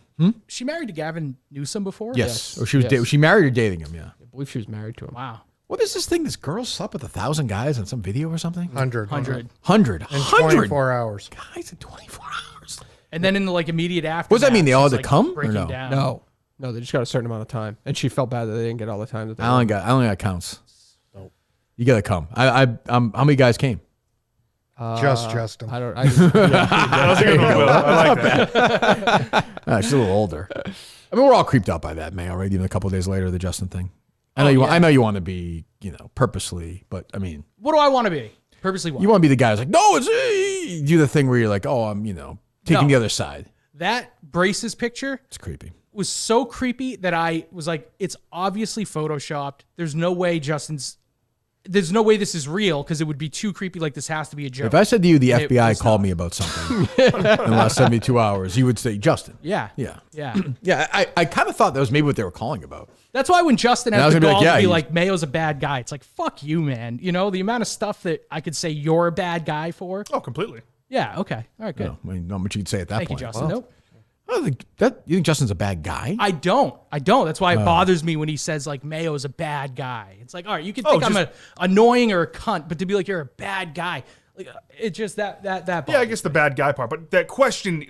She married to Gavin Newsom before? Yes. Or she was she married or dating him, yeah. I believe she was married to him. Wow. What is this thing? This girl slept with 1,000 guys on some video or something? 100. 100. In 24 hours. Guys in 24 hours. And then in the immediate after. What does that mean? They all had to come or breaking no? down. No, they just got a certain amount of time, and she felt bad that they didn't get all the time that they I only got counts. You gotta come. How many guys came? Just Justin. I don't. That was a good one, Will. I like that. She's a little older. I mean, we're all creeped out by that, Mayo, right? Even a couple of days later, the Justin thing. I know you want to be, purposely, but I mean, What do I want to be? Purposely what? you want to be the guy who's like, no, it's do the thing where you're like, oh, I'm, taking No. the other side. That braces picture It's creepy. was so creepy that I was like, it's obviously photoshopped. There's no way there's no way this is real because it would be too creepy. Like this has to be a joke. If I said to you the And it FBI was called not. me about something in the last 72 hours, you would say, Justin. Yeah. Yeah. Yeah. Yeah, I kind of thought that was maybe what they were calling about. That's why when Justin And I has was the gonna be gall like, to yeah, be he- like, Mayo's a bad guy, it's like, fuck you, man. The amount of stuff that I could say you're a bad guy for. Oh, completely. Yeah, okay. All right, good. No, I mean, not much you could say at that Thank point. you, Justin. Well, Nope. I don't think you think Justin's a bad guy? I don't. That's why it bothers me when he says like Mayo's a bad guy. It's like, all right, you can think I'm an annoying or a cunt, but to be like you're a bad guy, like it's just that Yeah, I guess the bad guy part. But that question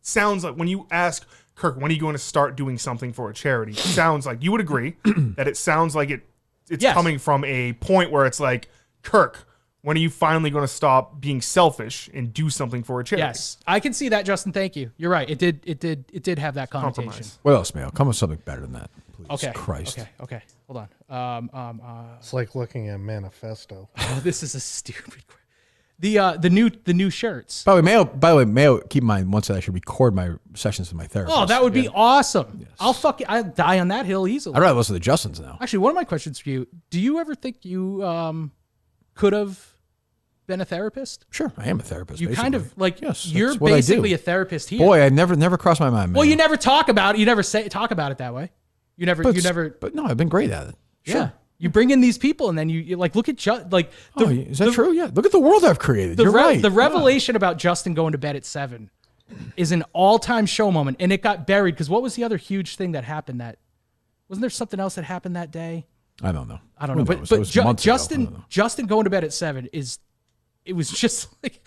sounds like when you ask Kirk, when are you going to start doing something for a charity? Sounds like you would agree that it sounds like it's Yes. coming from a point where it's like, Kirk, when are you finally going to stop being selfish and do something for a charity? Yes, I can see that, Justin. Thank you. You're right. It did have that connotation. Compromise. What else, Mayo? Come with something better than that, please. Okay. Christ. Okay. Hold on. It's like looking at Manifesto. Oh, this is a stupid. The new shirts. By the way, Mayo, keep in mind, once I should record my sessions with my therapist. Oh, that would be awesome. Yes. I'd die on that hill easily. I'd rather listen to Justin's now. Actually, one of my questions for you: do you ever think you could have been a therapist? Sure, I am a therapist. You basically. kind of like Yes, you're that's what I basically do. a therapist here. Boy, I never crossed my mind. Well, man. you never talk about it. You never talk about it that way. You never. But no, I've been great at it. Sure. Yeah. You bring in these people, and then you like look at is that true? Yeah. Look at the world I've created. You're right. The revelation about Justin going to bed at 7 is an all-time show moment, and it got buried because what was the other huge thing that happened? Wasn't there something else that happened that day? I don't know. I don't know. But Justin going to bed at 7 it was just like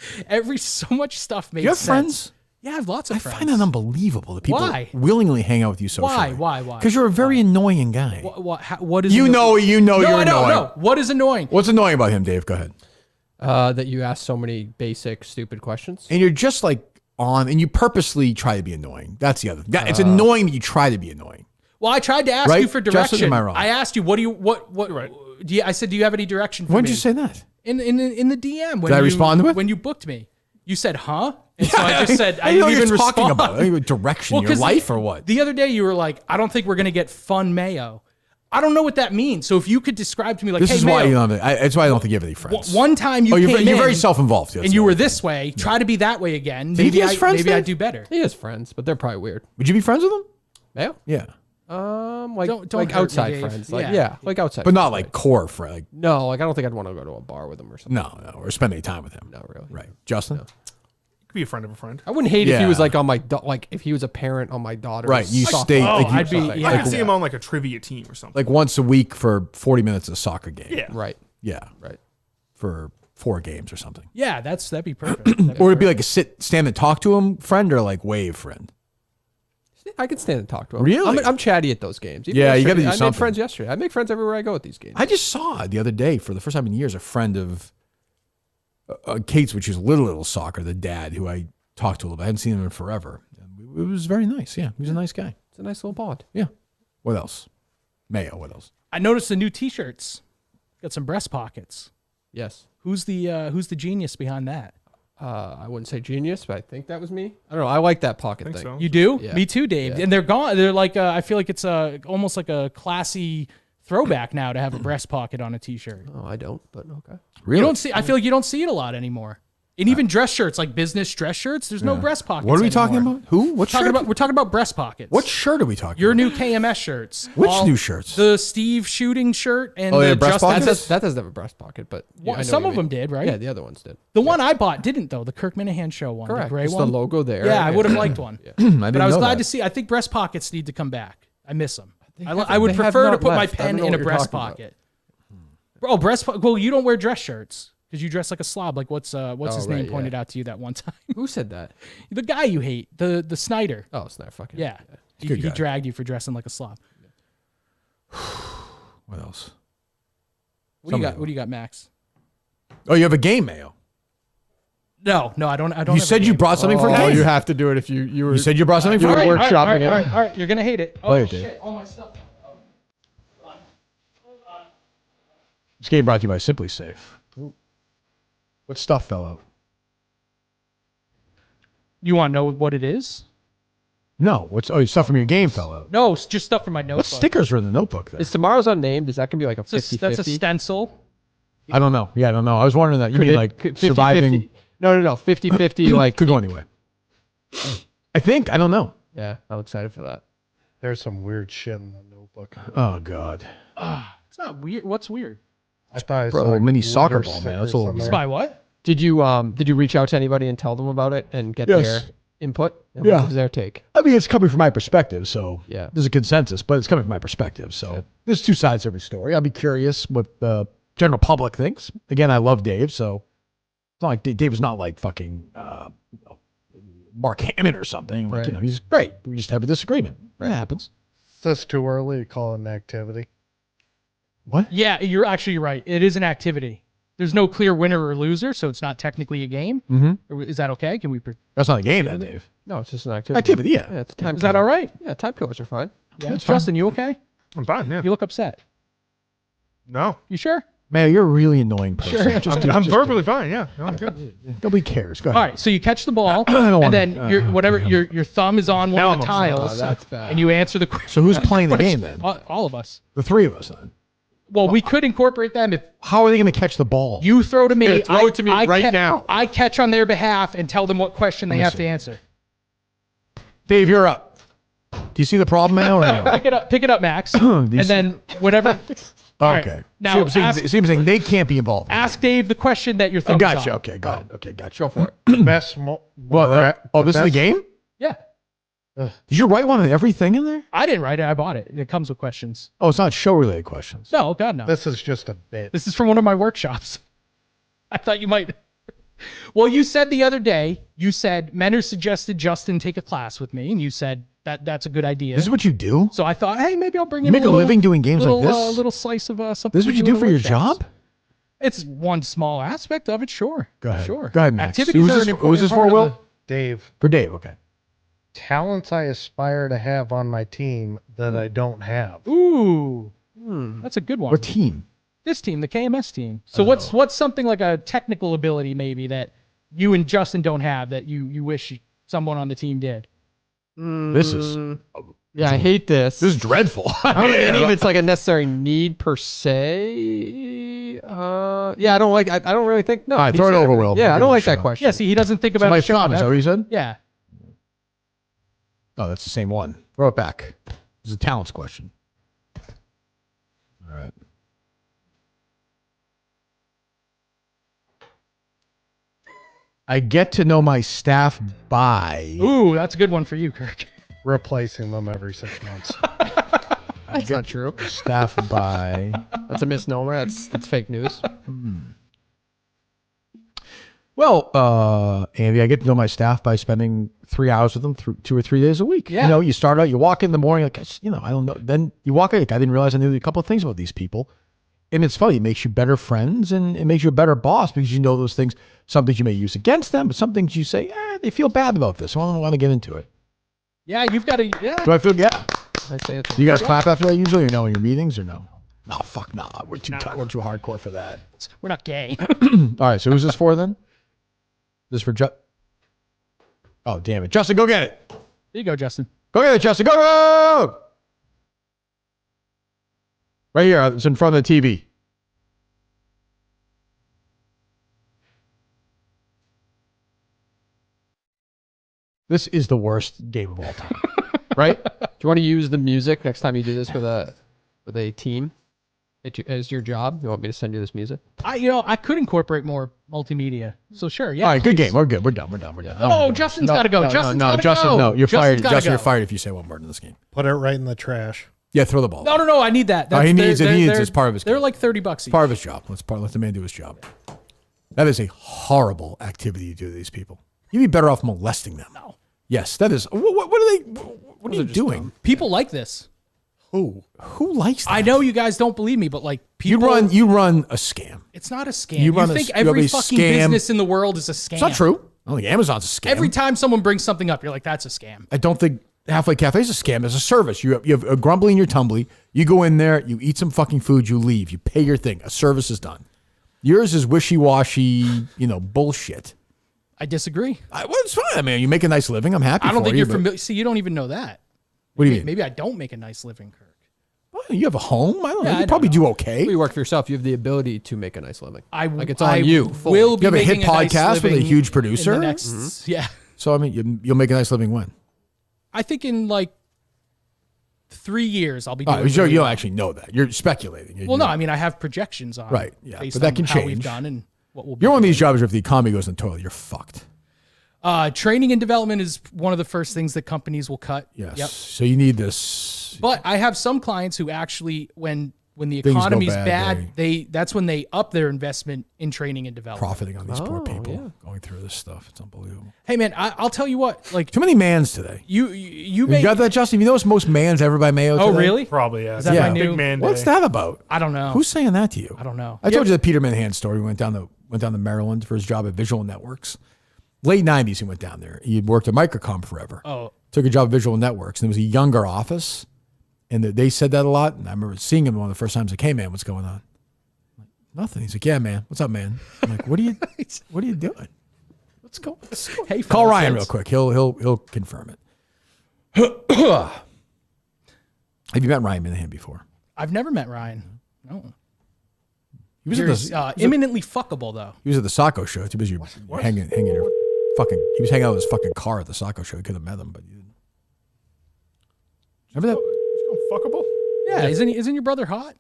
so much stuff made sense. You have friends? Yeah, I have lots of friends. I find that unbelievable that people Why? willingly hang out with you socially. Why? Because you're a very annoying guy. What is you're annoying. No. What is annoying? What's annoying about him, Dave? Go ahead. That you ask so many basic, stupid questions. And you're just like and you purposely try to be annoying. That's the other thing. It's annoying that you try to be annoying. Well, I tried to ask you for direction. Justin, am I wrong? I asked you, I said, do you have any direction for me? When did you say that? In the DM. When Did I respond to it? When you booked me. You said, huh? And so I just said, I didn't didn't even you're talking respond. about direction, your life or what? The other day you were like, I don't think we're going to get fun Mayo. I don't know what that means. So if you could describe to me like, this hey, is Mayo, why you don't. That's why I don't think you have any friends. One time you you're came in, very self-involved, and you were this way. Try to be that way again. Maybe I do better. He has friends, but they're probably weird. Would you be friends with him? Mayo? Yeah. Don't hurt outside me, Dave. friends. Yeah. Outside. But not like core friends. Like, no, I don't think I'd want to go to a bar with him or something. No, or spend any time with him. No, really. Right. Justin? You could be a friend of a friend. I wouldn't hate if he was like on my if he was a parent on my daughter's. Right. You stay. I could see him on like a trivia team or something. Like once a week for 40 minutes of a soccer game. Yeah. Right. Yeah. Right. For 4 games or something. Yeah, that'd be perfect. Or it'd be like a stand and talk to him friend or like wave friend. I can stand and talk to him. Really? I'm chatty at those games. Even Yeah, you got to do something. I made friends yesterday. I make friends everywhere I go at these games. I just saw the other day for the first time in years a friend of Kate's, which is little soccer, the dad who I talked to a little bit. I hadn't seen him in forever. It was very nice. Yeah, he was a nice guy. It's a nice little bond. Yeah. What else? Mayo. What else? I noticed the new T-shirts. Got some breast pockets. Yes. Who's the genius behind that? I wouldn't say genius, but I think that was me. I don't know. I like that pocket thing. So. You do? Yeah. Me too, Dave. Yeah. And they're gone. They're like I feel like it's almost like a classy throwback now to have a breast pocket on a T-shirt. Oh, I don't, but okay. Really? You don't see. I feel like you don't see it a lot anymore. And even dress shirts, like business dress shirts, there's no breast pockets. What are we talking anymore. about? Who? What shirt? We're talking about breast pockets. What shirt are we talking Your about? new KMS shirts. Which new shirts? The Steve shooting shirt and yeah, the breast Justin. pockets? That doesn't have a breast pocket, but Well, I know some what of you them mean. did, right? Yeah, the other ones did. The one I bought didn't though. The Kirk Minifan show one. Correct. The gray Just one. the logo there. Yeah, I would have liked one. But I was glad to see. I think breast pockets need to come back. I miss them. I would prefer to put my pen in a breast pocket. Bro, well, you don't wear dress shirts because you dress like a slob. Like what's his name pointed out to you that one time? Who said that? The guy you hate, the Snyder. Oh, Snyder. Fucking Yeah, he dragged you for dressing like a slob. What else? What do you got, Max? Oh, you have a game, Mayo. No, I don't. You said you brought something for a Oh, game. you have to do it if you were. You said you brought something for you a were game. workshopping it. All right, you're gonna hate it. Oh Play it, shit! Dave. All my stuff. This game brought to you by Simply Safe. What stuff fell out? You want to know what it is? No. Your stuff from your game fell out. No, it's just stuff from my notebook. What stickers are in the notebook then? Is tomorrow's unnamed? Is that gonna be like a 50-50? That's a stencil. I don't know. Yeah, I don't know. I was wondering that. You mean like 50-50? surviving? No. 50-50. Like Could go anyway. I think. I don't know. Yeah, I'm excited for that. There's some weird shit in the notebook. Oh God. It's not weird. What's weird? I thought I Bro, saw a mini soccer glitter ball, man. That's stickers a little on weird. there. By what? Did you reach out to anybody and tell them about it and get Yes. their input? And Yeah. What was their take? I mean, it's coming from my perspective, so Yeah. there's a consensus, but it's coming from my perspective. So there's two sides to every story. I'll be curious what the general public thinks. Again, I love Dave, so it's not like Dave is not like fucking Mark Hammond or something. Like, Right. he's great. We just have a disagreement. That happens. Is this too early to call it an activity? What? Yeah, you're actually right. It is an activity. There's no clear winner or loser, so it's not technically a game. Mm-hmm. Or is that okay? Can we? That's not a game, then, Dave. No, it's just an activity. Activity, yeah. Yeah, it's a time Is that killer. all right? Yeah, time killers are fine. Yeah. That's fine. Justin, you okay? I'm fine. Yeah. You look upset. No. You sure? Man, you're a really annoying person. Sure. I'm verbally fine. Yeah. No, I'm good. Nobody cares. Go All ahead. right. So you catch the ball, don't and wanna- then your thumb is on one Now of the I'm upset. tiles, Oh, that's bad. and you answer the question. So who's playing the game then? All of us. The three of us then. Well, we could incorporate them if How are they going to catch the ball? you throw to me. Here, throw it to me right now. I catch on their behalf and tell them what question they have to answer. Dave, you're up. Do you see the problem now? Or no? Pick it up, Max. and then whatever. Okay. Now, so I'm saying they can't be involved. Ask Dave the question that you're thinking. Gotcha. on. Okay, got it. Okay, gotcha. Go for it. Best. This is the game? Yeah. Did you write one of everything in there? I didn't write it. I bought it. It comes with questions. Oh, it's not show-related questions. No, God, no. This is just a bit. This is from one of my workshops. I thought you might. Well, you said the other day, Menor suggested Justin take a class with me, and you said that's a good idea. This is what you do? So I thought, hey, maybe I'll bring You in make a living doing games like this? A little slice of something. This is what you do for your job? It's one small aspect of it, sure. Go ahead. Sure. Go ahead, Max. Activities are an important Who's this for, part of Will? Dave. For Dave, okay. Talents I aspire to have on my team that I don't have. Ooh. That's a good one. What team? This team, the KMS team. So what's something like a technical ability maybe that you and Justin don't have that you wish someone on the team did? This is... Yeah, I hate this. This is dreadful. I don't even if it's like a necessary need per se. Yeah, I don't like. I don't really think. No. All right, throw it over, Will. Yeah, I don't like that question. Yeah, see, he doesn't think about my his job. is that what you said? Yeah. Oh, that's the same one. Throw it back. This is a talents question. All right. I get to know my staff by... Ooh, that's a good one for you, Kirk. Replacing them every 6 months. That's not true. Staff by... That's a misnomer. That's fake news. Well, Andy, I get to know my staff by spending 3 hours with them 2 or 3 days a week. Yeah. You know, you start out, you walk in the morning, like, I don't know. Then you walk in, like, I didn't realize I knew a couple of things about these people. And it's funny. It makes you better friends and it makes you a better boss because you know those things. Some things you may use against them, but some things you say, they feel bad about this. I don't want to get into it. Yeah, you've got to. Yeah. Do I feel? Yeah. I say it's. Do you guys clap after that usually, or no, in your meetings, or no? No, fuck no. We're too hardcore for that. We're not gay. All right. So who's this for then? This for Oh, damn it, Justin, go get it. There you go, Justin. Go get it, Justin. Go. Right here. It's in front of the TV. This is the worst game of all time. Right? Do you want to use the music next time you do this with a team as your job? You want me to send you this music? I could incorporate more multimedia. So sure, yeah. All right, good game. We're good. We're done. Oh, Justin's got to go. Justin, no. You're fired. Justin, you're fired if you say one word in this game. Put it right in the trash. Yeah, throw the ball. No. I need that. He needs it. It's part of his. They're like $30 each. Part of his job. Let the man do his job. That is a horrible activity to do to these people. You'd be better off molesting them. No. Yes, that is. What are they? What are you doing? People like this. Who likes that? I know you guys don't believe me, but like people. You run a scam. It's not a scam. You think every fucking business in the world is a scam. It's not true. I don't think Amazon's a scam. Every time someone brings something up, you're like, that's a scam. I don't think Halfway Cafe is a scam. It's a service. You have a grumbly and your tumbly. You go in there, you eat some fucking food, you leave. You pay your thing. A service is done. Yours is wishy-washy, bullshit. I disagree. Well, it's fine. I mean, you make a nice living. I'm happy. I don't for think you, you're familiar. See, you don't even know that. What do you mean? Maybe I don't make a nice living, Kirk. Well, you have a home. I don't know. Yeah, You probably do okay. You work for yourself. You have the ability to make a nice living. It's I on you. Will be You have a hit making nice podcast with a living huge producer. in the next, Yeah. So I mean, you'll make a nice living when? I think in like 3 years I'll be All doing. right, you really don't well. actually know that. You're speculating. Well, no, I mean I have projections on. Right. Yeah. Based But that on can how we've change. done and what we'll be. You're one of doing. these jobs where if the economy goes in the toilet, you're fucked. Training and development is one of the first things that companies will cut. Yes. Yep. So you need this. But I have some clients who actually, when the Things go economy's bad, bad, that's when they up their investment in training and development. Profiting on these poor people going through this stuff. It's unbelievable. Hey man, I'll tell you what. Like too many mans today. You got that, Justin? You notice most mans ever by Mayo. Oh today? really? Probably yeah. Is that my new Big man What's day. that about? I don't know. Who's saying that to you? I don't know. I told you the Peter Minifan story. He went down to Maryland for his job at Visual Networks. Late 90s, he went down there. He had worked at Microcom forever. Oh. Took a job at Visual Networks. And it was a younger office. And they said that a lot. And I remember seeing him one of the first times. Like, hey, man, what's going on? I'm like, nothing. He's like, yeah, man. What's up, man? I'm like, what are you doing? Let's go. Hey, call Ryan real quick. He'll confirm it. Have you met Ryan Minahan before? I've never met Ryan. No. He was imminently fuckable though. He was at the Sacco show. Too busy hanging your fucking. He was hanging out with his fucking car at the Sacco show. He could have met him, but you didn't. Remember that? He's fuckable. Yeah, isn't your brother hot?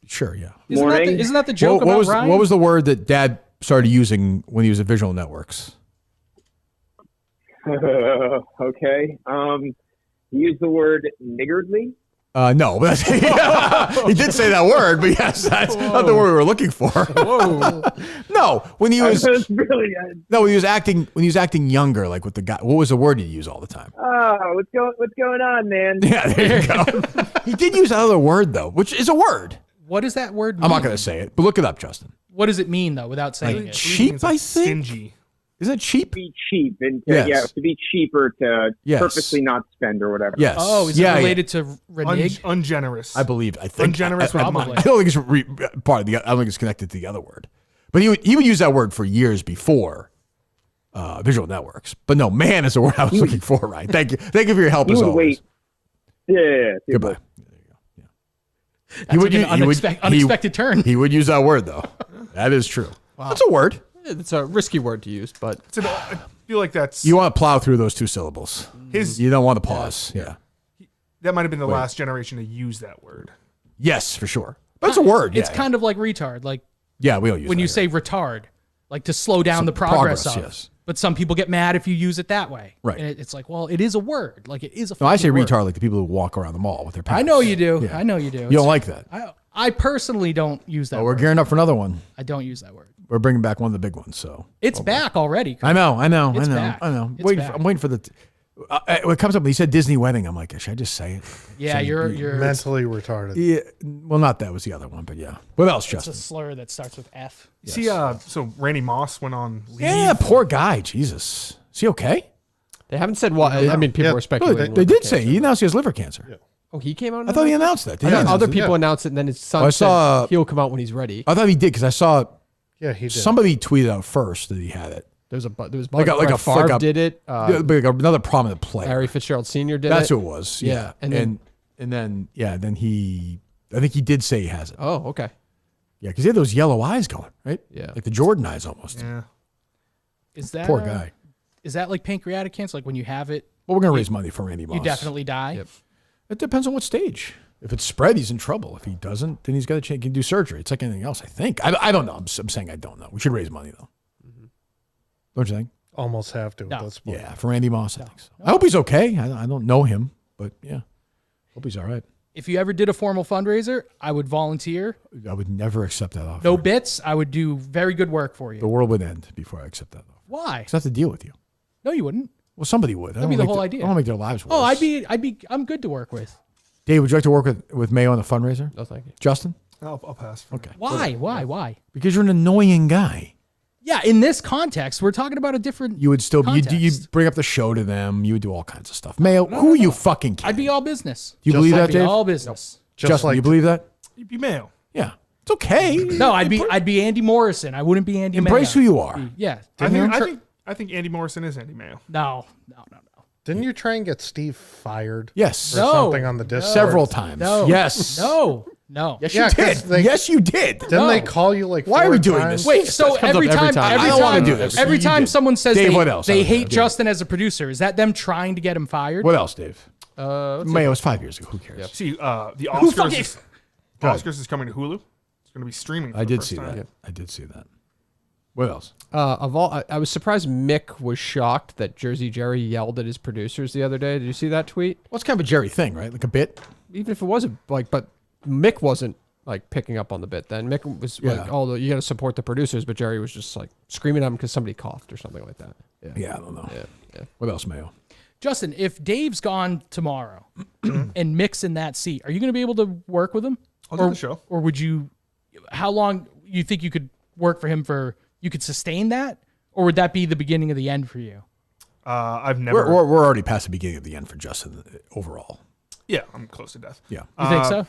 Sure, yeah. Isn't that the joke about Ryan? What was the word that Dad started using when he was at Visual Networks? Okay. He used the word niggardly. No, but he did say that word, but yes, that's not the word we were looking for. No, when he was when he was acting younger, like with the guy. What was the word he'd use all the time? Oh, what's going on, man? Yeah, there you go. He did use another word though, which is a word. What does that word mean? I'm not going to say it, but look it up, Justin. What does it mean though, without saying it? Cheap, I think. Stingy. Isn't it cheap? To be cheap and Yes. to be cheaper to Yes. purposely not spend or whatever. Yes. Oh, is it related to renege? Ungenerous. I believe. I think. Ungenerous I with money. don't think it's part of the. I don't think it's connected to the other word. But he would use that word for years before Visual Networks. But no, man is the word I was looking for. Right. Thank you. Thank you for your help as always. Yeah. Goodbye. That's like an unexpected turn. He would use that word though. That is true. Wow. That's a word. It's a risky word to use, but I feel like that's You want to plow through those two syllables. You don't want to pause. Yeah. that might have been the last generation to use that word. Yes, for sure. But it's a word. It's yeah. kind of like retard. Like yeah, we all use when that you here. say retard, like to slow down the progress of. Yes. But some people get mad if you use it that way. Right. And it's like, well, it is a word. Like it is a. No, I say word. retard like the people who walk around the mall with their pants. I know you do. Yeah. I know you do. You don't like that. I personally don't use that. Oh, we're word. gearing up for another one. I don't use that word. We're bringing back one of the big ones. So it's back already. I know. It's back. I'm It's waiting. back. I'm waiting for the. When it comes up, when he said Disney wedding, I'm like, should I just say it? Yeah, you're mentally retarded. Yeah. Well, not that was the other one, but yeah. What else, It's Justin? a slur that starts with F. See, so Randy Moss went on leave. Yeah, poor guy. Jesus. Is he okay? They haven't said what. I mean, people were speculating. They did say he announced he has liver cancer. Yeah. Oh, he came out? I thought he announced that. I thought other people announced it, and then his son said he'll come out when he's ready. I thought he did because I saw. Yeah, he did. Somebody tweeted out first that he had it. There was like a Favre did it. Like another prominent player. Larry Fitzgerald Sr. did That's it. who it was. Yeah, and then he. I think he did say he has it. Oh, okay. Yeah, because he had those yellow eyes going, right? Yeah, like the Jordan eyes almost. Yeah. Is that poor guy? Is that like pancreatic cancer? Like when you have it? Well, we're gonna raise money for Randy Moss. You definitely die. Yep. It depends on what stage. If it's spread, he's in trouble. If he doesn't, then he's got a chance. He can do surgery. It's like anything else, I think. I don't know. I'm saying I don't know. We should raise money though. Mm-hmm. Don't you think? Almost have to. No. Yeah, for Randy Moss, I think so. I hope he's okay. I don't know him, but yeah, hope he's all right. If you ever did a formal fundraiser, I would volunteer. I would never accept that offer. No bits. I would do very good work for you. The world would end before I accept that offer. Why? Because I have to deal with you. No, you wouldn't. Well, somebody would. That'd be the whole idea. I don't want to make their lives worse. Oh, I'm good to work with. Dave, would you like to work with Mayo on the fundraiser? No, thank you. Justin? I'll pass. Okay. Why? Because you're an annoying guy. Yeah, in this context, we're talking about a different. You would still be. context. You bring up the show to them. You would do all kinds of stuff. Mayo, who are you fucking kidding? I'd be all business. Do you believe that, I'd be Dave? all business. Justin, you believe that? You'd be Mayo. Yeah. It's okay. No, I'd be Andy Morrison. I wouldn't be Andy. Embrace Mayo. who you are. Yeah. I think Andy Morrison is Andy Mayo. No. Didn't you try and get Steve fired? Yes. Or something on the Discord? Several times. No. Yes. No. Yes, Yeah, you did. 'cause they- Yes, you did. Didn't they call you like? Why are 4 we doing times? this? Wait, so every time, I don't want to do this. every You time did. someone says Dave, what else? they I don't know. hate Justin as a producer, is that them trying to get him fired? What else, Dave? Let's Mayo was 5 years ago. Who cares? See, the Who Oscars. fucking- Oscars is coming to Hulu. It's going to be streaming. For I the did first see time. that. I did see that. What else? I was surprised Mick was shocked that Jersey Jerry yelled at his producers the other day. Did you see that tweet? Well, it's kind of a Jerry thing, right? Like a bit. Even if it wasn't but Mick wasn't like picking up on the bit. Then Mick was like, "Oh, you got to support the producers," but Jerry was just like screaming at him because somebody coughed or something like that. Yeah, I don't know. Yeah. What else, Mayo? Justin, if Dave's gone tomorrow and Mick's in that seat, are you going to be able to work with him? I'll do the show. Or would you? How long you think you could work for him for? You could sustain that, or would that be the beginning of the end for you? I've never. We're already past the beginning of the end for Justin overall. Yeah, I'm close to death. Yeah. You think so?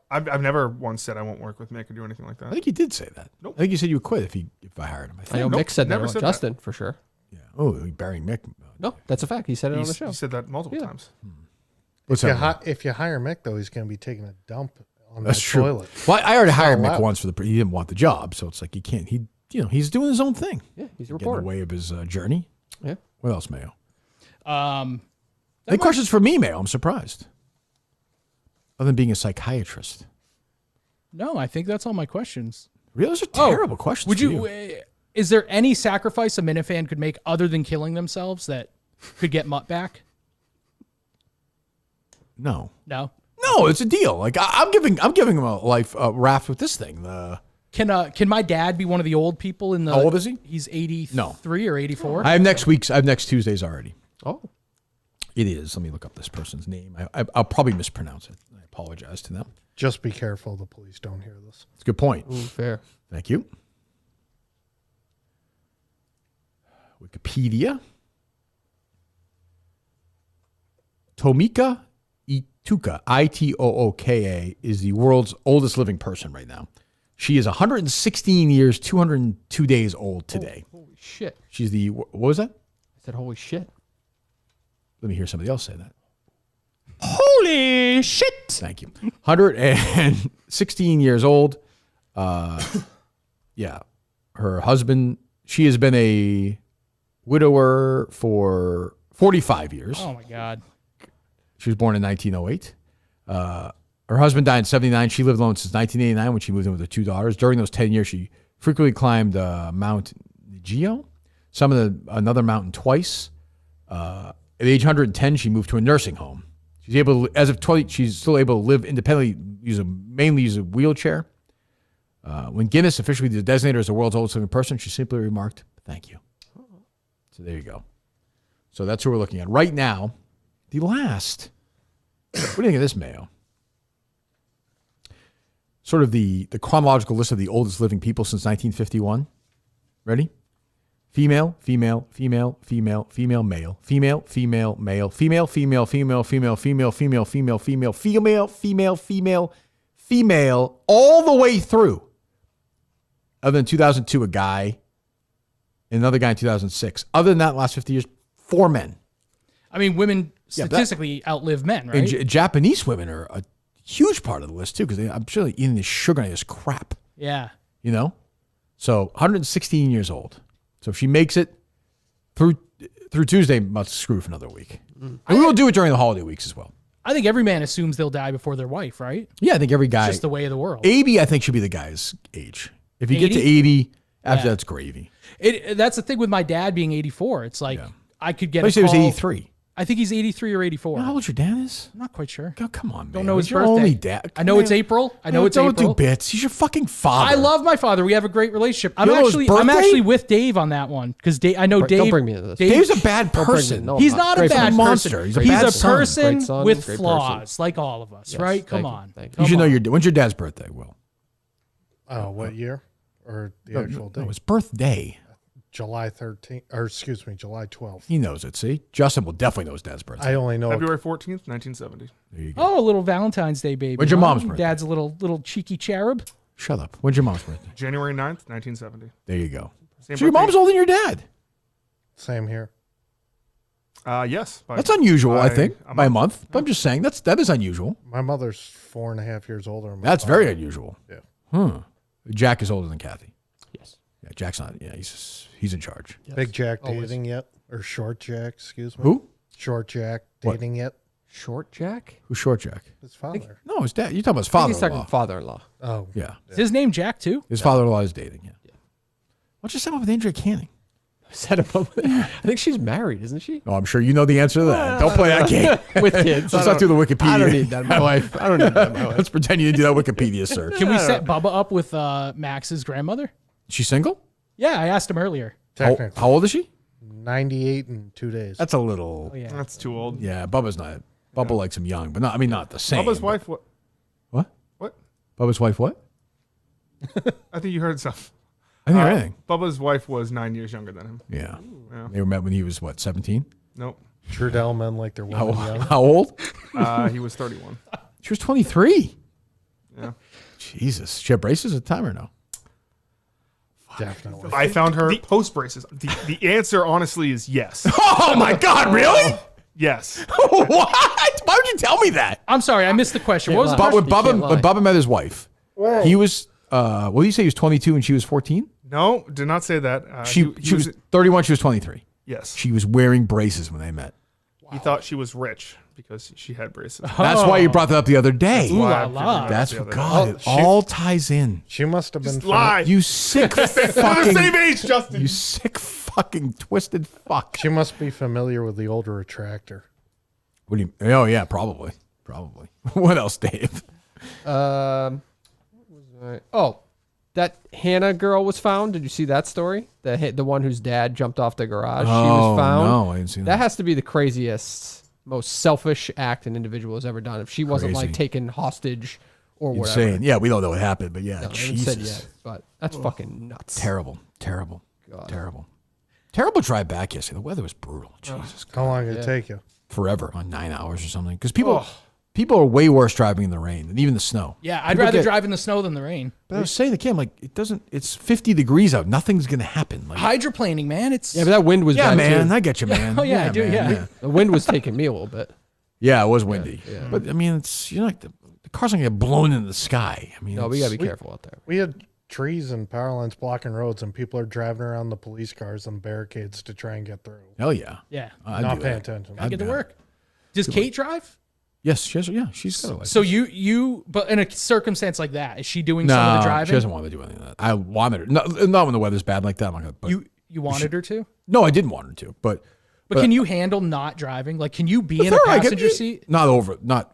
I've never once said I won't work with Mick or do anything like that. I think you did say that. Nope. I think you said you would quit if I hired him. I know Mick said that never about said that. Justin for sure. Yeah. Oh, burying Mick. No, that's a fact. He said it on the show. He said that multiple times. What's If you, that? if you hire Mick, though, he's going to be taking a dump on That's that true. toilet. Well, I already hired Mick allowed. once for he didn't want the job, so it's like he can't. He's doing his own thing. Yeah, he's a Getting in reporter. the way of his journey. Yeah. What else, Mayo? That Any questions for me, Mayo? I'm surprised. Other than being a psychiatrist. No, I think that's all my questions. Really? Those are terrible questions. Would for you? Is there any sacrifice a Minifan could make other than killing themselves that could get Mutt back? No. No. No, it's a deal. Like I'm giving him a life raft with this thing. Can my dad be one of the old people in the? How old is he? He's 83 or 84. I have next Tuesday's already. Oh. It is. Let me look up this person's name. I'll probably mispronounce it. I apologize to them. Just be careful the police don't hear this. It's a good point. Ooh, fair. Thank you. Wikipedia. Tomika Ituka, Itooka, is the world's oldest living person right now. She is 116 years, 202 days old today. Holy shit. She's the, what was that? I said, holy shit. Let me hear somebody else say that. Holy shit. Thank you. 116 years old. Yeah. Her husband, she has been a widower for 45 years. Oh my God. She was born in 1908. Her husband died in 79. She lived alone since 1989 when she moved in with her 2 daughters. During those 10 years, she frequently climbed Mount Nigeo, another mountain twice. At age 110, she moved to a nursing home. She's able to, she's still able to live independently, mainly use a wheelchair. When Guinness officially designated her as the world's oldest living person, she simply remarked, "Thank you." So there you go. So that's who we're looking at right now. The last. What do you think of this, Mayo? Sort of the chronological list of the oldest living people since 1951. Ready? Female, female, female, female, female, male, female, female, male, female, female, female, female, female, female, female, female, female, female, female, female, all the way through. Other than 2002, a guy, and another guy in 2006. Other than that, last 50 years, 4 men. I mean, women statistically outlive men, right? And Japanese women are a huge part of the list, too, because I'm sure they're eating this sugar and this crap. Yeah. You know? So 116 years old. So if she makes it through Tuesday, must screw for another week. And we will do it during the holiday weeks as well. I think every man assumes they'll die before their wife, right? Yeah, I think every guy. It's just the way of the world. 80, I think, should be the guy's age. If you 80? get to 80, after that's gravy. That's the thing with my dad being 84. It's like I could get I a thought he was call. 83. I think he's 83 or 84. How old your dad is? I'm not quite sure. Oh, come on, man. Don't know his Your birthday. only dad. I know it's April. I know it's don't April. do bits. He's your fucking father. I love my father. We have a great relationship. I'm You know his I'm birthday? actually with Dave on that one because I know Dave. Don't bring me into this. Dave's a bad person. No, He's I'm not a Great bad son. monster. person. He's a bad a son. person Great son, with great flaws, person. like all of us, Yes, right? Come thank you, on. thank You should Come know on. when's your dad's birthday, Will? Oh, what year? Or the actual date? No, his birthday. July 13th, or excuse me, July 12th. He knows it, see? Justin will definitely know his dad's birthday. I only know February 14th, 1970. There you go. Oh, a little Valentine's Day baby. When's your huh? mom's birthday? Dad's a little cheeky cherub. Shut up. When's your mom's birthday? January 9th, 1970. There you go. Same So your birthday. mom's older than your dad. Same here. Yes. That's unusual, I think, by a month. month. But I'm just saying, that is unusual. My mother's 4.5 years older than my That's father. very unusual. Yeah. Jack is older than Kathy. Yes. Yeah, Jack's not. Yeah, he's in charge. Big Jack Always. dating yet? Or Short Jack, excuse me. Who? Short Jack What? dating yet? Short Jack? Who's Short Jack? His father. No, his dad. You're talking about his I think he's father-in-law. talking father-in-law. Oh. Yeah. Is his name Jack too? His father-in-law is dating. Yeah. Why don't you set him up with Andrea Canning? Set him up. I think she's married, isn't she? Oh, I'm sure you know the answer to that. Don't play that game. With kids. Let's not do the Wikipedia. I don't need that in my life. I don't need that in my life. Let's pretend you didn't do that Wikipedia search. Can we set Bubba up with Max's grandmother? She's single? Yeah, I asked him earlier. Technically. How old is she? 98 in 2 days. That's a little. Oh, yeah. That's too old. Yeah, Bubba's not. Bubba likes him young, but not. I mean, not the same. Bubba's but- wife, what? What? What? Bubba's wife. What? I think you heard something. I think anything. Bubba's wife was 9 years younger than him. Yeah. Yeah. They were met when he was what, 17? Nope. Trudell men like they're women young. How old? He was 31. She was 23. Yeah. Jesus. She had braces at the time or no? Definitely. I found her post braces. The answer, honestly, is yes. Oh my God! Really? Yes. What? Why would you tell me that? I'm sorry, I missed the question. What was the But question? when Bubba met his wife, he was, what did you say? He was 22 and she was 14? No, did not say that. She was 31, she was 23. Yes. She was wearing braces when they met. He thought she was rich because she had braces. That's why you brought that up the other day. Ooh la la. That's what God. It all ties in. She must have been. Just lie. You sick They're fucking. the same age, Justin. You sick fucking twisted fuck. She must be familiar with the older attractor. What do you? Oh yeah, probably. What else, Dave? What was I? Oh, that Hannah girl was found. Did you see that story? The one whose dad jumped off the garage. She was found. No, I didn't see that. That has to be the craziest, most selfish act an individual has ever done. If she wasn't like taken hostage or whatever. Insane. Yeah, we don't know what happened, but yeah, No, I haven't Jesus. said yet, but that's fucking nuts. Terrible. God. Terrible drive back yesterday. The weather was brutal. Jesus. How long did it take you? Forever, on 9 hours or something. Because people are way worse driving in the rain than even the snow. Yeah, I'd rather drive in the snow than the rain. But I was saying to Kim, like, it's 50 degrees out. Nothing's going to happen. Like, Hydroplaning, man. It's Yeah, but that wind was bad man. too. I get you, man. Oh, yeah, I do, man, yeah. The wind was taking me a little bit. Yeah, it was windy. Yeah. But, I mean, it's, like, the car's going to get blown into the sky. I mean, No, we got to be careful out there. We had trees and power lines blocking roads, and people are driving around the police cars and barricades to try and get through. Hell yeah. Yeah. Not paying attention. Gotta get to work. Does Kate drive? Yes, she's got a license. So but in a circumstance like that, is she doing No, some of the driving? she doesn't want to do any of that. I wanted her. Not when the weather's bad like that. I'm not gonna, but You wanted her to? No, I didn't want her to. But can you handle not driving? Like, can you be in a with her, I passenger get- seat? Not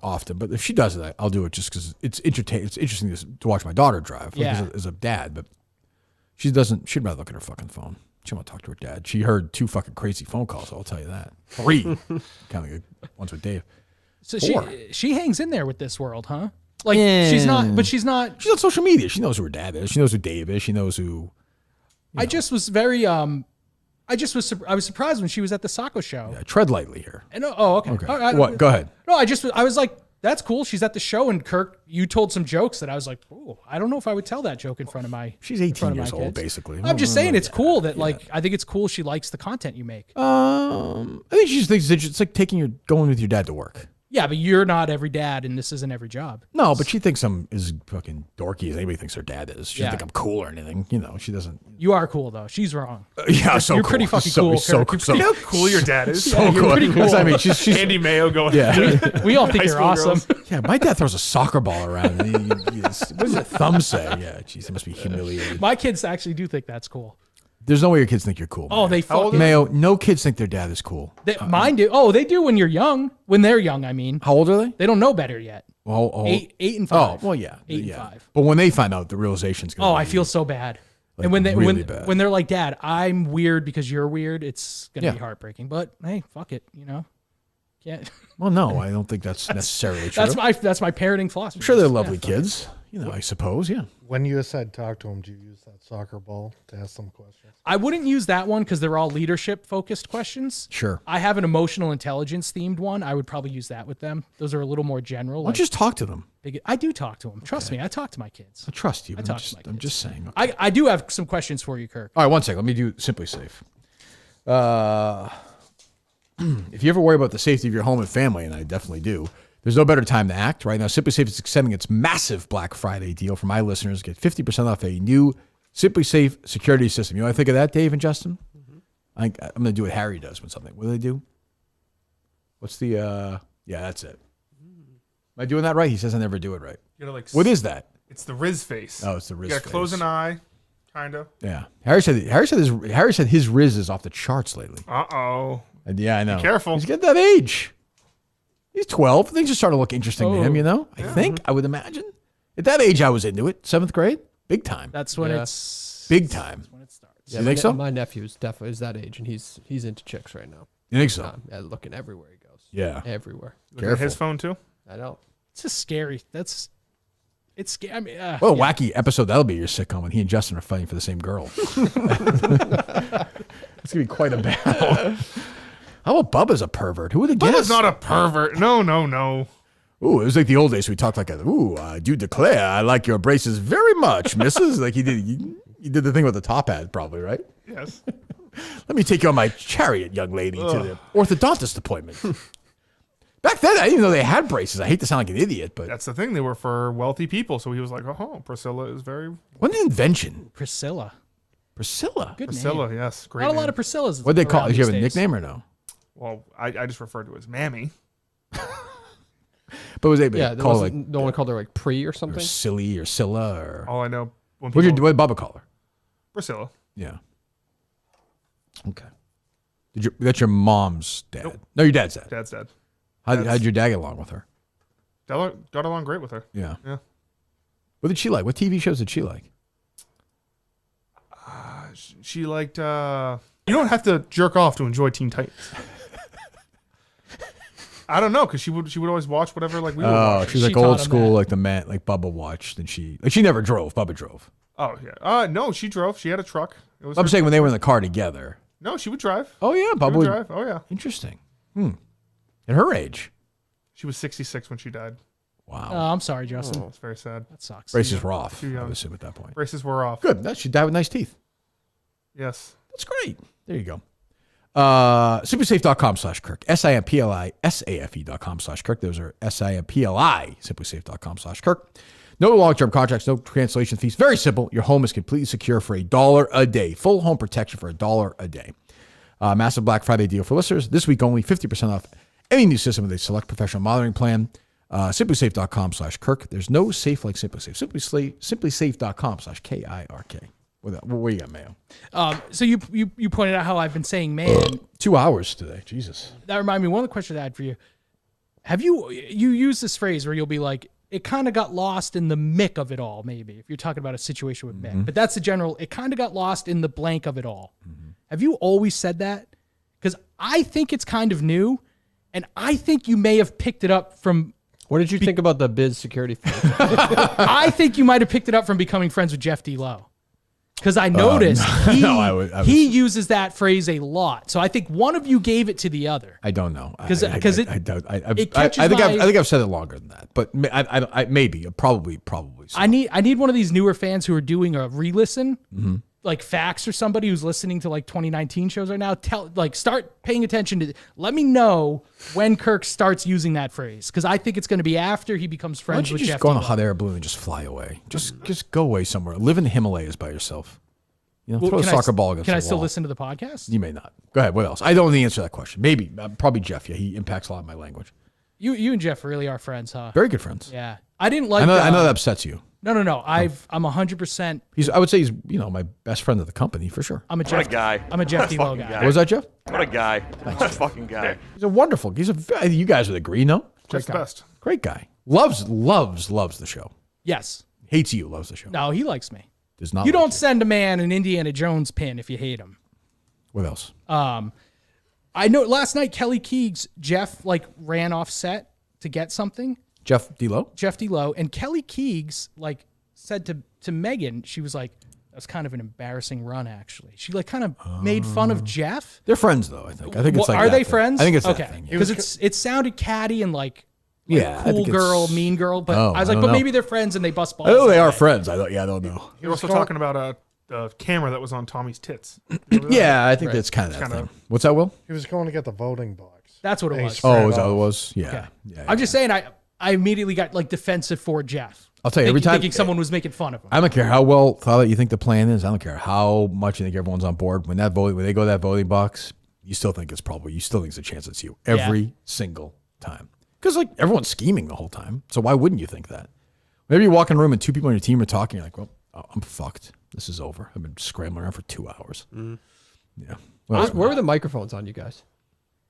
often. But if she does it, I'll do it just because it's entertaining. It's interesting to watch my daughter drive. Like, Yeah. as a dad, but she doesn't. She'd rather look at her fucking phone. She want to talk to her dad. She heard 2 fucking crazy phone calls. I'll tell you that. 3, counting ones with Dave. So 4. she hangs in there with this world, huh? Like Yeah. she's not, but she's not. She's on social media. She knows who her dad is. She knows who Dave is. She knows who. I just was very I was surprised when she was at the Sacco show. Yeah, tread lightly here. And, okay. Okay. All right. What? Go ahead. No, I was like, that's cool. She's at the show, and Kirk, you told some jokes that I was like, oh, I don't know if I would tell that joke in front of my. She's 18 years kids. old, basically. I'm just saying it's cool that I think it's cool she likes the content you make. I think she just thinks it's like going with your dad to work. Yeah, but you're not every dad, and this isn't every job. No, but she thinks I'm as fucking dorky as anybody thinks her dad is. She doesn't think I'm cool or anything. She doesn't. You are cool though. She's wrong. Yeah, so you're cool. pretty fucking So- cool. so- Kirk. so- You know how cool your dad is? So you're cool. pretty cool. I mean, she's Andy Mayo going. Yeah. We all think High you're school awesome. girls. Yeah, my dad throws a soccer ball around. What does your thumb say? Yeah, geez, it must be humiliating. My kids actually do think that's cool. There's no way your kids think you're cool. Oh, man. they fucking Mayo. No kids think their dad is cool. mine do. Oh, they do when you're young. When they're young, I mean. How old are they? They don't know better yet. Oh, 8 and 5. Oh, well, yeah, 8 yeah. and 5. But when they find out, the realization's gonna. Oh, be, I feel so bad. like, And when they really bad. when they're like, Dad, I'm weird because you're weird, it's gonna Yeah. be heartbreaking. But hey, fuck it, Can't. Well, no, I don't think that's necessarily true. That's my parenting philosophy. I'm sure they're Yeah, lovely fuck it. kids. I suppose. Yeah. When you said talk to them, do you use that soccer ball to ask them questions? I wouldn't use that one because they're all leadership focused questions. Sure. I have an emotional intelligence themed one. I would probably use that with them. Those are a little more general. Why don't you just talk to them? I do talk to them. Trust me, I talk to my kids. I trust you. I but talk to my kids. I'm just saying. I do have some questions for you, Kirk. All right, one second. Let me do Simply Safe. If you ever worry about the safety of your home and family, and I definitely do, there's no better time to act. Right now, Simply Safe is extending its massive Black Friday deal for my listeners. Get 50% off a new Simply Safe security system. You know what I think of that, Dave and Justin? I'm going to do what Harry does when something. What do they do? What's the, yeah, that's it. Am I doing that right? He says I never do it right. You gotta, What is that? It's the Riz face. Oh, it's the Riz You gotta close face. an eye, kind of. Yeah. Harry said his Riz is off the charts lately. Uh-oh. And yeah, I know. Be careful. He's getting that age. He's 12. Things are starting to look interesting to him, Oh. I would imagine. At that age, I was into it. 7th grade. Big time. That's when Yeah. it's Big time. That's when it starts. Yeah, You think so? My nephew's definitely is that age, and he's into chicks right now. You think so? Yeah, looking everywhere he goes. Yeah. Everywhere. Look at his phone, too? I know. It's just scary. It's scary. I mean, What a wacky episode that'll be, your sitcom, when he and Justin are fighting for the same girl. It's going to be quite a battle. How about Bubba's a pervert? Who would have guessed? Bubba's not a pervert. No. Ooh, it was like the old days. We talked like, I do declare I like your braces very much, missus. Like he did the thing with the top hat, probably, right? Yes. Let me take you on my chariot, young lady, to the orthodontist appointment. Back then, I didn't even know they had braces. I hate to sound like an idiot, but That's the thing. They were for wealthy people. So he was like, oh, Priscilla is very... what an invention. Priscilla. Good Priscilla, name. yes. Great Not a lot name. of Priscillas. What'd they call around it? Do you these have a days. nickname or no? Well, I just referred to it as Mammy. But was they Yeah, called like no one called her like Pre or something. or silly or Scylla or All I know... When what did people- what did Bubba call her? Priscilla. Yeah. Okay. That's your mom's dad? Nope. No, your dad's dad. Dad's dad. How'd your dad get along with her? Got along great with her. Yeah. Yeah. What did she like? What TV shows did she like? She liked... you don't have to jerk off to enjoy Teen Titans. I don't know, because she would always watch whatever like we would watch. She was like old school, like the man, like Bubba watched, and she never drove. Bubba drove. Oh yeah. No, she drove. She had a truck. It was I'm her- saying when they were in the car together. No, she would drive. Oh yeah, She Bubba would would drive. Oh yeah. Interesting. At her age. She was 66 when she died. Wow. Oh, I'm sorry, Justin. That's very sad. That sucks. Braces were off. Too I young. would assume at that point. Braces were off. Good. She died with nice teeth. Yes. That's great. There you go. Simplysafe.com/Kirk. SIMPLISAFE.com/Kirk. Those are SIMPLI. Simplysafe.com/Kirk. No long-term contracts, no cancellation fees. Very simple. Your home is completely secure for $1 a day. Full home protection for $1 a day. Massive Black Friday deal for listeners. This week only 50% off any new system with a select professional monitoring plan. Simplysafe.com/Kirk. There's no safe like SimpliSafe. Simplysafe.com/KIRK. What do you got, Mayo? So you pointed out how I've been saying man. 2 hours today. Jesus. That reminded me, one of the questions I had for you. Have you use this phrase where you'll be like, it kind of got lost in the Mick of it all, maybe, if you're talking about a situation with Mick. But that's the general, it kind of got lost in the blank of it all. Have you always said that? Because I think it's kind of new, and I think you may have picked it up from... What did you think about the biz security thing? I think you might have picked it up from becoming friends with Jeff D. Lowe. Because I noticed he uses that phrase a lot. So I think one of you gave it to the other. I don't know. Because I think I've said it longer than that, but maybe probably. So. I need one of these newer fans who are doing a re-listen, like Fax or somebody who's listening to like 2019 shows right now. Start paying attention to. Let me know when Kirk starts using that phrase, because I think it's going to be after he becomes Why friends don't you with just Jeff. go on a D. hot air balloon and just fly away? Just go away somewhere. Live in the Himalayas by yourself. You know, Well, throw a can soccer ball against Can the I still wall. listen to the podcast? You may not. Go ahead. What else? I don't know the answer to that question. Maybe. Probably Jeff. Yeah, he impacts a lot of my language. You and Jeff really are friends, huh? Very good friends. Yeah. I didn't like. I know that upsets you. No. I'm 100%. I would say he's my best friend of the company for sure. I'm a Jeff guy. I'm a Jeff D. Lowe guy. What was that, Jeff? What a guy. What a fucking guy. He's a wonderful. You guys would agree, no? Jeff's the best. Great guy. Loves the show. Yes. Hates you. Loves the show. No, he likes me. Does not. You like don't send a man an Indiana Jones pin if you hate him. What else? I know last night Kelly Keegs, Jeff ran off set to get something. Jeff D. Lowe? Jeff D. Lowe. And Kelly Keegs said to Megan, she was like, that was kind of an embarrassing run, actually. She kind of made fun of Jeff. They're friends though, I think. I think it's Are they thing. friends? I think it's okay. that thing. Because it sounded catty and I cool think girl, it's- mean girl. But Oh, I was I like, don't know. maybe they're friends and they bust balls. I know they that are way. friends. I don't know. You're also talking about a camera that was on Tommy's tits. Yeah, I think Right. that's kind of that Kinda- thing. What's that, Will? He was going to get the voting box. That's what it And he was. spread Oh, is that off. what it was? Yeah. Okay. Yeah. I'm just saying, I immediately got defensive for Jeff. I'll tell you, every time thinking someone was making fun of him. I don't care how well thought out you think the plan is. I don't care how much you think everyone's on board. When they go to that voting box, you still think it's a chance it's you every single time. Because everyone's scheming the whole time. So why wouldn't you think that? Whenever you walk in a room and two people on your team are talking, you're like, well, I'm fucked. This is over. I've been scrambling around for 2 hours. Yeah. Well, Where were the microphones on you guys?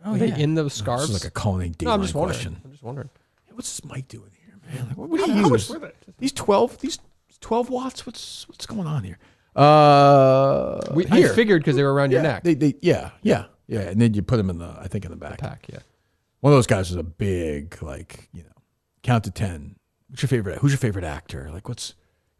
Oh, Are yeah. they in those scarves? This is like a Conan No, I'm just Dateline wondering. question. I'm just wondering. Hey, what's this mic doing here, man? What do you How much use? were they? These 12 watts? What's going on here? I figured because they were around your neck. Yeah. And then you put them in the back. Pack, yeah. One of those guys was a big, count to 10. Who's your favorite actor?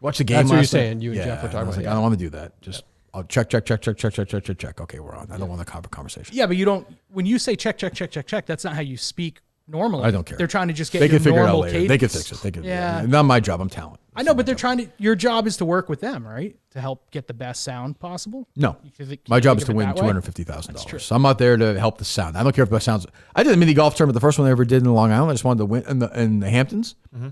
Watch the game. That's what you're last night? saying. You and Jeff were and I talking was about. I don't want to do that. Just I'll check. Okay, we're on. I don't want to have a conversation. Yeah, but you don't. When you say check, that's not how you speak normally. I don't care. They're trying to just get They your can figure it out normal later. cadence. They can fix it. They can. Yeah. Not my job. I'm talent. I know, but they're trying to. Your job is to work with them, right? To help get the best sound possible. No, Can you my job think is to of it win that way? $250,000. So I'm out there to help the sound. I don't care if the sounds. I did a mini golf tournament, the first one I ever did in Long Island. I just wanted to win in the Hamptons. Mm-hmm.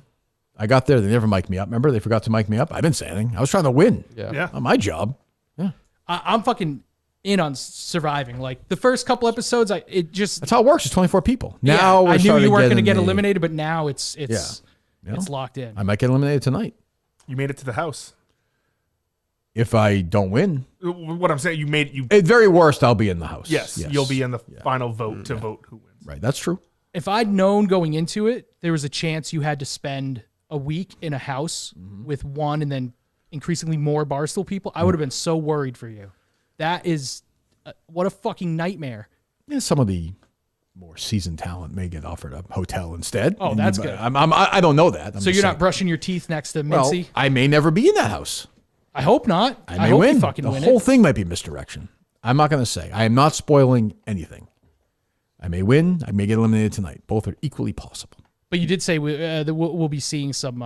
I got there. They never mic'd me up. Remember, they forgot to mic me up. I didn't say anything. I was trying to win. Yeah. Not my job. Yeah. I'm fucking in on surviving. Like the first couple episodes, That's how it works. It's 24 people. Yeah, Now we're I knew starting you weren't going to getting get the- eliminated, but now it's Yeah. You know? it's locked in. I might get eliminated tonight You made it to the house. if I don't win. What I'm saying, you. At very worst, I'll be in the house. Yes, you'll be in the final vote to vote who wins. Right, that's true. If I'd known going into it, there was a chance you had to spend a week in a house with one and then increasingly more Barstool people, I would have been so worried for you. That is, what a fucking nightmare. Yeah, some of the more seasoned talent may get offered a hotel instead. Oh, that's good. I don't know that. I'm So just you're not saying. brushing your teeth next to Well, Mincy? I may never be in that house. I hope not. I may hope win. You fucking The win whole it. thing might be misdirection. I'm not going to say. I am not spoiling anything. I may win. I may get eliminated tonight. Both are equally possible. But you did say that we'll be seeing some.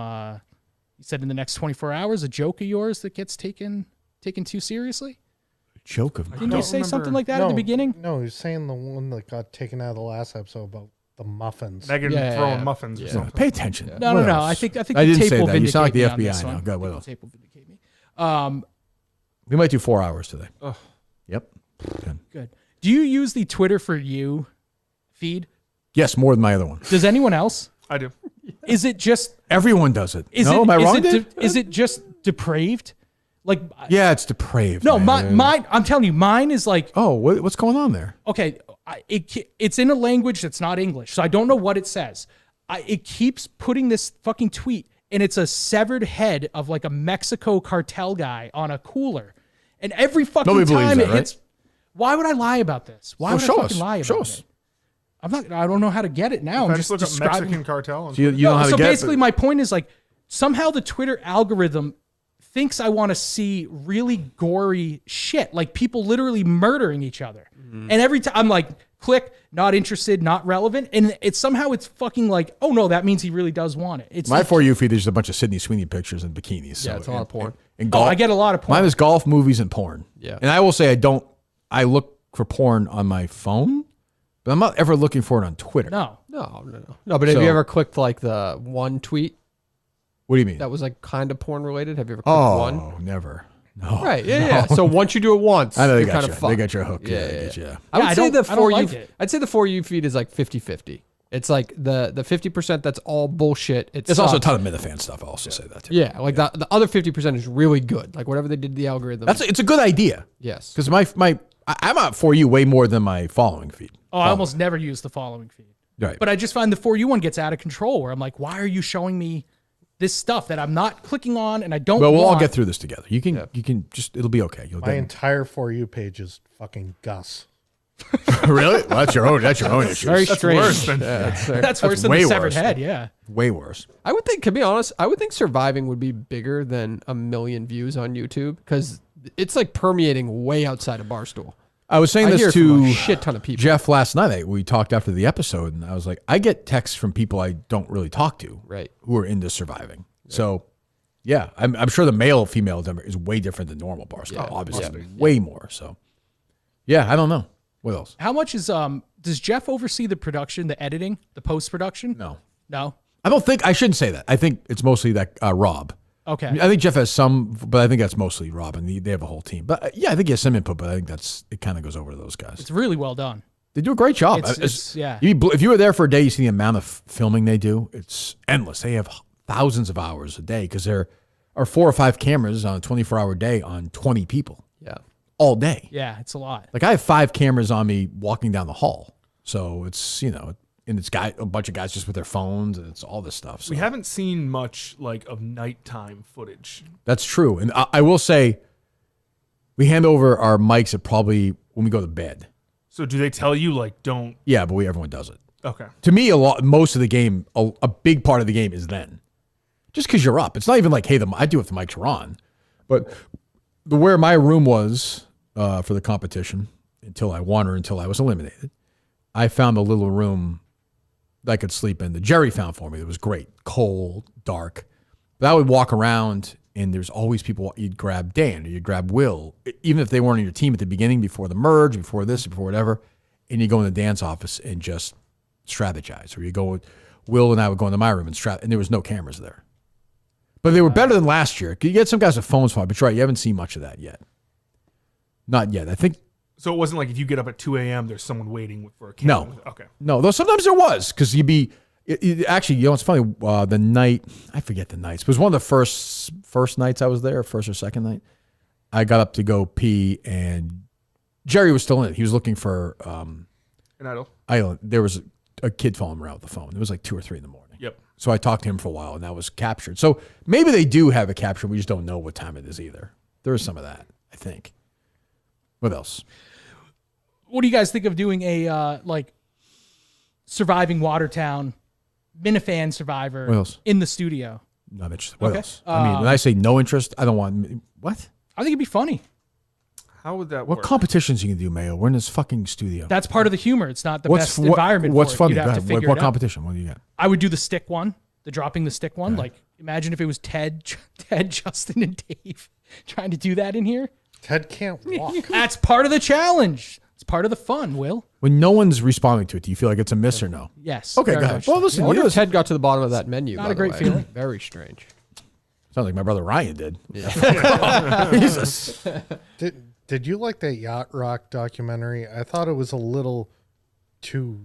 You said in the next 24 hours, a joke of yours that gets taken too seriously. Joke of Didn't you say something like that at the beginning? No, he was saying the one that got taken out of the last episode about the muffins. Megan throwing muffins or something. Pay attention. No, What no. else? I think I the didn't tape say will that. You sound like the vindicate me on this FBI now. one. Go. What The else? tape will vindicate me. We might do 4 hours today. Ugh. Yep. Good. Do you use the Twitter for you feed? Yes, more than my other one. Does anyone else? I do. Is it just Everyone does it. Is no, it, am I is wrong? it Dave? is it just depraved? Like Yeah, it's depraved. no, man. mine. I'm telling you, mine is like Oh, what's going on there? okay. It's in a language that's not English, so I don't know what it says. It keeps putting this fucking tweet, and it's a severed head of like a Mexico cartel guy on a cooler, and every fucking Nobody believes time that, it right? hits. Why would I lie about this? Why would I show fucking us. lie Show about us. it? I'm not. I don't know how to get it now. If I I'm just just look up describing. Mexican cartel. So you don't know how to So get basically, my point is like somehow the Twitter algorithm thinks I want to see really gory shit, like people literally murdering each other. And every time I'm like, click, not interested, not relevant, and it's fucking like, oh no, that means he really does want it. It's My like, For You feed is just a bunch of Sydney Sweeney pictures and bikinis. So Yeah, it's a lot of porn. And Oh, golf. I get a lot of porn. Mine is golf, movies, and porn. Yeah. And I will say I look for porn on my phone, but I'm not ever looking for it on Twitter. No. No, but have So- you ever clicked like the one tweet What do you mean? that was like kind of porn related? Have you ever clicked one? Oh, never. No. Right. Yeah. So once you do it once, I know they you're got kind you. of fucked. They got your hook. Yeah. They get you. I would Yeah, I say don't- the I don't For You. like it. I'd say the For You feed is like 50-50. It's like the 50% that's all bullshit. There's also a ton of Minifan stuff. I'll also say that too. Yeah, like the other 50% is really good. Like whatever they did to the algorithm. It's a good idea. Yes. Because I'm out For You way more than my following feed. Oh, I almost never use the following feed. Right. But I just find the For You one gets out of control where I'm like, why are you showing me this stuff that I'm not clicking on and I don't Well, we'll all want? get through this together. You can just, it'll be okay. You'll My get entire For You page is fucking Gus. Really? Well, that's your own issue. Very That's strange. worse than that's worse than way the severed worse. head. Yeah. Way worse. I would think, to be honest, I would think Surviving would be bigger than 1 million views on YouTube because it's like permeating way outside of Barstool. I was saying I hear this it from to a shit ton of people. Jeff last night. We talked after the episode, and I was like, I get texts from people I don't really talk to, Right. who are into Surviving. So, yeah, I'm sure the male-female number is way different than normal Barstool. Yeah, Obviously, yeah. way more. So, yeah, I don't know. What else? How much is does Jeff oversee the production, the editing, the post-production? No. No? I shouldn't say that. I think it's mostly that Rob. Okay. I think Jeff has some, but I think that's mostly Rob, and they have a whole team. But yeah, I think he has some input, but I think it kind of goes over to those guys. It's really well done. They do a great job. Yeah. If you were there for a day, you see the amount of filming they do. It's endless. They have thousands of hours a day because there are 4 or 5 cameras on a 24-hour day on 20 people. Yeah. All day. Yeah, it's a lot. Like I have 5 cameras on me walking down the hall. So it's, and it's a bunch of guys just with their phones, and it's all this stuff. So We haven't seen much of nighttime footage. that's true. And I will say we hand over our mics at probably when we go to bed. So do they tell you don't? Yeah, but everyone does it. Okay. To me, most of the game, a big part of the game is then. Just because you're up. It's not even like, hey, I do it if the mics are on. But where my room was for the competition until I won or until I was eliminated, I found a little room that I could sleep in. The Jerry found for me. It was great. Cold, dark. But I would walk around, and there's always people. You'd grab Dan or you'd grab Will, even if they weren't on your team at the beginning, before the merge, before this, before whatever. And you go into Dan's office and just strategize. Or you go, Will and I would go into my room and there was no cameras there. But they were better than last year. You get some guys with phones, but you're right, you haven't seen much of that yet. Not yet. I think. So it wasn't like if you get up at 2 a.m., there's someone waiting for a camera. No. Okay. No, though sometimes there was, because you'd be. Actually, it's funny. The night, I forget the nights. It was one of the first nights I was there, first or second night. I got up to go pee, and Jerry was still in it. He was looking for An idol. There was a kid following him around with the phone. It was like 2 or 3 in the morning. Yep. So I talked to him for a while, and that was captured. So maybe they do have it captured. We just don't know what time it is either. There is some of that, I think. What else? What do you guys think of doing a Surviving Watertown Minifan Survivor What else? in the studio? Not interested. What Okay. else? I mean, when I say no interest, I don't want. What? I think it'd be funny. How would that What work? competitions you can do, Mayo? We're in this fucking studio. That's part of the humor. It's not the best environment. What's for it. funny? You'd have Go to ahead. figure What it out. competition? What do you got? I would do the stick one, the dropping the stick one. Like, imagine if it was Ted, Justin, and Dave trying to do that in here. Ted can't walk. That's part of the challenge. It's part of the fun, Will. When no one's responding to it, do you feel like it's a miss or no? Yes. Okay, very go ahead. much Well, so. listen, I wonder you if Ted got to the bottom of that menu. Not by a the great way. feeling. Very strange. Sounds like my brother Ryan did. Yeah. Jesus. Did you like that Yacht Rock documentary? I thought it was a little too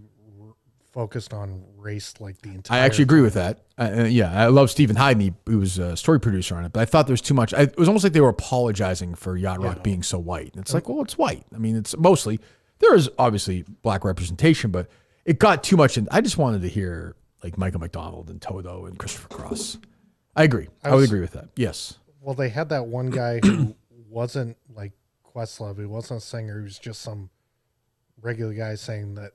focused on race, like the entire. I actually agree with that. I love Stephen Hyde. He was a story producer on it, but I thought there was too much. It was almost like they were apologizing for Yacht Rock being so white. And it's like, well, it's white. I mean, it's mostly, there is obviously black representation, but it got too much. And I just wanted to hear like Michael McDonald and Toto and Christopher Cross. I agree. I would agree with that. Yes. Well, they had that one guy who wasn't like Questlove. He wasn't a singer. He was just some regular guy saying that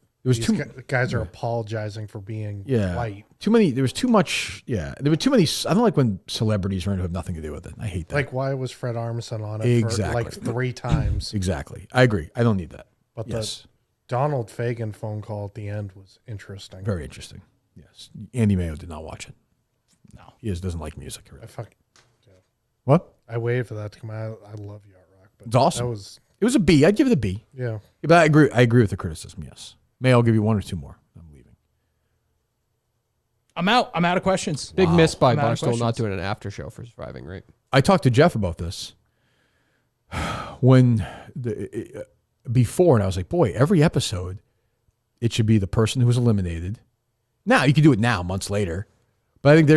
guys are apologizing for being white. Too many. There was too much. Yeah. There were too many. I don't like when celebrities run who have nothing to do with it. I hate that. Like, why was Fred Armisen on it for like 3 times? Exactly. I agree. I don't need that. But yes. the Donald Fagen phone call at the end was interesting. Very interesting. Yes. Andy Mayo did not watch it. No. He just doesn't like music. Really. What? I waited for that to come out. I love Yacht Rock. But It's awesome. It was a B. I'd give it a B. Yeah. But I agree with the criticism. Yes. May I'll give you 1 or 2 more. I'm leaving. I'm out. I'm out of questions. Big miss by I'm out of Barstool not questions. doing an after show for Surviving, right? I talked to Jeff about this when before, and I was like, boy, every episode, it should be the person who was eliminated. Now you can do it now, months later, but I think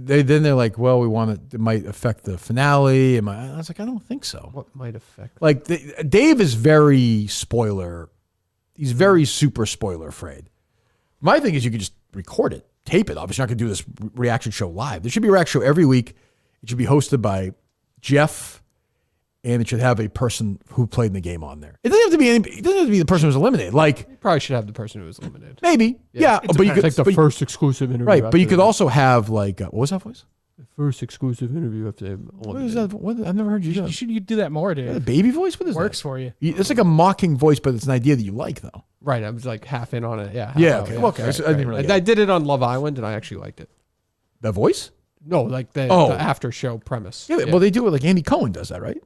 they're like, well, it might affect the finale. I was like, I don't think so. What might affect? Like Dave is very spoiler. He's very super spoiler afraid. My thing is you could just record it, tape it. Obviously, you're not going to do this reaction show live. There should be a reaction show every week. It should be hosted by Jeff, and it should have a person who played in the game on there. It doesn't have to be it doesn't have to be the person who was eliminated. Like You probably should have the person who was eliminated. maybe, yeah. But you could like the first exclusive interview. right? But you after could the- also have like what was that voice? the first exclusive interview after. What is that? What, I've never heard you. You do that more, dude. A baby voice? What is Works that? for you. It's like a mocking voice, but it's an idea that you like, though. Right, I was like half in on it. Yeah. Yeah, half okay, out, okay. So I didn't really get I it. did it on Love Island, and I actually liked it. The voice? No, like the Oh. after show premise. Yeah, well, they do it like Andy Cohen does that, right?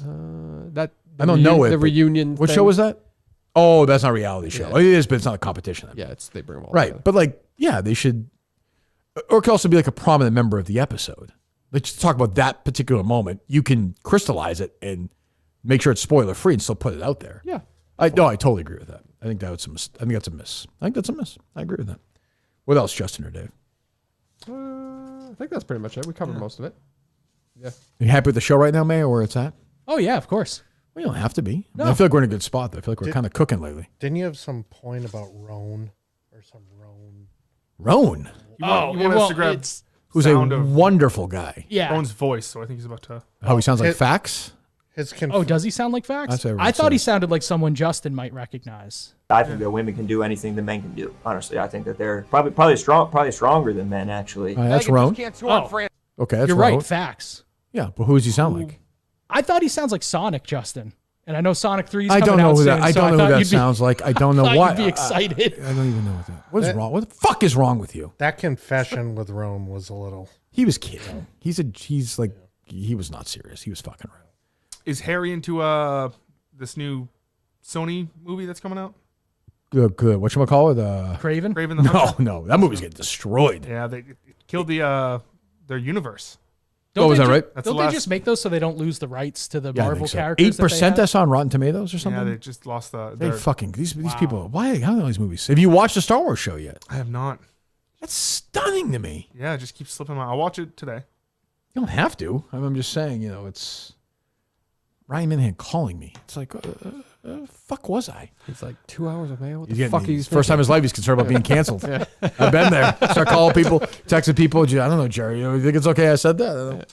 That I don't know it. The but- reunion. What thing. show was that? Oh, that's not a reality show. Yeah. Oh, it is, but it's not a competition. Yeah, they bring them all right. together. But like, yeah, they should, or it could also be like a prominent member of the episode. Let's just talk about that particular moment. You can crystallize it and make sure it's spoiler free and still put it out there. Yeah. I totally agree with that. I think that's a miss. I think that's a miss. I agree with that. What else, Justin or Dave? I think that's pretty much it. We covered most of it. Yeah. You happy with the show right now, Mayo, where it's at? Oh yeah, of course. We don't have to be. No. I feel like we're in a good spot. Though. I feel like we're kind of cooking lately. Didn't you have some point about Roan or some Roan? Roan? You want us to grab Who's a sound of wonderful guy. Yeah. Rowan's voice, so I think he's about to. How he sounds like Fax? Oh, does he sound like Fax? That's what everyone I thought he says. sounded like someone Justin might recognize. I think that women can do anything that men can do. Honestly, I think that they're probably stronger than men. Actually, That's Roan. Okay, that's You're Roan. right, Fax. Yeah, but who does he sound like? I thought he sounds like Sonic Justin And I know Sonic 3 is I coming don't know out who soon, that. I so don't know thought who that you'd be- sounds like. I don't know thought why. you'd be excited. I don't even know what that. What is wrong? What the fuck is wrong with you? That confession with Rome was a little. He was kidding. He's like he was not serious. He was fucking around. Is Harry into this new Sony movie that's coming out? Good. Whatchamacallit? Craven? Craven the Hunter? No. That movie's getting destroyed. Yeah, it killed their universe. Don't was they that ju- right? That's Don't the they last- just make those so they don't lose the rights to the Yeah, I Marvel think so. characters? 8% that's on Rotten Tomatoes or something. Yeah, they just lost the. They their- fucking these people. Why? How do these movies? Have you watched the Star Wars show yet? I have not. That's stunning to me. Yeah, it just keeps slipping my. I'll watch it today. You don't have to. I'm just saying. It's Ryan Minahan calling me. It's like, fuck was I? It's like 2 hours of mail. What He's the getting- fuck are you first time in his life he's concerned about being canceled. Yeah. I've been there. Start calling people, texting people. I don't know, Jerry. You think it's okay I said that? I don't know.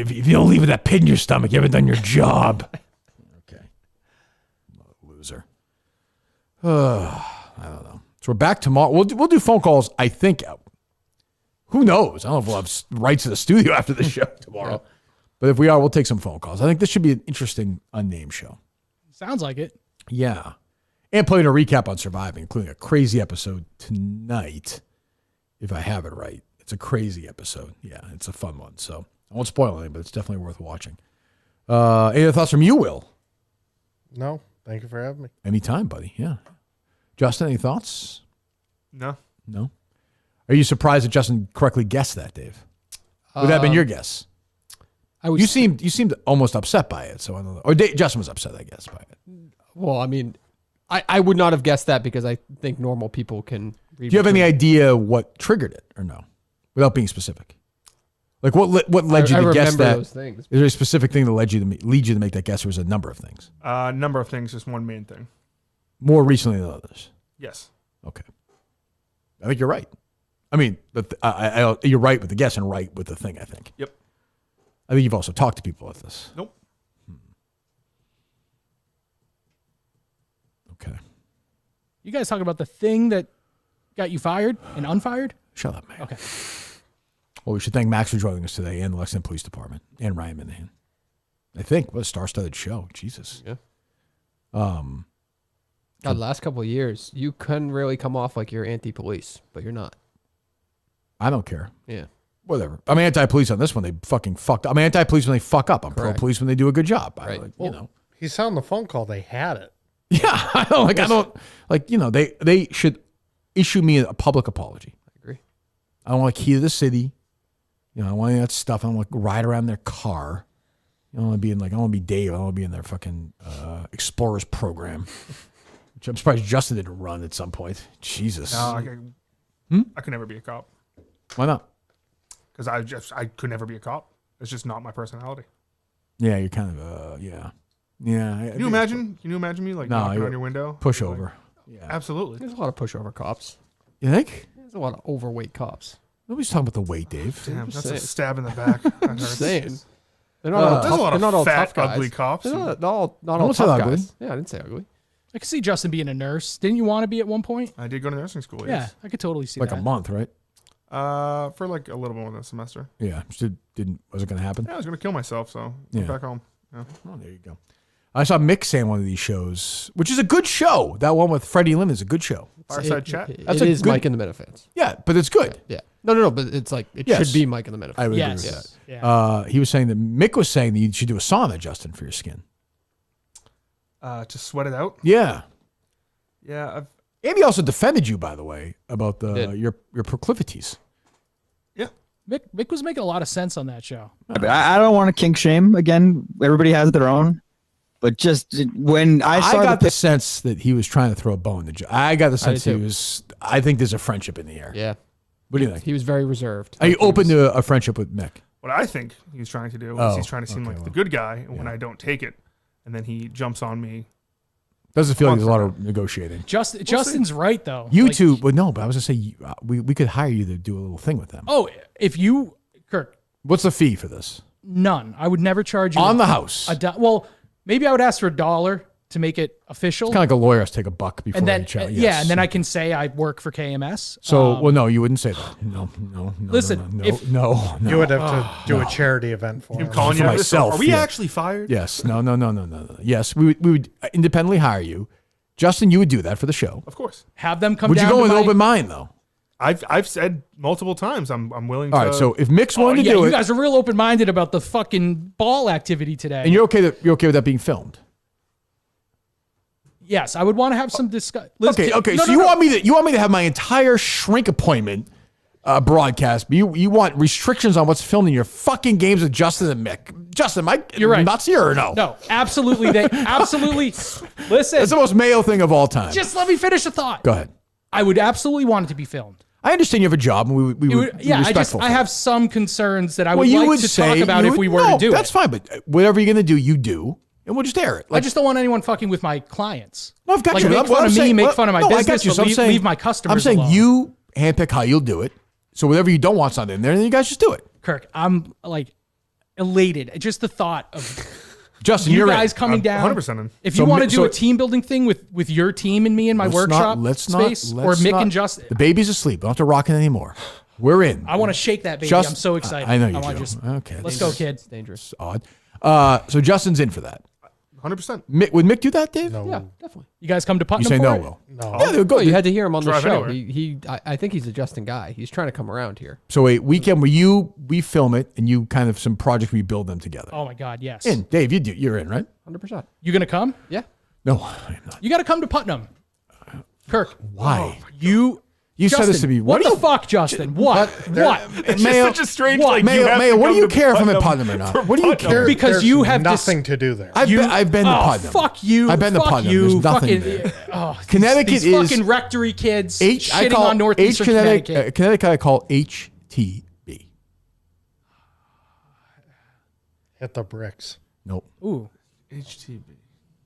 If you don't leave with that pit in your stomach, you haven't done your job. Okay. Loser. I don't know. So we're back tomorrow. We'll do phone calls, I think. Who knows? I don't know if we'll have rights to the studio after the show tomorrow. But if we are, we'll take some phone calls. I think this should be an interesting unnamed show. Sounds like it. Yeah. And playing a recap on Surviving, including a crazy episode tonight, if I have it right. It's a crazy episode. Yeah, it's a fun one. So I won't spoil anything, but it's definitely worth watching. Any other thoughts from you, Will? No, thank you for having me. Anytime, buddy. Yeah. Justin, any thoughts? No. No? Are you surprised that Justin correctly guessed that, Dave? Would that have been your guess? You seemed almost upset by it, so I don't know. Or Justin was upset, I guess, by it. Well, I mean, I would not have guessed that because I think normal people can read. Do you have any idea what triggered it or no? Without being specific. Like what led you to guess that? Those things. Is there a specific thing that lead you to make that guess, or was it a number of things? Number of things, just one main thing. More recently than others. Yes. Okay. I think you're right. I mean, you're right with the guess and right with the thing, I think. Yep. I think you've also talked to people about this. Nope. Okay. You guys talking about the thing that got you fired and unfired? Shut up, man. Okay. Well, we should thank Max for joining us today and the Lexington Police Department and Ryan Minahan. I think. What a star-studded show. Jesus. Yeah. Um, God, the last couple of years, you couldn't really come off like you're anti-police, but you're not. I don't care. Yeah. Whatever. I'm anti-police on this one. They fucking fucked up. I'm anti-police when they fuck up. I'm Correct. pro-police when they do a good job. Right. He said on the phone call they had it. Yeah. They should issue me a public apology. I agree. I don't want to key to the city. I don't want any of that stuff. I don't want to ride around their car. I don't want to be I want to be Dave. I don't want to be in their fucking Explorers program. Which I'm surprised Justin didn't run at some point. Jesus. No, I could never be a cop. Why not? Because I could never be a cop. It's just not my personality. Yeah, you're kind of yeah. Yeah. Can you imagine me knocking on your window? Pushover. Yeah. Absolutely. There's a lot of pushover cops. You think? There's a lot of overweight cops. Nobody's talking about the weight, Dave. Damn, that's saying. a stab in the back. That I'm hurts. just saying. They're not all there's tough. a lot They're of not all fat, tough guys. ugly cops. They're not all Don't say tough ugly. guys. Yeah, I didn't say ugly. I could see Justin being a nurse. Didn't you want to be at one point? I did go to nursing school. Yeah, Yes. I could totally see Like that. a month, right? For like a little more than a semester. Yeah. Wasn't going to happen? Yeah, I was gonna kill myself, so Yeah. went back home. Yeah. Oh, there you go. I saw Mick say on one of these shows, which is a good show. That one with Freddie Lim is a good show. Fireside Chat. That's It a is good- Mike and the Minifans. Yeah, but it's good. Yeah. No, but it's like it Yes. should be Mike and the Minifans. I would Yes. agree with that. Yeah. He was saying that Mick was saying that you should do a sauna, Justin, for your skin. To sweat it out. Yeah. Yeah. And he also defended you, by the way, about Did. your proclivities. Mick was making a lot of sense on that show. I don't want to kink shame. Again, everybody has their own. But just when I saw got the sense that he was trying to throw a bone to I got the sense did he too. was. I think there's a friendship in the air. Yeah. What do you think? He was very reserved. Are you open to a friendship with Mick? What I think he's trying to do is Oh, he's trying to seem okay, like the well, good guy, and when I don't take it, and then he jumps on me. Doesn't feel like there's a lot of negotiating. Justin's right though. You Like, two, but no. But I was gonna say we could hire you to do a little thing with them. Oh, if you, Kirk, What's the fee for this? none. I would never charge you On the house. Well, maybe I would ask for $1 to make it official. It's kind of like a lawyer has to take a buck before And then, each other. yeah, and then I can say I work for KMS. So, well, no, you wouldn't say that. No. Listen, no. You would have to do a charity event for him. Calling For you myself. Are we yeah. actually fired? Yes. No. Yes, we would independently hire you. Justin, you would do that for the show. Of course. Have them come Would down you go to with an my- open mind, though? I've said multiple times I'm willing to. All right, so if Mick's willing to do you it, guys are real open-minded about the fucking ball activity today. and you're okay with that being filmed. Yes, I would want to have some discussion. Okay. So you want me to have my entire shrink appointment broadcast, but you want restrictions on what's filmed in your fucking games with Justin and Mick. Justin, You're right. nuts here or no? No, absolutely. Absolutely. Listen. It's the most Mayo thing of all time. Just let me finish a thought. Go ahead. I would absolutely want it to be filmed. I understand you have a job, and we would be respectful. I have some concerns that I Well, would you like would to say- talk about you if would- we were no, to do that's it. fine, but whatever you're going to do, you do, and we'll just air it. I just don't want anyone fucking with my clients. No, I've got like, you. Make fun of me, make fun of my no, I business, got you. but So I'm leave, saying- leave my customers I'm saying alone. you handpick how you'll do it. So whatever you don't want's not in there, and then you guys just do it. Kirk, I'm like elated. Just the thought of Justin, you you're guys in. coming down. 100% in. If So you want to Mi- do so- a team building thing with your team and me in my workshop space, or Mick and Justin, The baby's asleep. We don't have to rock it anymore. We're in. I want to shake that baby. Just- I'm so excited. I know you wanna do. Just, Okay. let's go, kid. It's dangerous. Odd. So Justin's in for that. 100%. Would Mick do that, Dave? No. Yeah, definitely. You guys come to Putnam. You say for no, it? Will. No. Yeah, they'll go. Oh, you had to hear him on the Drive show. anywhere. I think he's a Justin guy. He's trying to come around here. So a weekend where we film it and you kind of some project where you build them together. Oh my God, yes. In Dave, you're in, right? 100%. You gonna come? Yeah. No, I'm not. You got to come to Putnam. Kirk, Why? You said this to me. What the fuck, Justin? What? It's Mayo- just such a strange. what? Like, Mayo, you have Mayo, to what come do you to care if I'm in Putnam Putnam or not? for What do you Putnam. care? Because There's you have nothing to do there. I've been to Putnam. Fuck you. I've been to fuck Putnam. You, There's nothing fucking, there. Oh, Connecticut these is fucking rectory kids I shitting call on Northeastern Connecticut. Connecticut I call HTB. Hit the bricks. Nope. Ooh, HTB.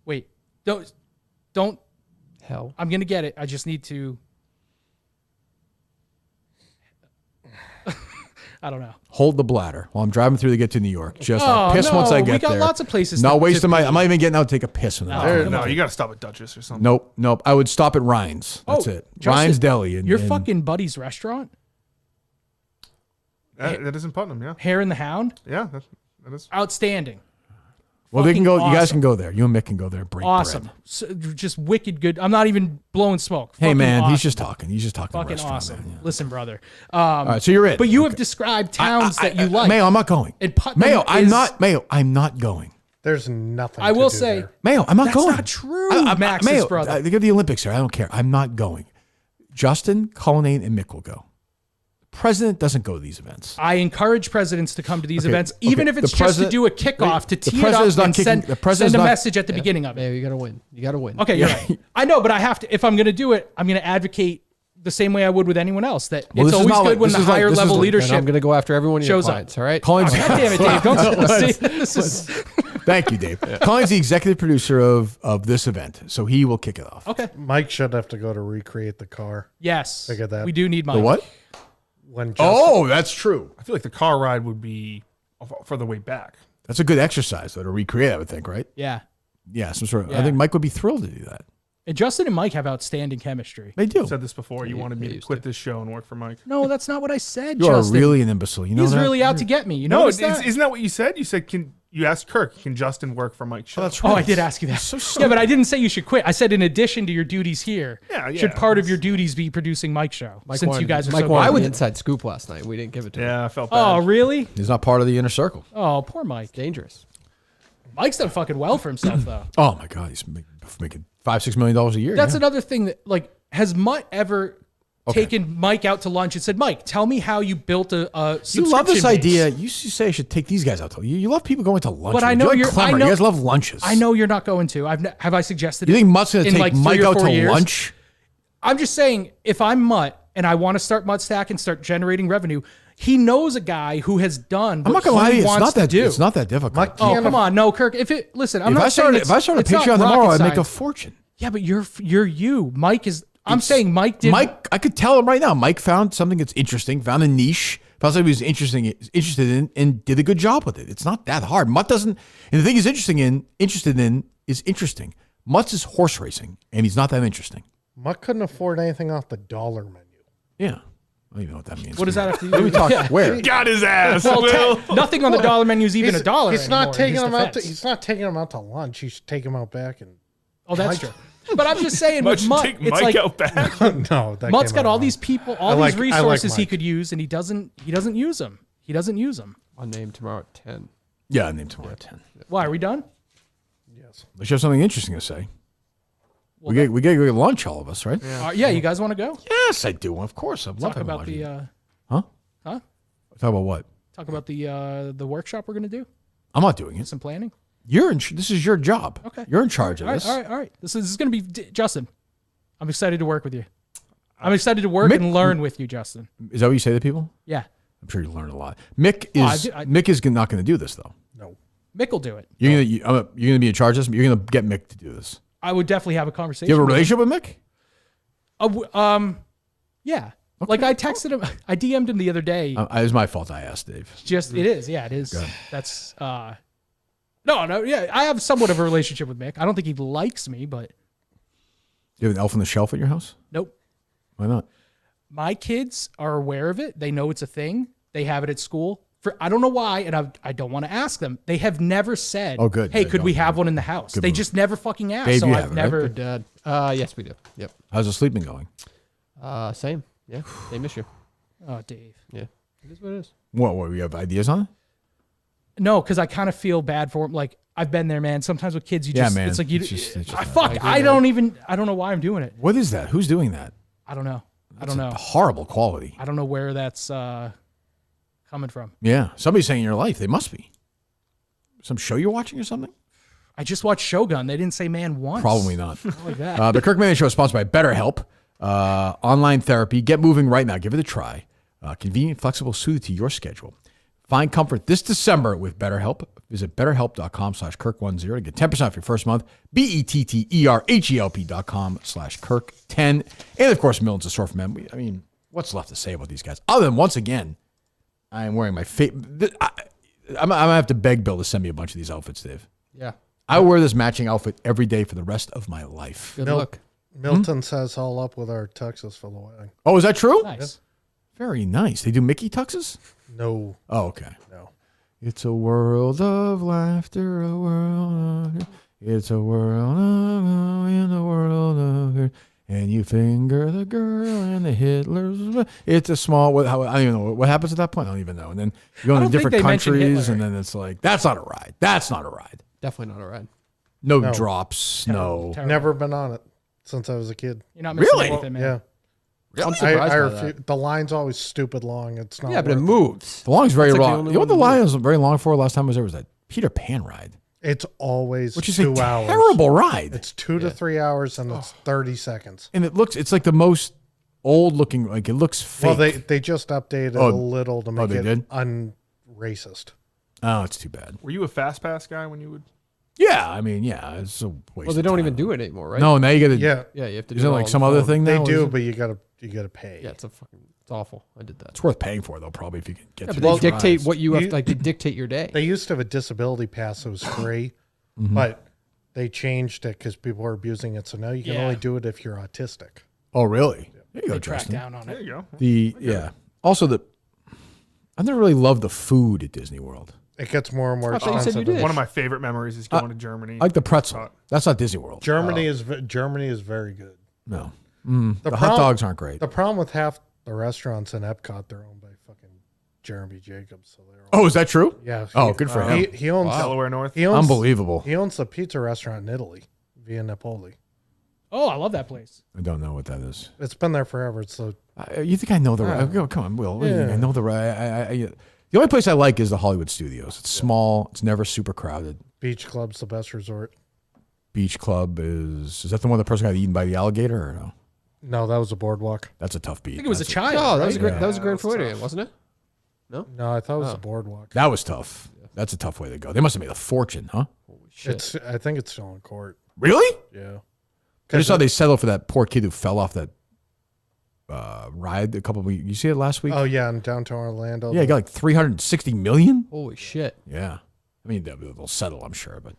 wait, don't. Hell. I'm gonna get it. I just need to. I don't know. Hold the bladder while I'm driving through to get to New York. Just Oh, I'll piss no, once I we get got there. lots of places Not to wasting my. pee. I'm not even getting out to take a piss in the There, house. no, you got to stop at Duchess or something. Nope. I would stop at Ryan's. That's it. Justin, Ryan's Deli. Your fucking buddy's restaurant, That is in Putnam, yeah. Hare and the Hound, Yeah, that is. outstanding. Well, they can go. fucking You guys awesome. can go there. You and Mick can go there. And break Awesome. bread. So, just wicked good. I'm not even blowing smoke. Hey Fucking man, awesome. he's just talking. He's just talking. Fucking restaurant, awesome. man, yeah. Listen, brother. All right, so you're in. But you have described towns that you like. Mayo, I'm not going. And Putnam Mayo, I'm is- not. Mayo, I'm not going. There's nothing. I will to do say, there. Mayo, I'm not that's going. not true, Max's Mayo, brother. they give the Olympics here. I don't care. I'm not going. Justin, Cullinane, and Mick will go. The president doesn't go to these events. I encourage presidents to come to these Okay, events, even okay. if it's The just to president- do a kickoff to the tee it president's up not and kicking- send, the president's send a not- message at the beginning of it. Yeah, you got to win. You got to win. Okay, you're right. I know, but I have to. If I'm going to do it, I'm going to advocate the same way I would with anyone else. That Well, it's this is always not good like- when this the is like- higher this is level like- leadership And I'm going to go after every one of your shows up. clients. All right. Collins, God damn it, Dave! Don't see, this is Thank you, Dave. Collins, the executive producer of this event, so he will kick it off. okay. Mike should have to go to recreate the car. Yes, Figure that. we do need Mike. The what? When Justin, Oh, that's true. I feel like the car ride would be for the way back. That's a good exercise, though, to recreate, I would think, right? Yeah, Yeah, some sort of. I Yeah. think Mike would be thrilled to do that. and Justin and Mike have outstanding chemistry. They do. You said this before. You wanted me to used quit this show and work for Mike. No, that's not what I said. You are Justin. really an imbecile. You know He's that? really out to get me. You No, know isn't that what you said? You said, you asked Kirk, can Justin work for Mike's show? Oh, that's Oh, right. I did ask you that. So yeah, sorry. but I didn't say you should quit. I said in addition to your duties here, Yeah, should yeah. part of your duties be producing Mike's show? Since you guys are Mike so wanted good. the inside scoop last night. We didn't give it to him. Yeah, I felt bad. Oh, really? He's not part of the inner circle. Oh, poor Mike. Dangerous. Mike's done fucking well for himself, though. Oh my God, he's making $5-6 million a year. That's yeah. another thing that, like, has Mutt ever taken Mike out to lunch and said, Mike, tell me how you built a You love this subscription base." idea. You used to say I should take these guys out to. You love people going to lunch. But I with know you. you're. Clemmer. I know, You guys love lunches. I know you're not going to. Have I suggested You it think Mutt's going to in take like Mike 3 or out 4 to years? lunch? I'm just saying, if I'm Mutt and I want to start Mutt Stack and start generating revenue, he knows a guy who has done I'm what not going to lie to he you. It's wants not that. to do. It's not that difficult. Oh, come on. No, Kirk. If I'm not saying if I started it's not Patreon tomorrow, rocket I'd make a science. fortune. Yeah, but you're you. Mike is. I'm saying Mike did. Mike, I could tell him right now. Mike found something that's interesting, found a niche, found something he was interested in, and did a good job with it. It's not that hard. Mutt doesn't, and the thing he's interested in is interesting. Mutt's is horse racing, and he's not that interesting. Mutt couldn't afford anything off the dollar menu. Yeah. I don't even know what that means. What does that have to do? What are we talking? Yeah. Where? Got his ass. Well, nothing on the dollar menu is even a dollar. He's not anymore in taking his them out. defense. He's not taking them out to lunch. He's taking them out back and. Oh, that's true. But I'm just saying, with Mutt, take it's Mike like out back. No, that Mutt's came got out all wrong. these people, I all like- these I like resources he Mike. could use, and he doesn't use them. He doesn't use them. Unnamed tomorrow at 10. Yeah, name tomorrow at 10. Why are we done? Yes. Unless you have something interesting to say. We get to get lunch, all of us, right? Yeah, you guys want to go? Yes, I do. Of course, I'd love Talk to about the Huh? huh? Talk about what? Talk about the workshop we're gonna do. I'm not doing it. Some planning. You're in. This is your job. Okay. You're in charge of All right, this. all right. This is gonna be Justin. I'm excited to work with you. I'm excited to work and learn with you, Justin. Is that what you say to people? Yeah. I'm sure you learn a lot. Mick Oh, is Mick is not going to do this though. No. Mick will do it. You're gonna be in charge of this. You're gonna get Mick to do this. I would definitely have a conversation. Do you have a with him. relationship with Mick? Yeah. Like I texted him, I DM'd him the other day. It was my fault. I asked Dave. It is. Yeah, it is. Good. That's no. Yeah, I have somewhat of a relationship with Mick. I don't think he likes me, but You have an elf on the shelf at your house? nope. Why not? My kids are aware of it. They know it's a thing. They have it at school. I don't know why, and I don't want to ask them. They have never said, Oh, good. hey, They could we don't. have one in the house? Good They move. just never fucking ask. Dave, so you I've have it, right? never. Good dad. Yes, we do. Yep. How's the sleeping going? Same. Yeah. They miss you. Oh, Dave. Yeah. It is what it is. What? We have ideas on it? No, because I kind of feel bad for him. Like I've been there, man. Sometimes with kids, you Yeah, just man. it's like you. It's just I don't know why I'm doing it. What is that? Who's doing that? I don't know. I That's don't know. a horrible quality. I don't know where that's coming from. Yeah, somebody's saying in your life. They must be. Some show you're watching or something? I just watched Shogun. They didn't say man once. Probably not. Not like that. The Kirk Manning Show is sponsored by BetterHelp. Online therapy. Get moving right now. Give it a try. Convenient, flexible, suited to your schedule. Find comfort this December with BetterHelp. Visit betterhelp.com/Kirk10 to get 10% off your first month. BetterHelp.com/Kirk10. And of course, Milton's Store for Men. I mean, what's left to say about these guys? Other than, once again, I am wearing my favorite. I'm going to have to beg Bill to send me a bunch of these outfits, Dave. Yeah. I wear this matching outfit every day for the rest of my life. Good luck. Milton says all up with our tuxes for the wedding. Oh, is that true? Nice. Very nice. They do Mickey tuxes? No. Oh, okay. No. It's a world of laughter, a world of... It's a world of... in the world of... And you finger the girl and the Hitlers. It's a small... I don't even know. What happens at that point? I don't even know. And then you go I into don't think different they mentioned countries, Hitler. and then it's like, that's not a ride. That's not a ride. Definitely not a ride. No, No. drops. No. Terrible. Never been on it since I was a kid. You're not missing Really? anything, man. Yeah. I'm surprised by refuse. that. The line's always stupid long. It's not. Yeah, but it worth moves. The long's very It's like the long. only You know what the one that line was very long for last time I was there? Was that Peter Pan ride? It's always Which is 2 a hours. terrible ride. It's 2 to 3 hours and it's 30 seconds. And it's like the most old looking, like it looks fake. Well, they just updated Oh, a little to make they it did? unracist. Oh, it's too bad. Were you a fast pass guy when you would? Yeah, I mean, yeah, it's a waste. Well, they don't even do it anymore, right? No, now you got to. Yeah. Yeah, you have to do Is it it like all some on the other phone. thing They now? do, Is it? but you gotta pay. Yeah, it's awful. I did that. It's worth paying for though, probably if you can get. Yeah, to but they these dictate rides. what you have. You- Like they dictate your day. They used to have a disability pass that was free, Mm-hmm. but they changed it because people are abusing it. So now you can Yeah. only do it if you're autistic. Oh, really? There you go, They crack Justin. down on There it. you go. Yeah. Also, I've never really loved the food at Disney World. It gets more and more I thought you said expensive. you did. One of my favorite memories is going to Germany. I like the pretzel. That's not Disney World. Germany is very good. No. The hot problem- dogs aren't great. The problem with half the restaurants in Epcot, they're owned by fucking Jeremy Jacobs. So they're Oh, is that true? yeah. Oh, good for him. He owns Delaware North. He owns, Unbelievable. He owns the pizza restaurant in Italy, Via Napoli. Oh, I love that place. I don't know what that is. It's been there forever. It's so You think I know the? Yeah. Oh, come on, Will. What do you think? Yeah. I know the. The only place I like is the Hollywood Studios. It's small. It's never super crowded. Beach Club's the best resort. Beach Club is that the one the person got eaten by the alligator or no? No, that was a boardwalk. That's a tough beat. I think it was a That's child. Oh, that was right? a great. Yeah. That was a great That was Florida, tough. wasn't it? No. No, I thought it was Oh. a boardwalk. That was tough. That's a tough way to go. They must have made a fortune, huh? Holy shit. It's. I think it's still in court. Really? Yeah. I just saw they settled for that poor kid who fell off that ride a couple of weeks. You see it last week? Oh yeah, in downtown Orlando. Yeah, he got like $360 million. Holy shit. Yeah. I mean, they'll settle, I'm sure, but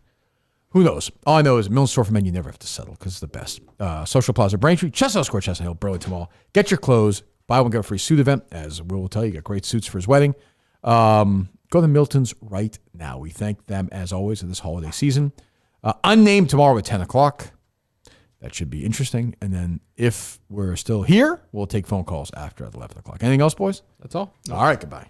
Who knows? All I know is Milne Store for Men, you never have to settle because it's the best. Social Plaza, Braintree, Chestnut Square, Chestnut Hill, Burlington Mall. Get your clothes. Buy one, get a free suit event. As Will will tell you, got great suits for his wedding. Go to Milton's right now. We thank them, as always, in this holiday season. Unnamed tomorrow at 10 o'clock. That should be interesting. And then if we're still here, we'll take phone calls after at 11 o'clock. Anything else, boys? That's all. All right, goodbye.